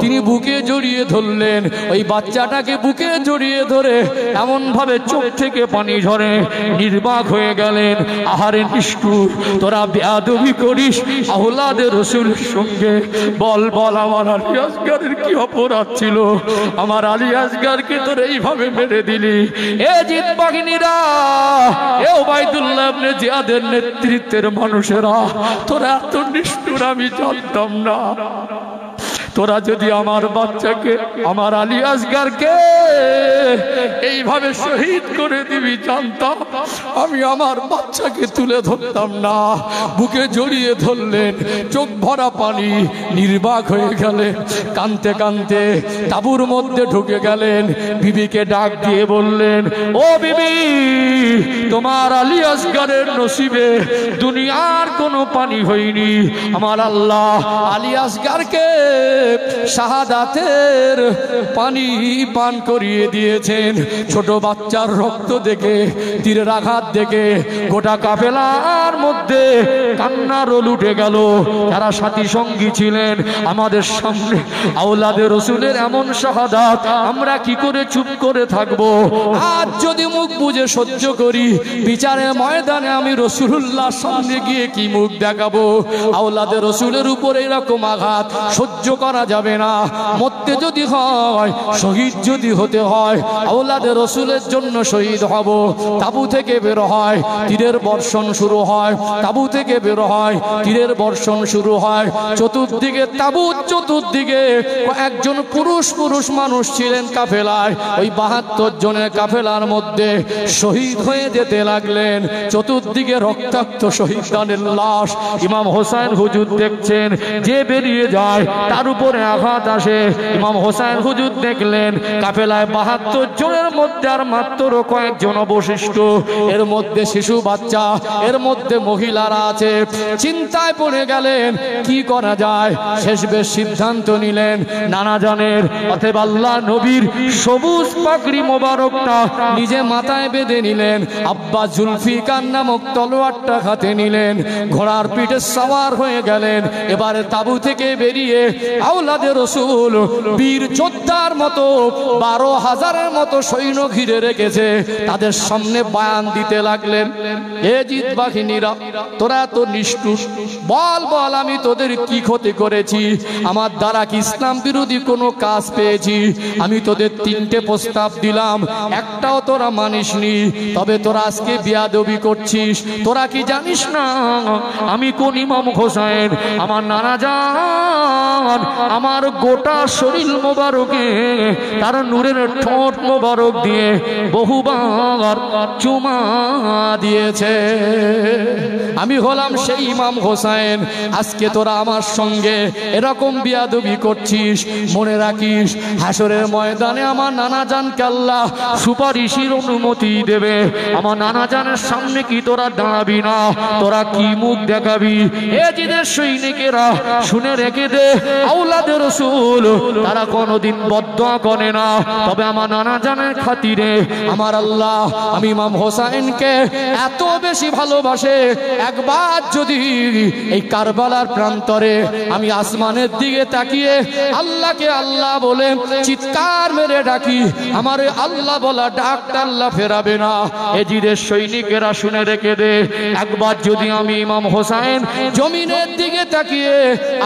তিনি বুকে জড়িয়ে ধরলেন, ওই বাচ্চাটাকে বুকে জড়িয়ে ধরে এমন ভাবে চোখ থেকে পানি ঝরে নির্বাক হয়ে গেলেন। আহারে নিষ্ঠুর, তোরা বেয়াদবি করিস আওলাদে রাসূলের সঙ্গে, বল বল আমার আলী আসগারের কি অপরাধ ছিল? আমার আলী আসগারকে তোর এইভাবে মেরে দিলি। এ জিদ বাহিনীরা, এ ওবাইদুল্লাহ ইবনে জিয়াদের নেতৃত্বের মানুষেরা, তোরা এত নিষ্ঠুর আমি জানতাম না। তোরা যদি আমার বাচ্চাকে, আমার আলী আসগারকে এইভাবে শহীদ করে দিবি জানতাম, আমি আমার বাচ্চাকে তুলে ধরতাম না। বুকে জড়িয়ে ধরলেন, চোখ ভরা পানি, নির্বাক হয়ে গেলেন, কাঁদতে কাঁদতে তাঁবুর মধ্যে ঢুকে গেলেন। বিবিকে ডাক দিয়ে বললেন, ও বিবি, তোমার আলী আসগারের নসিবে দুনিয়ার কোনো পানি হয়নি, আমার আল্লাহ আলী আসগারকে শাহাদাতের পানি পান করিয়ে দিয়েছেন। ছোট বাচ্চার রক্ত দেখে, তীরের আঘাত দেখে গোটা কাফেলার মধ্যে কান্নার রোল উঠে গেল। যারা সাথী সঙ্গী ছিলেন আমাদের সামনে আওলাদে রাসূলের এমন শাহাদাত, আমরা কি করে চুপ করে থাকবো? আজ যদি মুখ বুজে সহ্য করি, বিচারের ময়দানে আমি রাসূলুল্লাহর সামনে গিয়ে কি মুখ দেখাবো? আওলাদে রাসূলের উপরে এরকম আঘাত সহ্য করা যাবে না। মরতে যদি হয়, শহীদ যদি হতে হয়, আওলাদে রাসূলের জন্য শহীদ হব। তাবু থেকে বের হয়, তীরের বর্ষণ শুরু হয়, তাবু থেকে বের হয়, তীরের বর্ষণ শুরু হয়। চতুর্দিকে তাবু, চতুর্দিকে একজন পুরুষ পুরুষ মানুষ ছিলেন কাফেলায়। ওই ৭২ জনের কাফেলার মধ্যে শহীদ হয়ে যেতে লাগলেন। চতুর্দিকে রক্তাক্ত শহীদানের লাশ। ইমাম হোসেন হুজুর দেখছেন, যে বেরিয়ে যায় তার উপরে আঘাত আসে। ইমাম হোসেন হুজুর দেখলেন কাফেলায় ৭২ 72 জনের মধ্যে আর মাত্র কয়েকজন অবশিষ্ট, এর মধ্যে শিশু বাচ্চা, এর মধ্যে মহিলারা আছে। চিন্তায় পড়ে গেলেন কি করা যায়। শেষবেশ সিদ্ধান্ত নিলেন নানা জানের অতএব আল্লাহ নবীর সবুজ পাগড়ি মোবারকটা নিজে মাথায় বেঁধে নিলেন, আব্বা জুলফিকার নামক তলোয়ারটা হাতে নিলেন, ঘোড়ার পিঠে সওয়ার হয়ে গেলেন। এবারে তাবু থেকে বেরিয়ে আওলাদে রসুল বীর যোদ্ধার মতো 12,000-এর মতো সৈন্য ঘিরে রেখেছে, তাদের সামনে বয়ান দিতে লাগলেন। এ জিত বাহিনীরা, তোরা তো নিষ্ঠুর, বল বল আমি তোদের কি ক্ষতি করেছি? আমার দ্বারা কি ইসলাম বিরোধী কোনো কাজ পেয়েছি? আমি তোদের 3টে প্রস্তাব দিলাম, একটাও তোরা মানিসনি, তবে তোরা আজকে বিয়াদবি করছিস। তোরা কি জানিস না আমি কোন ইমাম হোসেন? আমার নানা জান আমার গোটা শরীর মোবারকে তার নূরের ঠোঁট মোবারক দিয়ে বহুবার চুমা দিয়েছে। আমি হলাম সেই ইমাম হোসেন। আজকে তোরা আমার সঙ্গে এরকম বিয়াদবি করছিস, মনে রাখিস হাসরের ময়দানে আমার নানা জানকে আল্লাহ সুপারিশের অনুমতি দেবে। আমার নানা জানের সামনে কি তোরা দাঁড়াবি না? তোরা কি মুখ দেখাবি? এ জিদের সৈনিকেরা শুনে রেখে দে, আওলাদে রসুল তারা কোনোদিন বদদোয়া করে না, তবে আমার নানা জানের খাতিরে আমার আল্লাহ আমি ইমাম হোসেনকে এত বেশি ভালোবাসে, একবার যদি এই কারবালার প্রান্তরে আমি আসমানের দিকে তাকিয়ে আল্লাহকে আল্লাহ বলে চিৎকার মেরে ডাকি, আমার আল্লাহ বলা ডাকটা আল্লাহ ফেরাবে না। এজিদের সৈনিকেরা শুনে রেখে দে, একবার যদি আমি ইমাম হোসেন জমিনের দিকে তাকিয়ে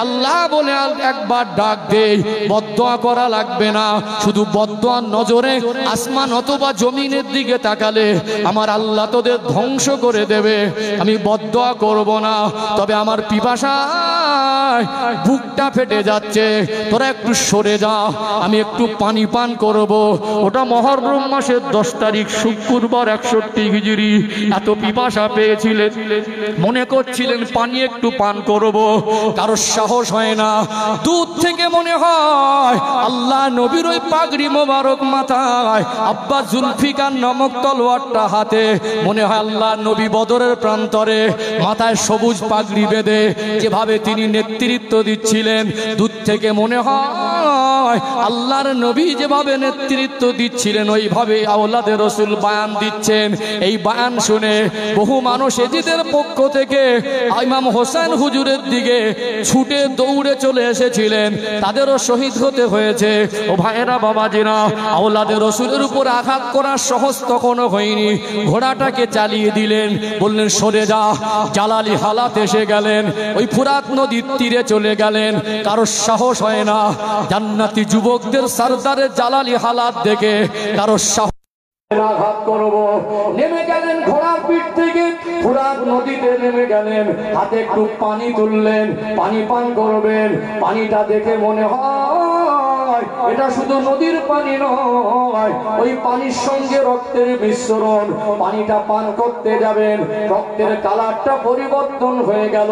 আল্লাহ বলে একবার ডাক দেই, বদদোয়া করা লাগবে না, শুধু বদদোয়ার নজরে আসমান অথবা জমিনের দিকে তাকালে আমার আল্লাহ তোদের ধ্বংস করে দেবে। আমি বদদোয়া করব না, তবে আমার পিপাসায় বুকটা ফেটে যাচ্ছে, তোরা একটু সরে যা, আমি একটু পানি পান করব। ওটা মহররম মাসের 10 তারিখ শুক্রবার 61 হিজরি। এত পিপাসা পেয়েছিলেন, মনে করছিলেন পানি একটু পান করব, কারোর সাহস হয় না। দূর থেকে মনে হয় আল্লাহ নবীর ওই পাগড়ি মোবারক মাথায়, আব্বা জুলফিকার নামক তলোয়ারটা হাতে, মনে হয় আল্লাহ নবী বদরের প্রান্তরে মাথায় সবুজ পাগড়ি বেঁধে যেভাবে তিনি নেতৃত্ব দিচ্ছিলেন, দূর থেকে মনে হয় আল্লাহর নবী যেভাবে নেতৃত্ব দিচ্ছিলেন ওইভাবে আওলাদে রসুল বয়ান দিচ্ছেন। এই বয়ান শুনে বহু মানুষ এজিদের পক্ষ থেকে ইমাম হোসেন হুজুরের দিকে ছুটে দৌড়ে চলে এসেছিলেন, তাদেরও শহীদ হতে হয়েছে। ও ভাইয়েরা বাবাজিরা, আওলাদে রসুলের উপর আঘাত করার সহজ তখনও হয়নি। ঘোড়াটাকে চালিয়ে দিলেন, বললেন সরে যা। জালালি হালাত এসে গেলেন, ওই ফুরাত নদীর তীরে চলে গেলেন। কারোর সাহস হয় না, জান্নাতি যুবকদের সরদারের জালালি হালাত দেখে কারোর সাহস আঘাত করব। নেমে গেলেন ঘোড়ার পিঠ থেকে ফুরাত নদীতে নেমে গেলেন, হাতে একটু পানি তুললেন, পানি পান করবেন। পানিটা দেখে মনে হয় এটা শুধু নদীর পানি নয়, ওই পানির সঙ্গে রক্তের মিশ্রণ। পানিটা পান করতে যাবেন, রক্তের কালারটা পরিবর্তন হয়ে গেল।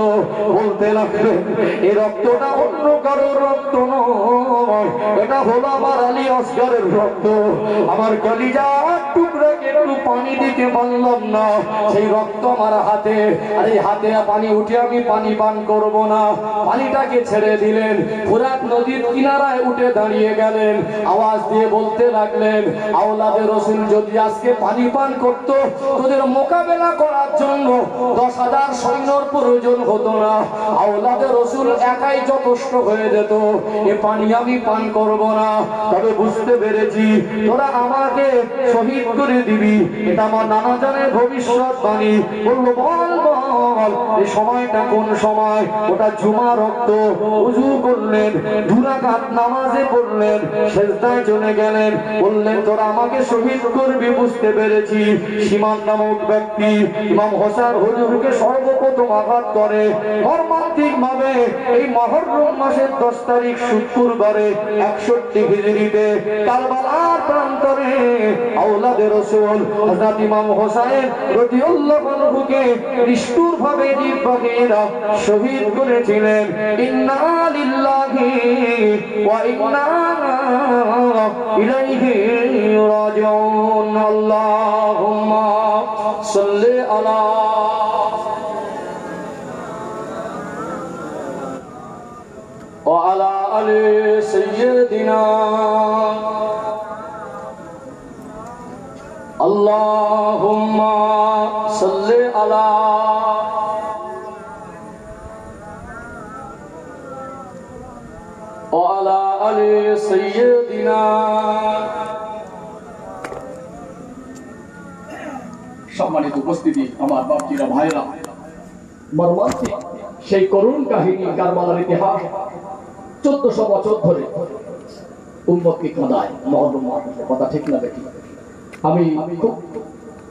বলতে লাগলেন এই রক্তটা অন্য কারোর রক্ত নয়, এটা হলো আমার আলী আসগরের রক্ত। আমার কলিজা টুকরাকে একটু পানি দিতে পারলাম না, সেই রক্ত আমার হাতে, আর এই হাতে পানি উঠে আমি পানি পান করব না। পানিটাকে ছেড়ে দিলেন, ফুরাত নদীর কিনারায় উঠে দাঁড়িয়ে গেলেন, আওয়াজ দিয়ে বলতে লাগলেন আওলাদে রসুল যদি আজকে পানি পান করত, তোদের মোকাবেলা করার জন্য 10,000 সৈন্যর প্রয়োজন হতো না, আওলাদে রসুল একাই যথেষ্ট হয়ে যেত। এ পানি আমি পান করব না, তবে বুঝতে পেরেছি তোরা আমাকে শহীদ করে দিবি, এটা আমার নানা জানের ভবিষ্যৎবাণী। বললো বল বল এই সময়টা কোন সময়? ওটা জুমা রক্ত। উযু করলেন, 2 রাকাত নামাজে পড়লেন, সেজদায় চলে গেলেন, বললেন তোরা আমাকে শহীদ করবি, বুঝতে পেরেছি। সীমান নামক ব্যক্তি ইমাম হোসেন হুজুরকে সর্বপ্রথম আঘাত করে মর্মান্তিক ভাবে এই মুহররম মাসের 10 তারিখ শুক্রবারে 61 হিজরিতে কারবালার প্রান্তরে আওলাদে রসুল হযরত ইমাম হোসেন রাদিয়াল্লাহু আনহুকে নিষ্ঠুরভাবে জিব্বাগেরা শহীদ করেছিলেন। ইন্না লিল্লাহি ওয়া ইন্না ইলাইহি রাজিউন। আল্লাহুম্মা সাল্লি আলা ওয়া আলা আলি সাইয়্যিদিনা। সম্মানিত উপস্থিতি, আমার বাপজিরা, ভাইরা, মর্মান্তিক সেই করুণ কাহিনী, কারবালার ইতিহাস 1400 বছর ধরে উম্মতকে কাঁদায়। মহরম মাসের কথা ঠিক না বেটি? আমি খুব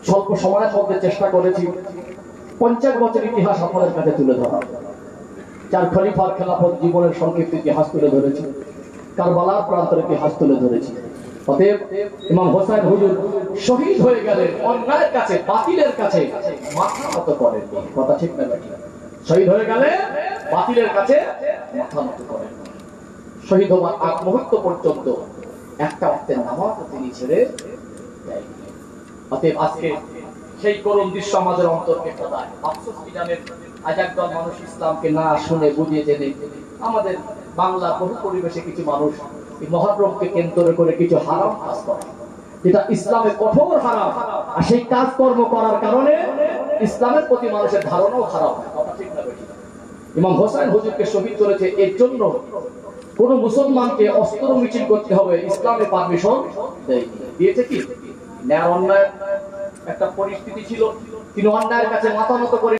স্বল্প সময়ের মধ্যে চেষ্টা করেছি 50 বছর ইতিহাস আপনাদের কাছে তুলে ধরা। 4 খলিফার খেলাফত জীবনের সংক্ষিপ্ত ইতিহাস তুলে ধরেছি, কারবালার প্রান্তের ইতিহাস তুলে ধরেছি। অতএব ইমাম হোসেন হুজুর শহীদ হয়ে গেলেন অন্যায়ের কাছে, বাতিলের কাছে মাথা নত করেন। কথা ঠিক না বেটি? শহীদ হয়ে গেলে বাতিলের কাছে মাথা নত করেন। শহীদ হওয়ার আগ মুহূর্ত পর্যন্ত একটা ওয়াক্তের নামাজ তিনি ছেড়ে দেয়নি। অতএব আজকে সেই করুণ দৃশ্য আমাদের অন্তরকে কাঁদায়। আফসোস কি জানেন, আজ একদল মানুষ ইসলামকে না শুনে বুঝিয়ে জেনে আমাদের বাংলা বহু পরিবেশে কিছু মানুষ এই মহরমকে কেন্দ্র করে কিছু হারাম কাজ করে, যেটা ইসলামে কঠোর হারাম। আর সেই কাজকর্ম করার কারণে ইসলামের প্রতি মানুষের ধারণাও খারাপ হয়। কথা ঠিক না বেঠিক? ইমাম হোসেন হুজুরকে শহীদ করেছে, এর জন্য কোন মুসলমানকে অস্ত্র মিছিল করতে হবে ইসলামে পারমিশন দিয়েছে কি? ন্যায় অন্যায় একটা পরিস্থিতি ছিল, তিনি অন্যায়ের কাছে মাথা নত করে